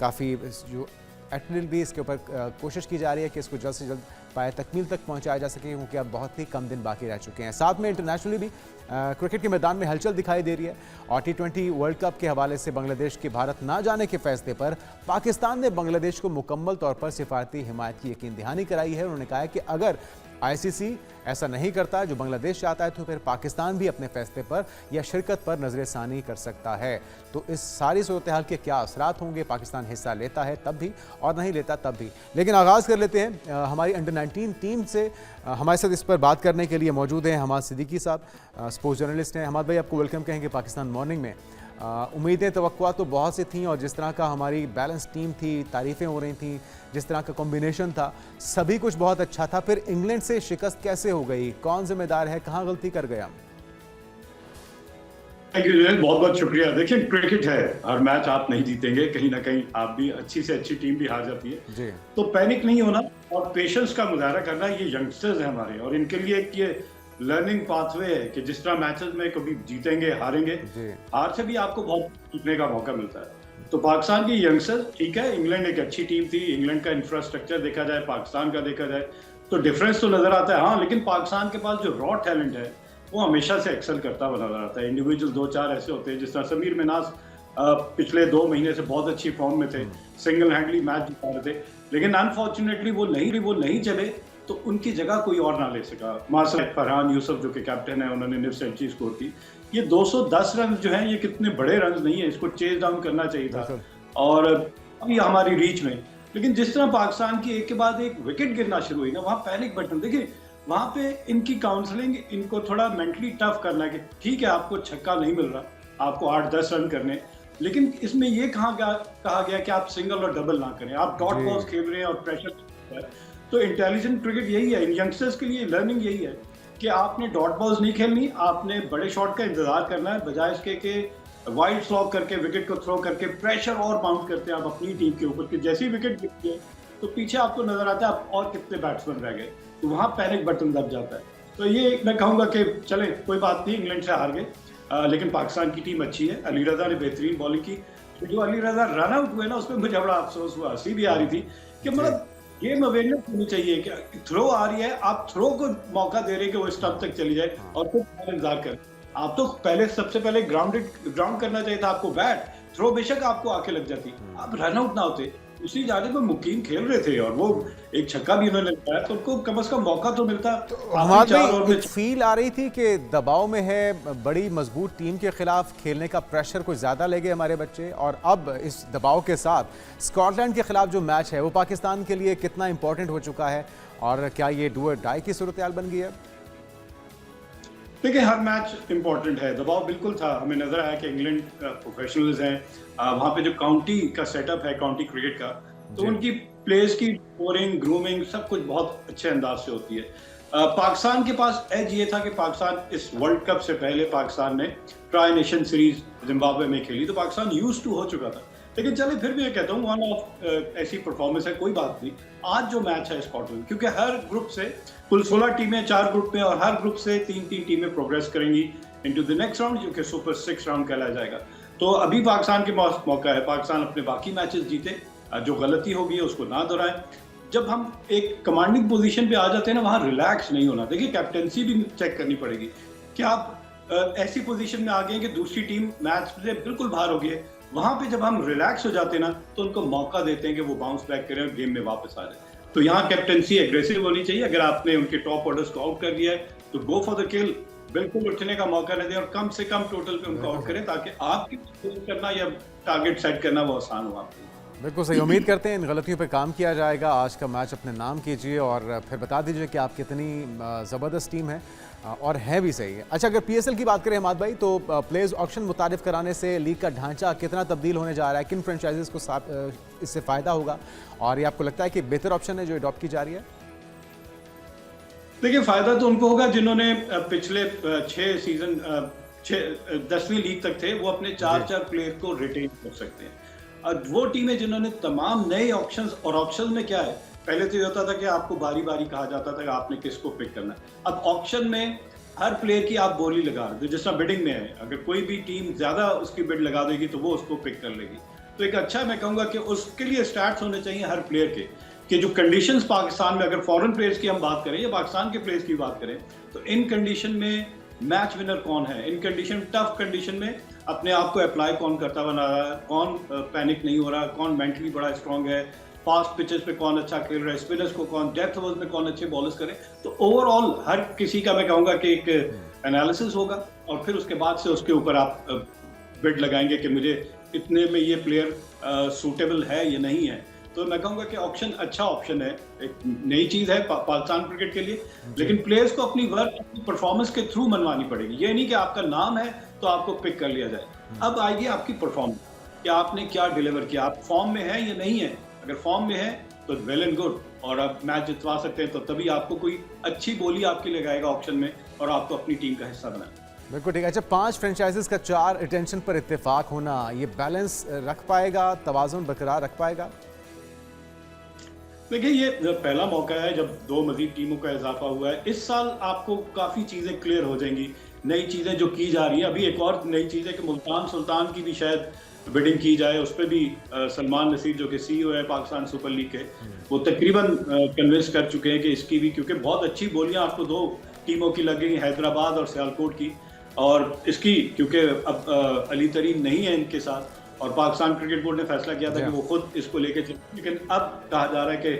[SPEAKER 1] काफ़ी जो एटलील भी इसके ऊपर कोशिश की जा रही है कि इसको जल्द से जल्द पाए तकमील तक पहुंचाया जा सके, क्योंकि अब बहुत ही कम दिन बाकी रह चुके हैं। साथ में इंटरनेशनली भी क्रिकेट के मैदान में हलचल दिखाई दे रही है और T20 वर्ल्ड कप के हवाले से बांग्लादेश के भारत ना जाने के फैसले पर पाकिस्तान ने बांग्लादेश को मुकम्मल तौर पर सिफारती हिमायत की यकीन दहानी कराई है। उन्होंने कहा है कि अगर ICC ऐसा नहीं करता जो बांग्लादेश चाहता है तो फिर पाकिस्तान भी अपने फैसले पर या शिरकत पर नजरसानी कर सकता है। तो इस सारी सूरत हाल के क्या असरात होंगे, पाकिस्तान हिस्सा लेता है तब भी और नहीं लेता तब भी। लेकिन आगाज़ कर लेते हैं हमारी अंडर 19 टीम से। हमारे साथ इस पर बात करने के लिए मौजूद हैं हमाद सिद्दीकी साहब, स्पोर्ट्स जर्नलिस्ट हैं। हमाद भाई, आपको वेलकम कहेंगे पाकिस्तान मॉर्निंग में। उम्मीदें तवक्कुआत तो बहुत सी थी और जिस तरह का हमारी बैलेंस टीम थी, तारीफ़ें हो रही थी, जिस तरह का कॉम्बिनेशन था, सभी कुछ बहुत अच्छा था। फिर इंग्लैंड से शिकस्त कैसे हो गई, कौन जिम्मेदार है, कहाँ गलती कर गया?
[SPEAKER 11] थैंक यू, बहुत बहुत शुक्रिया। देखिए, क्रिकेट है, हर मैच आप नहीं जीतेंगे, कहीं ना कहीं आप भी अच्छी से अच्छी टीम भी हार जाती है जी। तो पैनिक नहीं होना और पेशेंस का मुजाहरा करना। ये यंगस्टर्स हैं हमारे और इनके लिए एक ये लर्निंग पाथवे है कि जिस तरह मैचेस में कभी जीतेंगे, हारेंगे, हार से भी आपको बहुत सीखने का मौका मिलता है। तो पाकिस्तान की यंगस्टर्स, ठीक है, इंग्लैंड एक अच्छी टीम थी, इंग्लैंड का इंफ्रास्ट्रक्चर देखा जाए, पाकिस्तान का देखा जाए तो डिफरेंस तो नजर आता है। हाँ, लेकिन पाकिस्तान के पास जो रॉ टैलेंट है वो हमेशा से एक्सेल करता हुआ नजर आता है। इंडिविजुअल 2-4 ऐसे होते हैं, जिस तरह समीर मिनाज पिछले 2 महीने से बहुत अच्छी फॉर्म में थे, सिंगल हैंडली मैच जिता रहे थे, लेकिन अनफॉर्चुनेटली वो नहीं चले तो उनकी जगह कोई और ना ले सका। मार्शल, फरहान यूसुफ जो कि कैप्टन है, उन्होंने निफ सेंचुरी स्कोर की। ये 210 रन जो हैं, ये कितने बड़े रन नहीं है, इसको चेज डाउन करना चाहिए था और अभी हमारी रीच में। लेकिन जिस तरह पाकिस्तान की एक के बाद एक विकेट गिरना शुरू हुई ना, वहाँ पैनिक बटन, देखिए वहाँ पे इनकी काउंसलिंग, इनको थोड़ा मेंटली टफ करना है कि ठीक है आपको छक्का नहीं मिल रहा, आपको 8-10 रन करने, लेकिन इसमें ये कहा गया कि आप सिंगल और डबल ना करें, आप डॉट बॉल्स खेल रहे हैं और प्रेशर। तो इंटेलिजेंट क्रिकेट यही है, इन यंगस्टर्स के लिए लर्निंग यही है कि आपने डॉट बॉल्स नहीं खेलनी, आपने बड़े शॉट का इंतजार करना है, बजाय इसके कि वाइड स्लॉग करके विकेट को थ्रो करके प्रेशर और माउंट करते हैं आप अपनी टीम के ऊपर कि जैसी विकेट गिरती है तो पीछे आपको नजर आता है आप और कितने बैट्समैन रह गए, तो वहाँ पैनिक बटन दब जाता है। तो ये मैं कहूँगा कि चले कोई बात नहीं, इंग्लैंड से हार गए, लेकिन पाकिस्तान की टीम अच्छी है। अली रजा ने बेहतरीन बॉलिंग की, तो जो अली रजा रन आउट हुए ना उसमें मुझे बड़ा अफसोस हुआ, हंसी भी आ रही थी कि मतलब गेम अवेयरनेस होनी चाहिए कि थ्रो आ रही है, आप थ्रो को मौका दे रहे हैं कि वो स्टंप तक चली जाए और फिर इंतजार करें। आप तो सबसे पहले ग्राउंड करना चाहिए था आपको, बैट थ्रो बेशक आपको आके लग जाती, आप रन आउट ना होते। उसी जाने पर मुकीम खेल रहे थे और वो एक छक्का भी उन्होंने लगाया, तो उनको कम से कम मौका तो मिलता।
[SPEAKER 1] हमारे फील आ रही थी कि दबाव में है, बड़ी मजबूत टीम के खिलाफ खेलने का प्रेशर कुछ ज़्यादा ले गए हमारे बच्चे, और अब इस दबाव के साथ स्कॉटलैंड के खिलाफ जो मैच है वो पाकिस्तान के लिए कितना इंपॉर्टेंट हो चुका है और क्या ये डू और डाई की सूरत हाल बन गई है?
[SPEAKER 11] देखिए, हर मैच इंपॉर्टेंट है, दबाव बिल्कुल था। हमें नजर आया कि इंग्लैंड प्रोफेशनल्स हैं, वहाँ पे जो काउंटी का सेटअप है, काउंटी क्रिकेट का, तो उनकी प्लेयर्स की स्कोरिंग, ग्रूमिंग सब कुछ बहुत अच्छे अंदाज से होती है। पाकिस्तान के पास एज ये था कि पाकिस्तान इस वर्ल्ड कप से पहले पाकिस्तान ने ट्राई नेशन सीरीज जिम्बाब्वे में खेली, तो पाकिस्तान यूज्ड टू हो चुका था। लेकिन चले फिर भी ये कहता हूँ वन ऑफ ऐसी परफॉर्मेंस है, कोई बात नहीं। आज जो मैच है स्कॉटलैंड, क्योंकि हर ग्रुप से कुल 16 टीमें, 4 ग्रुप में, और हर ग्रुप से 3-3 टीमें प्रोग्रेस करेंगी इनटू द नेक्स्ट राउंड, जो कि सुपर 6 राउंड कहलाया जाएगा। तो अभी पाकिस्तान के मौका है, पाकिस्तान अपने बाकी मैचेस जीते, जो गलती होगी उसको ना दोहराए। जब हम एक कमांडिंग पोजीशन पे आ जाते हैं ना, वहाँ रिलैक्स नहीं होना। देखिए कैप्टेंसी भी चेक करनी पड़ेगी कि आप ऐसी पोजीशन में आ गए कि दूसरी टीम मैच से बिल्कुल बाहर हो गई है। वहाँ पे जब हम रिलैक्स हो जाते हैं ना, तो उनको मौका देते हैं कि वो बाउंस बैक करें और गेम में वापस आ जाए। तो यहाँ कैप्टेंसी एग्रेसिव होनी चाहिए। अगर आपने उनके टॉप ऑर्डर्स को आउट कर दिया है तो गो फॉर द किल, बिल्कुल उठने का मौका न दें और कम से कम टोटल पे उनको आउट करें, ताकि आपकी करना या टारगेट सेट करना वो आसान हो आपके लिए।
[SPEAKER 1] बिल्कुल सही। उम्मीद करते हैं इन गलतियों पे काम किया जाएगा। आज का मैच अपने नाम कीजिए और फिर बता दीजिए कि आप कितनी ज़बरदस्त टीम है और है भी सही है। अच्छा, अगर PSL की बात करें हमाद भाई, तो प्लेयर्स ऑक्शन मुतारिफ कराने से लीग का ढांचा कितना तब्दील होने जा रहा है? किन फ्रेंचाइजीज को इससे फ़ायदा होगा और ये आपको लगता है कि बेहतर ऑप्शन है जो अडॉप्ट की जा रही है?
[SPEAKER 11] देखिए फायदा तो उनको होगा जिन्होंने पिछले 10वीं लीग तक थे, वो अपने 4 प्लेयर को रिटेन कर सकते हैं। और वो टीमें जिन्होंने तमाम नए ऑप्शंस, और ऑप्शन में क्या है, पहले तो ये होता था कि आपको बारी बारी कहा जाता था कि आपने किसको पिक करना है। अब ऑप्शन में हर प्लेयर की आप बोली लगा रहे हो, जिस तरह बिडिंग में है, अगर कोई भी टीम ज्यादा उसकी बिड लगा देगी तो वो उसको पिक कर लेगी। तो एक अच्छा, मैं कहूँगा कि उसके लिए स्टैट्स होने चाहिए हर प्लेयर के, कि जो कंडीशंस पाकिस्तान में, अगर फॉरेन प्लेयर्स की हम बात करें या पाकिस्तान के प्लेयर्स की बात करें, तो इन कंडीशन में मैच विनर कौन है, इन कंडीशन, टफ कंडीशन में अपने आप को अप्लाई कौन करता बना रहा है, कौन पैनिक नहीं हो रहा, कौन मेंटली बड़ा स्ट्रांग है, फास्ट पिचेस पे कौन अच्छा खेल रहा है, स्पिनर्स को कौन, डेप्थ ओवर्स में कौन अच्छे बॉलर्स करें। तो ओवरऑल हर किसी का मैं कहूँगा कि एक एनालिसिस होगा और फिर उसके बाद से उसके ऊपर आप बिड लगाएंगे कि मुझे इतने में ये प्लेयर सूटेबल है या नहीं है। तो मैं कहूँगा कि ऑप्शन अच्छा ऑप्शन है, एक नई चीज़ है पाकिस्तान क्रिकेट के लिए, लेकिन प्लेयर्स को अपनी वर्क, अपनी परफॉर्मेंस के थ्रू मनवानी पड़ेगी। ये नहीं कि आपका नाम है तो आपको पिक कर लिया जाए। अब आएगी आपकी परफॉर्मेंस, कि आपने क्या डिलीवर किया, आप फॉर्म में है या नहीं है। अगर फॉर्म में है तो वेल एंड गुड, और आप मैच जितवा सकते हैं, तो तभी आपको कोई अच्छी बोली आपकी लगाएगा ऑप्शन में और आपको अपनी टीम का हिस्सा बनाए।
[SPEAKER 1] बिल्कुल ठीक है। अच्छा, 5 फ्रेंचाइजीज का 4 रिटेंशन पर इत्तेफाक होना, ये बैलेंस रख पाएगा, तवाज़ुन बरकरार रख पाएगा?
[SPEAKER 11] देखिए ये पहला मौका है जब 2 मजीद टीमों का इजाफा हुआ है। इस साल आपको काफ़ी चीज़ें क्लियर हो जाएंगी, नई चीज़ें जो की जा रही हैं। अभी एक और नई चीज़ है कि मुल्तान सुल्तान की भी शायद बिडिंग की जाए, उस पर भी सलमान नसीर जो कि CEO है पाकिस्तान सुपर लीग के, वो तकरीबन कन्विंस कर चुके हैं कि इसकी भी, क्योंकि बहुत अच्छी बोलियाँ आपको 2 टीमों की लग गई, हैदराबाद और सियालकोट की, और इसकी क्योंकि अब अली तरीन नहीं है इनके साथ, और पाकिस्तान क्रिकेट बोर्ड ने फैसला किया था कि वो खुद इसको लेके चले, लेकिन अब कहा जा रहा है कि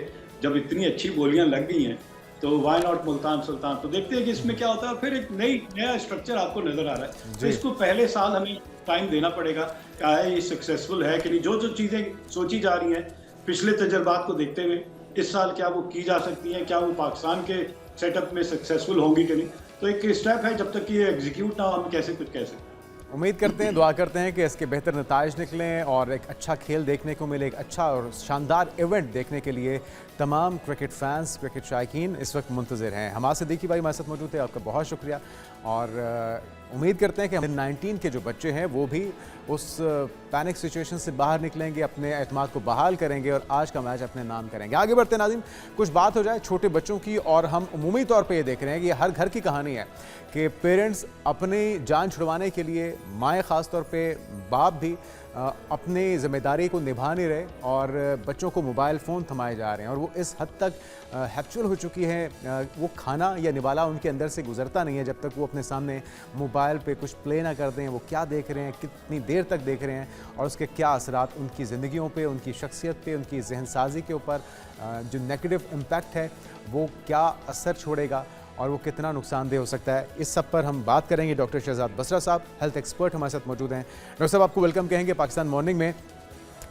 [SPEAKER 11] जब इतनी अच्छी बोलियां लग गई हैं तो वाई नॉट मुल्तान सुल्तान। तो देखते हैं कि इसमें क्या होता है, और फिर एक नया स्ट्रक्चर आपको नजर आ रहा है। तो इसको पहले साल हमें टाइम देना पड़ेगा, क्या है ये सक्सेसफुल है कि नहीं। जो जो चीज़ें सोची जा रही हैं पिछले तजर्बात को देखते हुए, इस साल क्या वो की जा सकती हैं, क्या वो पाकिस्तान के सेटअप में सक्सेसफुल होंगी कि नहीं। तो एक स्टेप है, जब तक कि ये एग्जीक्यूट ना हो हम कैसे कुछ कह सकते हैं।
[SPEAKER 1] उम्मीद करते हैं, दुआ करते हैं कि इसके बेहतर नताइज निकलें और एक अच्छा खेल देखने को मिले, एक अच्छा और शानदार इवेंट देखने के लिए तमाम क्रिकेट फैंस, क्रिकेट शायकीन इस वक्त मुंतज़िर हैं। हमारे सिद्दीकी भाई हमारे साथ मौजूद थे, आपका बहुत शुक्रिया। और उम्मीद करते हैं कि 19 के जो बच्चे हैं वो भी उस पैनिक सिचुएशन से बाहर निकलेंगे, अपने एतमाद को बहाल करेंगे और आज का मैच अपने नाम करेंगे। आगे बढ़ते हैं नाज़रीन, कुछ बात हो जाए छोटे बच्चों की, और हम उमूमी तौर पे ये देख रहे हैं कि ये हर घर की कहानी है कि पेरेंट्स अपनी जान छुड़वाने के लिए, माएँ ख़ास तौर पे, बाप भी अपनी ज़िम्मेदारी को निभा नहीं रहे और बच्चों को मोबाइल फ़ोन थमाए जा रहे हैं, और वो इस हद तक हैप्चुअल हो चुकी है, वो खाना या निवाला उनके अंदर से गुजरता नहीं है जब तक वो अपने सामने मोबाइल पे कुछ प्ले ना कर दें। वो क्या देख रहे हैं, कितनी देर तक देख रहे हैं, और उसके क्या असरात उनकी ज़िंदगियों पे, उनकी शख्सियत पे, उनकी जहन साजी के ऊपर जो नेगेटिव इम्पैक्ट है वो क्या असर छोड़ेगा और वो कितना नुकसानदेह हो सकता है, इस सब पर हम बात करेंगे। डॉक्टर शहजाद बसरा साहब, हेल्थ एक्सपर्ट, हमारे साथ मौजूद हैं। डॉक्टर साहब, आपको वेलकम कहेंगे पाकिस्तान मॉर्निंग में।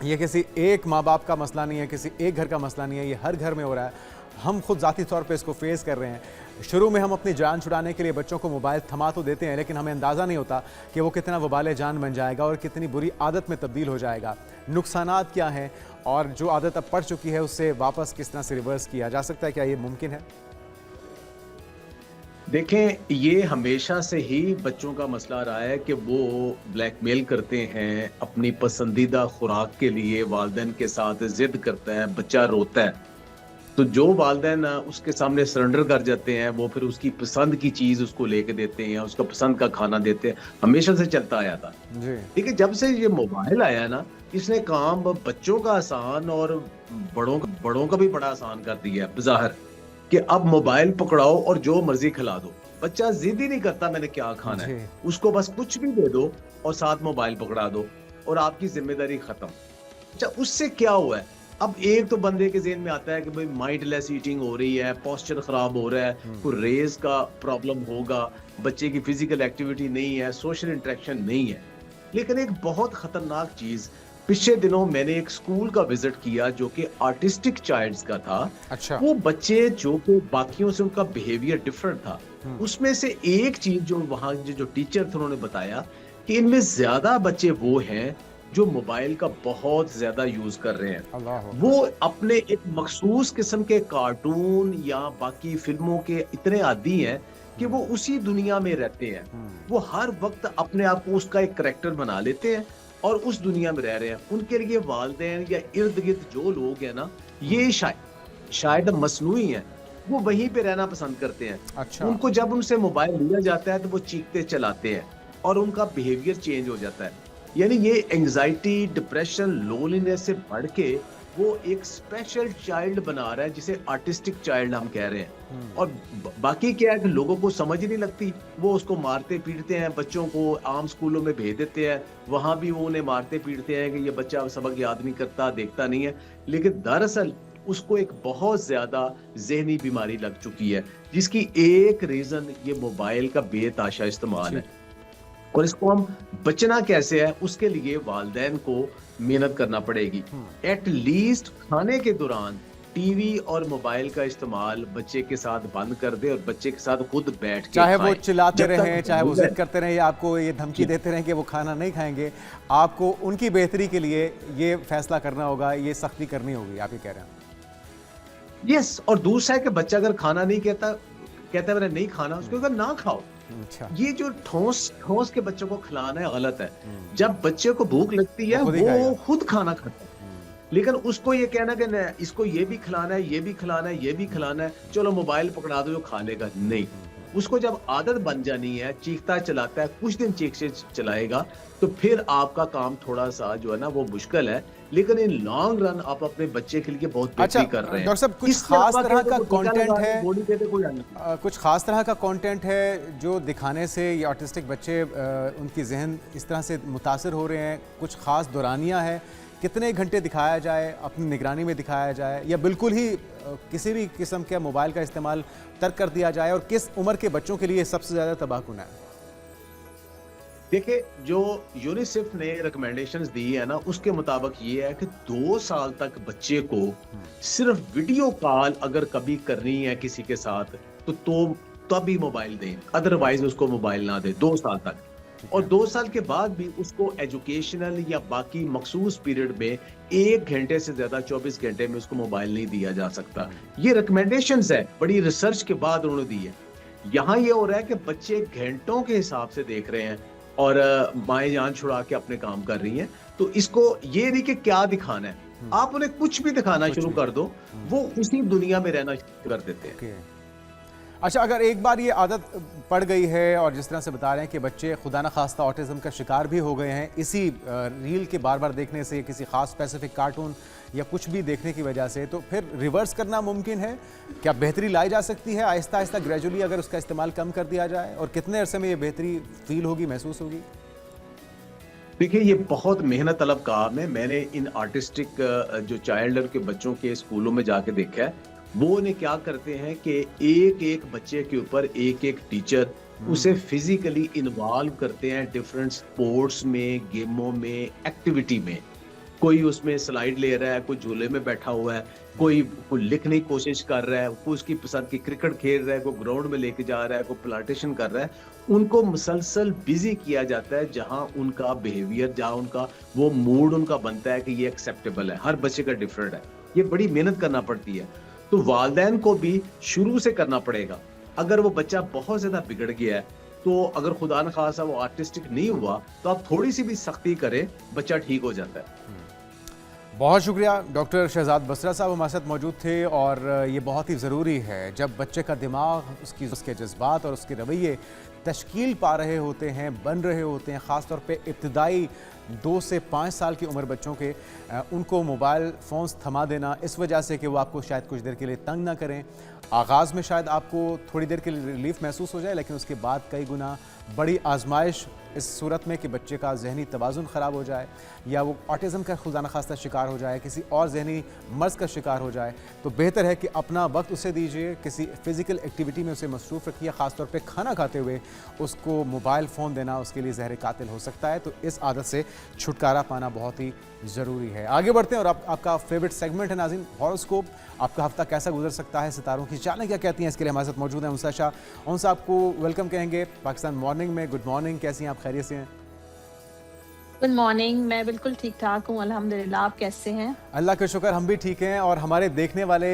[SPEAKER 1] ये किसी एक माँ बाप का मसला नहीं है, किसी एक घर का मसला नहीं है, ये हर घर में हो रहा है। हम खुद ज़ाती तौर पे इसको फेस कर रहे हैं। शुरू में हम अपनी जान छुड़ाने के लिए बच्चों को मोबाइल थमा तो देते हैं, लेकिन हमें अंदाज़ा नहीं होता कि वो कितना वबाल जान बन जाएगा और कितनी बुरी आदत में तब्दील हो जाएगा। नुकसानात क्या हैं और जो आदत अब पड़ चुकी है उससे वापस किस तरह से रिवर्स किया जा सकता है, क्या ये मुमकिन है?
[SPEAKER 12] देखें, ये हमेशा से ही बच्चों का मसला रहा है कि वो ब्लैकमेल करते हैं अपनी पसंदीदा खुराक के लिए, वालिदैन के साथ जिद करता है, बच्चा रोता है तो जो वालिदैन उसके सामने सरेंडर कर जाते हैं, वो फिर उसकी पसंद की चीज उसको लेके देते हैं, उसका पसंद का खाना देते हैं, हमेशा से चलता आया था। ठीक है, जब से ये मोबाइल आया ना, इसने काम बच्चों का आसान और बड़ों का भी बड़ा आसान कर दिया है बज़ाहिर, कि अब मोबाइल पकड़ाओ और जो मर्जी खिला दो। बच्चा जिद ही नहीं करता मैंने क्या खाना है, उसको बस कुछ भी दे दो और साथ मोबाइल पकड़ा दो और आपकी जिम्मेदारी खत्म। अच्छा, उससे क्या हुआ है, अब एक तो बंदे के ज़हन में आता है कि भाई माइंडलेस ईटिंग हो रही है, पोस्चर खराब हो रहा है, कोई रेज का प्रॉब्लम होगा, बच्चे की फिजिकल एक्टिविटी नहीं है, सोशल इंटरेक्शन नहीं है। लेकिन एक बहुत खतरनाक चीज, पिछले दिनों मैंने एक स्कूल का विजिट किया जो कि आर्टिस्टिक चाइल्ड्स का था।
[SPEAKER 1] अच्छा।
[SPEAKER 12] वो बच्चे जो कि बाकियों से उनका बिहेवियर डिफरेंट था, उसमें से एक चीज जो वहाँ जो टीचर थे उन्होंने बताया कि इनमें ज्यादा बच्चे वो हैं जो मोबाइल का बहुत ज्यादा यूज कर रहे हैं। वो अपने एक मखसूस किस्म के कार्टून या बाकी फिल्मों के इतने आदी हैं कि वो उसी दुनिया में रहते हैं। वो हर वक्त अपने आप को उसका एक करैक्टर बना लेते हैं और उस दुनिया में रह रहे हैं। उनके लिए वालिदैन या इर्द गिर्द जो लोग हैं ना, ये शायद मसनूई हैं, वो वहीं पे रहना पसंद करते हैं।
[SPEAKER 1] अच्छा।
[SPEAKER 12] उनको जब उनसे मोबाइल लिया जाता है तो वो चीखते चलाते हैं और उनका बिहेवियर चेंज हो जाता है। यानी ये एंजाइटी, डिप्रेशन, लोनलीनेस से बढ़ के वो एक स्पेशल चाइल्ड बना रहा है जिसे आर्टिस्टिक चाइल्ड हम कह रहे हैं। और बाकी क्या है कि लोगों को समझ ही नहीं लगती, वो उसको मारते पीटते हैं, बच्चों को आम स्कूलों में भेज देते हैं, वहां भी वो उन्हें मारते पीटते हैं कि ये बच्चा सबक याद नहीं करता, देखता नहीं है। लेकिन दरअसल उसको एक बहुत ज्यादा जहनी बीमारी लग चुकी है, जिसकी एक रीजन ये मोबाइल का बेतहाशा इस्तेमाल है। और इसको हम बचना कैसे है, उसके लिए वालिदैन को मेहनत करना पड़ेगी। एट लीस्ट खाने के दौरान टीवी और मोबाइल का इस्तेमाल बच्चे के साथ बंद कर दे और बच्चे के साथ खुद बैठ के
[SPEAKER 1] चाहे वो चिल्लाते रहें, चाहे वो जिद करते रहें या आपको ये धमकी देते रहें कि वो खाना नहीं खाएंगे, आपको उनकी बेहतरी के लिए ये फैसला करना होगा, ये सख्ती करनी होगी, आप ये कह रहे हैं।
[SPEAKER 12] यस, और दूसरा है कि बच्चा अगर खाना नहीं कहता मैंने नहीं खाना, उसको अगर ना खाओ।
[SPEAKER 1] अच्छा।
[SPEAKER 12] ये जो ठोस के बच्चों को खिलाना है गलत है। जब बच्चे को भूख लगती है वो खुद खाना खाता है, लेकिन उसको ये कहना कि इसको ये भी खिलाना है, ये भी खिलाना है, ये भी खिलाना है, चलो मोबाइल पकड़ा दो जो खा लेगा, नहीं। उसको जब आदत बन जानी है, चीखता चलाता है, कुछ दिन चीख से चलाएगा, तो फिर आपका काम थोड़ा सा जो है ना वो मुश्किल है, लेकिन इन लॉन्ग रन आप अपने बच्चे के लिए बहुत बेहतरी कर रहे हैं।
[SPEAKER 1] डॉक्टर साहब, कुछ खास तरह का कंटेंट है, कुछ खास तरह का कंटेंट है जो दिखाने से ये ऑटिस्टिक बच्चे उनकी जहन इस तरह से मुतासर हो रहे हैं, कुछ खास दौरानिया है, कितने घंटे दिखाया जाए, अपनी निगरानी में दिखाया जाए, या बिल्कुल ही किसी भी किस्म के मोबाइल का इस्तेमाल तर्क कर दिया जाए, और किस उम्र के बच्चों के लिए सबसे ज़्यादा तबाहकुन है?
[SPEAKER 12] देखिए, जो यूनिसेफ ने रिकमेंडेशंस दी है ना, उसके मुताबिक ये है कि 2 साल तक बच्चे को सिर्फ वीडियो कॉल अगर कभी करनी है किसी के साथ तो तभी मोबाइल दें, अदरवाइज उसको मोबाइल ना दें 2 साल तक। और 2 साल के बाद भी उसको एजुकेशनल या बाकी मखसूस पीरियड में 1 घंटे से ज्यादा 24 घंटे में उसको मोबाइल नहीं दिया जा सकता। ये रिकमेंडेशंस है, बड़ी रिसर्च के बाद उन्होंने दी है। यहाँ ये हो रहा है कि बच्चे घंटों के हिसाब से देख रहे हैं और माएँ जान छुड़ा के अपने काम कर रही हैं। तो इसको ये नहीं कि क्या दिखाना है, आप उन्हें कुछ भी दिखाना शुरू कर दो, वो उसी दुनिया में रहना शुरू कर देते हैं।
[SPEAKER 1] अच्छा, अगर एक बार ये आदत पड़ गई है और जिस तरह से बता रहे हैं कि बच्चे खुदा न खास्ता ऑटिज्म का शिकार भी हो गए हैं इसी रील के बार बार देखने से, किसी खास स्पेसिफिक कार्टून या कुछ भी देखने की वजह से, तो फिर रिवर्स करना मुमकिन है? क्या बेहतरी लाई जा सकती है आहिस्ता आहिस्ता, ग्रेजुअली, अगर उसका इस्तेमाल कम कर दिया जाए? और कितने अरसे में ये बेहतरी फील होगी, महसूस होगी?
[SPEAKER 12] देखिए, ये बहुत मेहनत तलब काम है। मैंने इन आर्टिस्टिक जो चाइल्ड के बच्चों के स्कूलों में जाके देखा है, वो उन्हें क्या करते हैं कि एक एक बच्चे के ऊपर एक एक टीचर उसे फिजिकली इन्वॉल्व करते हैं डिफरेंट स्पोर्ट्स में, गेमों में, एक्टिविटी में। कोई उसमें स्लाइड ले रहा है, कोई झूले में बैठा हुआ है, कोई लिखने की कोशिश कर रहा है, कोई उसकी पसंद की क्रिकेट खेल रहा है, कोई ग्राउंड में लेके जा रहा है, कोई प्लांटेशन कर रहा है। उनको मुसलसल बिजी किया जाता है जहां उनका बिहेवियर, जहां उनका वो मूड उनका बनता है कि ये एक्सेप्टेबल है। हर बच्चे का डिफरेंट है, ये बड़ी मेहनत करना पड़ती है। तो वालिदैन को भी शुरू से करना पड़ेगा। अगर वो बच्चा बहुत ज्यादा बिगड़ गया है, तो अगर खुदा न खासा वो आर्टिस्टिक नहीं हुआ, तो आप थोड़ी सी भी सख्ती करें, बच्चा ठीक हो जाता है।
[SPEAKER 1] बहुत शुक्रिया डॉक्टर शहजाद बसरा साहब हमारे साथ मौजूद थे। और ये बहुत ही ज़रूरी है जब बच्चे का दिमाग, उसके जज्बात और उसके रवैये तश्कील पा रहे होते हैं, बन रहे होते हैं, ख़ास तौर पे इब्तदाई 2 से 5 साल की उम्र बच्चों के, उनको मोबाइल फ़ोन्स थमा देना इस वजह से कि वो आपको शायद कुछ देर के लिए तंग ना करें। आगाज़ में शायद आपको थोड़ी देर के लिए रिलीफ महसूस हो जाए, लेकिन उसके बाद कई गुना बड़ी आजमाइश इस सूरत में कि बच्चे का जहनी तवाज़ुन ख़राब हो जाए या वो ऑटिज़म का खुदा खास्ता शिकार हो जाए, किसी और जहनी मर्ज़ का शिकार हो जाए, तो बेहतर है कि अपना वक्त उसे दीजिए, किसी फ़िज़िकल एक्टिविटी में उसे मसरूफ़ रखिए। ख़ास तौर पे खाना खाते हुए उसको मोबाइल फ़ोन देना उसके लिए ज़हर कातिल हो सकता है, तो इस आदत से छुटकारा पाना बहुत ही ज़रूरी है। आगे बढ़ते हैं और आपका फेवरेट सेगमेंट है नाज़रीन, हॉरोस्कोप। आपका हफ्ता कैसा गुजर सकता है, सितारों की चालें क्या कहती हैं, इसके लिए हमारे साथ मौजूद हैं उनसा शाह। उनसा आपको वेलकम कहेंगे पाकिस्तान मॉर्निंग में। गुड मॉर्निंग, कैसी हैं आप, खैरियत से हैं?
[SPEAKER 13] गुड मॉर्निंग, मैं बिल्कुल ठीक ठाक हूँ अल्हम्दुलिल्लाह। आप कैसे हैं?
[SPEAKER 1] अल्लाह का शुक्र, हम भी ठीक हैं। और हमारे देखने वाले,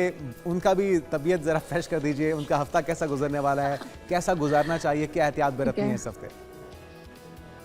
[SPEAKER 1] उनका भी तबीयत ज़रा फ्रेश कर दीजिए, उनका हफ्ता कैसा गुजरने वाला है, कैसा गुजारना चाहिए, क्या एहतियात बरतनी है इस हफ्ते?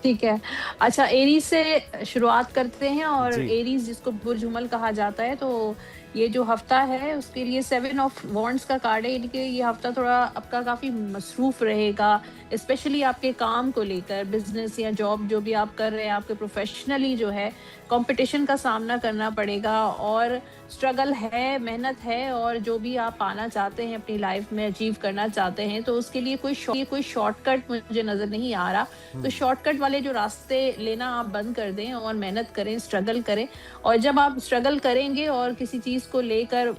[SPEAKER 13] ठीक है, अच्छा एरीज से शुरुआत करते हैं। और एरीज जिसको बुर्जुमल कहा जाता है, तो ये जो हफ्ता है उसके लिए 7 ऑफ वॉन्ड्स का कार्ड है। यानी कि ये हफ्ता थोड़ा आपका काफ़ी मसरूफ़ रहेगा, स्पेशली आपके काम को लेकर, बिजनेस या जॉब जो भी आप कर रहे हैं, आपके प्रोफेशनली जो है कंपटीशन का सामना करना पड़ेगा और स्ट्रगल है, मेहनत है। और जो भी आप पाना चाहते हैं अपनी लाइफ में, अचीव करना चाहते हैं, तो उसके लिए कोई शॉर्टकट मुझे नज़र नहीं आ रहा। तो शॉर्टकट वाले जो रास्ते लेना आप बंद कर दें और मेहनत करें, स्ट्रगल करें। और जब आप स्ट्रगल करेंगे और किसी चीज़ को लेकर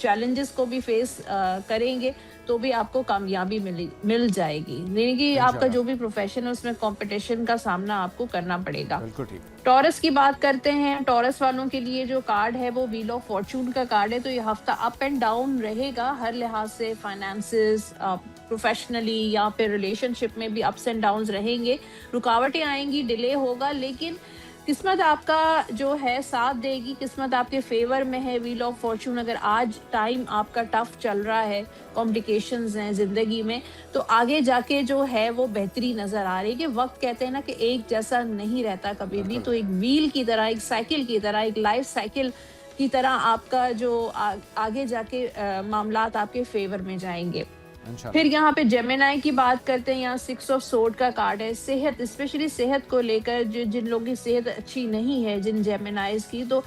[SPEAKER 13] चैलेंजेस को भी फेस करेंगे, तो भी आपको कामयाबी मिल जाएगी। यानी कि आपका जो भी प्रोफेशन है उसमें कंपटीशन का सामना आपको करना पड़ेगा।
[SPEAKER 1] बिल्कुल ठीक।
[SPEAKER 13] टॉरस की बात करते हैं। टॉरस वालों के लिए जो कार्ड है वो व्हील ऑफ फॉर्चून का कार्ड है। तो ये हफ्ता अप एंड डाउन रहेगा हर लिहाज से, फाइनेंसेस, प्रोफेशनली या फिर रिलेशनशिप में भी अप्स एंड डाउन्स रहेंगे, रुकावटें आएंगी, डिले होगा, लेकिन किस्मत आपका जो है साथ देगी, किस्मत आपके फेवर में है। व्हील ऑफ फॉर्चून, अगर आज टाइम आपका टफ चल रहा है, कॉम्प्लिकेशंस हैं ज़िंदगी में, तो आगे जाके जो है वो बेहतरी नज़र आ रही है। कि वक्त कहते हैं ना कि एक जैसा नहीं रहता कभी भी, तो एक व्हील की तरह, एक साइकिल की तरह, एक लाइफ साइकिल की तरह आपका जो आगे जाके मामलात आपके फेवर में जाएंगे। फिर यहाँ पे जेमिनाई की बात करते हैं। यहाँ 6 ऑफ सोर्ड का कार्ड है। सेहत, स्पेशली सेहत को लेकर, जिन लोगों की सेहत अच्छी नहीं है, जिन जेमिनाइज की, तो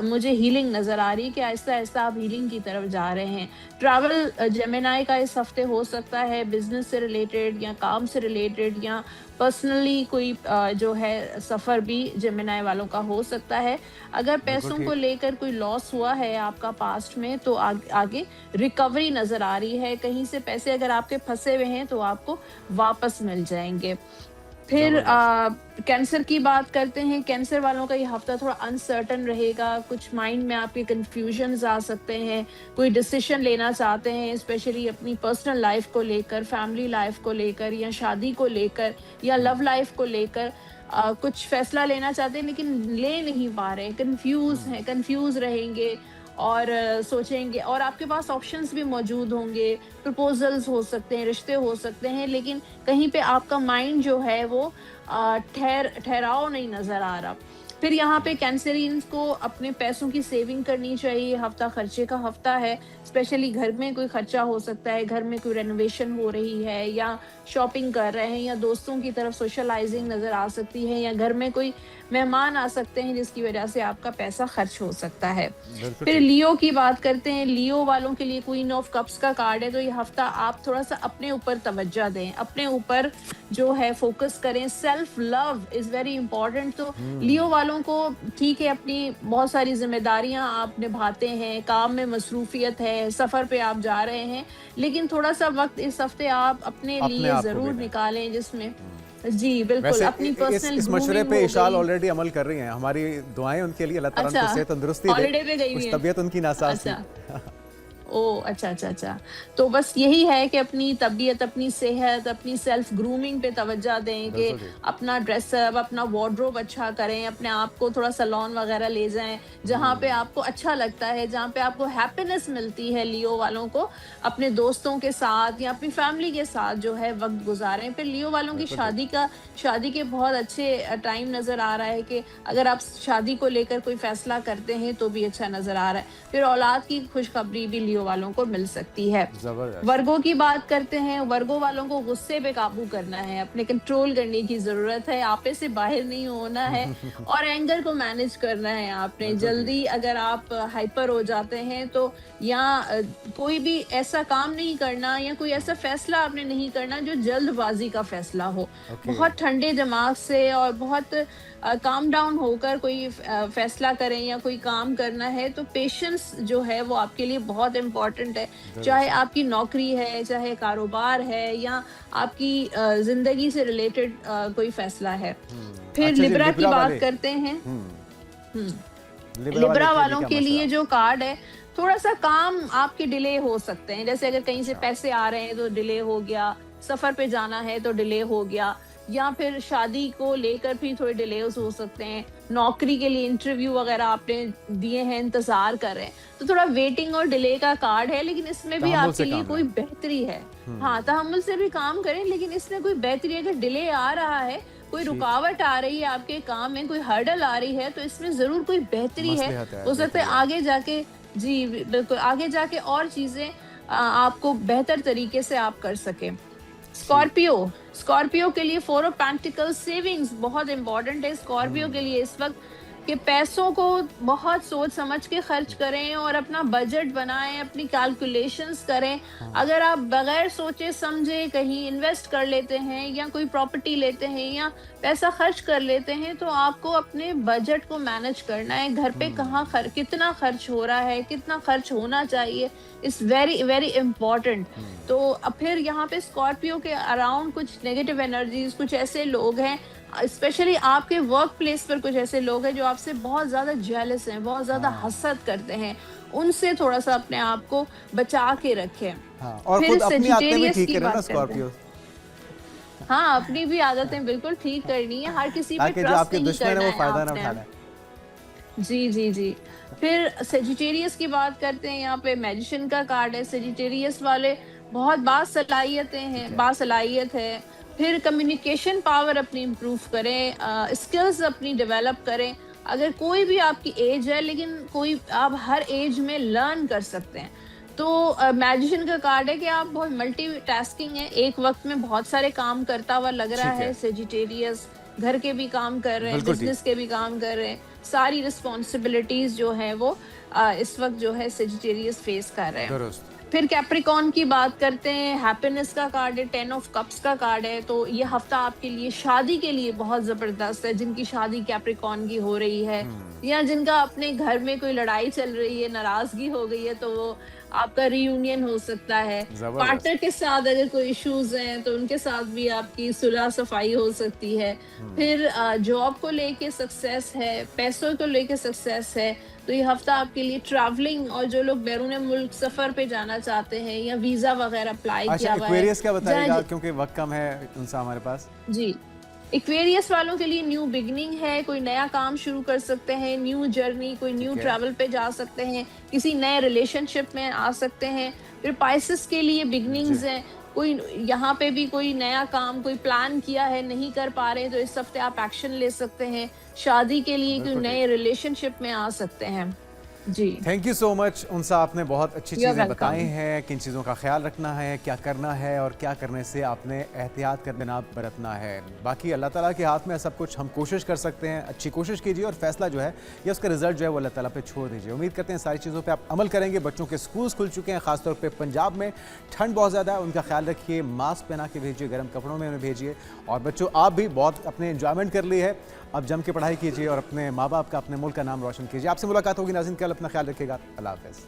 [SPEAKER 13] मुझे हीलिंग नज़र आ रही है कि आहिस्ता आहिस्ता आप हीलिंग की तरफ जा रहे हैं। ट्रैवल जेमिनाई का इस हफ्ते हो सकता है, बिजनेस से रिलेटेड या काम से रिलेटेड या पर्सनली कोई जो है सफ़र भी जेमिनाई वालों का हो सकता है। अगर पैसों को लेकर कोई लॉस हुआ है आपका पास्ट में, तो आगे रिकवरी नज़र आ रही है। कहीं से पैसे अगर आपके फंसे हुए हैं तो आपको वापस मिल जाएंगे। फिर कैंसर की बात करते हैं। कैंसर वालों का ये हफ्ता थोड़ा अनसर्टन रहेगा। कुछ माइंड में आपके कंफ्यूजन्स आ सकते हैं, कोई डिसीजन लेना चाहते हैं, स्पेशली अपनी पर्सनल लाइफ को लेकर, फैमिली लाइफ को लेकर, या शादी को लेकर, या लव लाइफ को लेकर कुछ फैसला लेना चाहते हैं लेकिन ले नहीं पा रहे, कंफ्यूज रहेंगे और सोचेंगे। और आपके पास ऑप्शंस भी मौजूद होंगे, प्रपोजल्स हो सकते हैं, रिश्ते हो सकते हैं, लेकिन कहीं पे आपका माइंड जो है वो ठहराव नहीं नज़र आ रहा। फिर यहाँ पे कैंसरियंस को अपने पैसों की सेविंग करनी चाहिए। हफ्ता खर्चे का हफ्ता है, स्पेशली घर में कोई खर्चा हो सकता है, घर में कोई रेनोवेशन हो रही है, या शॉपिंग कर रहे हैं, या दोस्तों की तरफ सोशलाइजिंग नज़र आ सकती है, या घर में कोई मेहमान आ सकते हैं जिसकी वजह से आपका पैसा खर्च हो सकता है। फिर लियो की बात करते हैं। लियो वालों के लिए क्वीन ऑफ कप्स का कार्ड है। तो ये हफ्ता आप थोड़ा सा अपने ऊपर तवज्जो दें, अपने ऊपर जो है फोकस करें। Self love is very important. तो लियो वालों को ठीक है, अपनी बहुत सारी जिम्मेदारियां आप निभाते हैं, काम में मसरूफियत है, सफ़र पे आप जा रहे हैं, लेकिन थोड़ा सा वक्त इस हफ्ते आप अपने लिए ज़रूर निकालें जिसमें जी बिल्कुल अपनी पर्सनल
[SPEAKER 1] इस मशवरे पे इशाल ऑलरेडी अमल कर रही हैं। हमारी दुआएं उनके लिए, अल्लाह ताला उनको सेहत तंदुरुस्ती दे। कुछ तबीयत उनकी नासाज थी।
[SPEAKER 13] ओह अच्छा अच्छा अच्छा। तो बस यही है कि अपनी तबीयत, अपनी सेहत, अपनी सेल्फ ग्रूमिंग पे तवज्जो दें कि अपना ड्रेसअप, अपना वार्डरोब अच्छा करें, अपने आप को थोड़ा सैलून वगैरह ले जाएं जहाँ पे आपको अच्छा लगता है, जहाँ पे आपको हैप्पीनेस मिलती है। लियो वालों को अपने दोस्तों के साथ या अपनी फैमिली के साथ जो है वक्त गुजारें। फिर लियो वालों की शादी के बहुत अच्छे टाइम नज़र आ रहा है कि अगर आप शादी को लेकर कोई फैसला करते हैं तो भी अच्छा नज़र आ रहा है। फिर औलाद की खुशखबरी भी लियो वालों को मिल सकती है। वर्गों की बात करते हैं, वर्गों वालों को गुस्से पे काबू करना है, अपने कंट्रोल करने की जरूरत है, आपे से बाहर नहीं होना है और एंगर को मैनेज करना है आपने। जल्दी अगर आप हाइपर हो जाते हैं तो या कोई भी ऐसा काम नहीं करना या कोई ऐसा फैसला आपने नहीं करना जो जल्दबाजी का फैसला हो। बहुत ठंडे दिमाग से और बहुत काम डाउन होकर कोई फैसला करें या कोई काम करना है तो पेशेंस जो है वो आपके लिए बहुत इम्पोर्टेंट है। चाहे आपकी नौकरी है, चाहे कारोबार है या आपकी जिंदगी से रिलेटेड कोई फैसला है। फिर लिब्रा की बात करते हैं। लिब्रा वालों के लिए जो कार्ड है, थोड़ा सा काम आपके डिले हो सकते हैं। जैसे अगर कहीं से पैसे आ रहे हैं तो डिले हो गया, सफर पे जाना है तो डिले हो गया, या फिर शादी को लेकर भी थोड़े डिलेस हो सकते हैं। नौकरी के लिए इंटरव्यू वगैरह आपने दिए हैं, इंतजार कर रहे हैं, तो थोड़ा वेटिंग और डिले का कार्ड है। लेकिन इसमें भी आपके लिए कोई बेहतरी है। हाँ, तहम्मुल से भी काम करें, लेकिन इसमें कोई बेहतरी है। अगर डिले आ रहा है, कोई रुकावट आ रही है आपके काम में, कोई हर्डल आ रही है, तो इसमें जरूर कोई बेहतरी है। हो सकता है आगे जाके, जी बिल्कुल, आगे जाके और चीजें आपको बेहतर तरीके से आप कर सके। स्कॉर्पियो के लिए 4 ऑफ पेंटिकल्स सेविंग्स बहुत इंपॉर्टेंट है स्कॉर्पियो के लिए इस वक्त, कि पैसों को बहुत सोच समझ के खर्च करें और अपना बजट बनाएं, अपनी कैलकुलेशंस करें। अगर आप बगैर सोचे समझे कहीं इन्वेस्ट कर लेते हैं या कोई प्रॉपर्टी लेते हैं या पैसा खर्च कर लेते हैं तो आपको अपने बजट को मैनेज करना है। घर पे कहाँ कितना खर्च हो रहा है, कितना खर्च होना चाहिए, इज वेरी वेरी इम्पोर्टेंट। तो अब फिर यहाँ पे स्कॉर्पियो के अराउंड कुछ नेगेटिव एनर्जीज, कुछ ऐसे लोग हैं, स्पेशली आपके वर्क प्लेस पर कुछ ऐसे लोग हैं जो आपसे बहुत ज्यादा जेलस हैं, बहुत ज्यादा हसद करते हैं। उनसे थोड़ा सा अपने आप को बचा के रखें।
[SPEAKER 1] और
[SPEAKER 13] फिर
[SPEAKER 1] अपनी आदतें भी ठीक करें ना स्कॉर्पियो।
[SPEAKER 13] हाँ, अपनी भी आदतें बिल्कुल ठीक करनी है। हर किसी पे ट्रस्ट नहीं करना है,
[SPEAKER 1] फायदा ना उठाना।
[SPEAKER 13] जी जी जी। फिर सेजिटेरियस की बात करते हैं। यहाँ पे मैजिशियन का कार्ड है। सेजिटेरियस वाले बहुत बासलाहियत है। फिर कम्युनिकेशन पावर अपनी इम्प्रूव करें, स्किल्स अपनी डेवलप करें। अगर कोई भी आपकी एज है, लेकिन कोई आप हर एज में लर्न कर सकते हैं। तो मैजिशियन का कार्ड है कि आप बहुत मल्टीटास्किंग है, एक वक्त में बहुत सारे काम करता हुआ लग रहा है। सेजिटेरियस घर के भी काम कर रहे हैं, बिजनेस के भी काम कर रहे हैं, सारी रिस्पॉन्सिबिलिटीज जो है वो इस वक्त जो है सेजिटेरियस फेस कर रहे हैं। फिर कैप्रिकॉन की बात करते हैं। हैप्पीनेस का कार्ड है, 10 ऑफ कप्स का कार्ड है। तो ये हफ्ता आपके लिए शादी के लिए बहुत जबरदस्त है। जिनकी शादी कैप्रिकॉन की हो रही है या जिनका अपने घर में कोई लड़ाई चल रही है, नाराजगी हो गई है, तो वो आपका रियूनियन हो सकता है। पार्टनर के साथ अगर कोई इश्यूज हैं तो उनके साथ भी आपकी सुलह सफाई हो सकती है। फिर जॉब को लेके सक्सेस है, पैसों को लेके सक्सेस है। तो ये हफ्ता आपके लिए ट्रैवलिंग, और जो लोग बैरून मुल्क सफर पे जाना चाहते हैं या वीजा वगैरह अप्लाई किया हुआ है।
[SPEAKER 1] एक्वेरियस क्या बताएगा, क्योंकि वक्त कम है उनसे हमारे पास।
[SPEAKER 13] जी, एक्वेरियस वालों के लिए न्यू बिगनिंग है, कोई नया काम शुरू कर सकते हैं, न्यू जर्नी, कोई न्यू ट्रैवल पे जा सकते हैं, किसी नए रिलेशनशिप में आ सकते हैं। फिर पाइसेस के लिए बिगनिंग्स हैं, कोई यहाँ पे भी कोई नया काम, कोई प्लान किया है, नहीं कर पा रहे तो इस हफ्ते आप एक्शन ले सकते हैं। शादी के लिए कोई नए रिलेशनशिप में आ सकते हैं। जी,
[SPEAKER 1] थैंक यू सो मच। उनसे आपने बहुत अच्छी चीज़ें बताई हैं, किन चीज़ों का ख्याल रखना है, क्या करना है और क्या करने से आपने एहतियात कर देना बरतना है। बाकी अल्लाह ताला के हाथ में सब कुछ, हम कोशिश कर सकते हैं, अच्छी कोशिश कीजिए और फैसला जो है या उसका रिजल्ट जो है वो अल्लाह ताला पे छोड़ दीजिए। उम्मीद करते हैं सारी चीज़ों पे आप अमल करेंगे। बच्चों के स्कूल्स खुल चुके हैं, खासतौर पर पंजाब में ठंड बहुत ज़्यादा है, उनका ख्याल रखिए, मास्क पहना के भेजिए, गर्म कपड़ों में उन्हें भेजिए। और बच्चों, आप भी बहुत अपने एंजॉयमेंट कर ली है, अब जम के पढ़ाई कीजिए और अपने माँ बाप का, अपने मुल्क का नाम रोशन कीजिए। आपसे मुलाकात होगी नाज़रीन कल, अपना ख्याल रखिएगा। अल्लाह हाफ़िज़।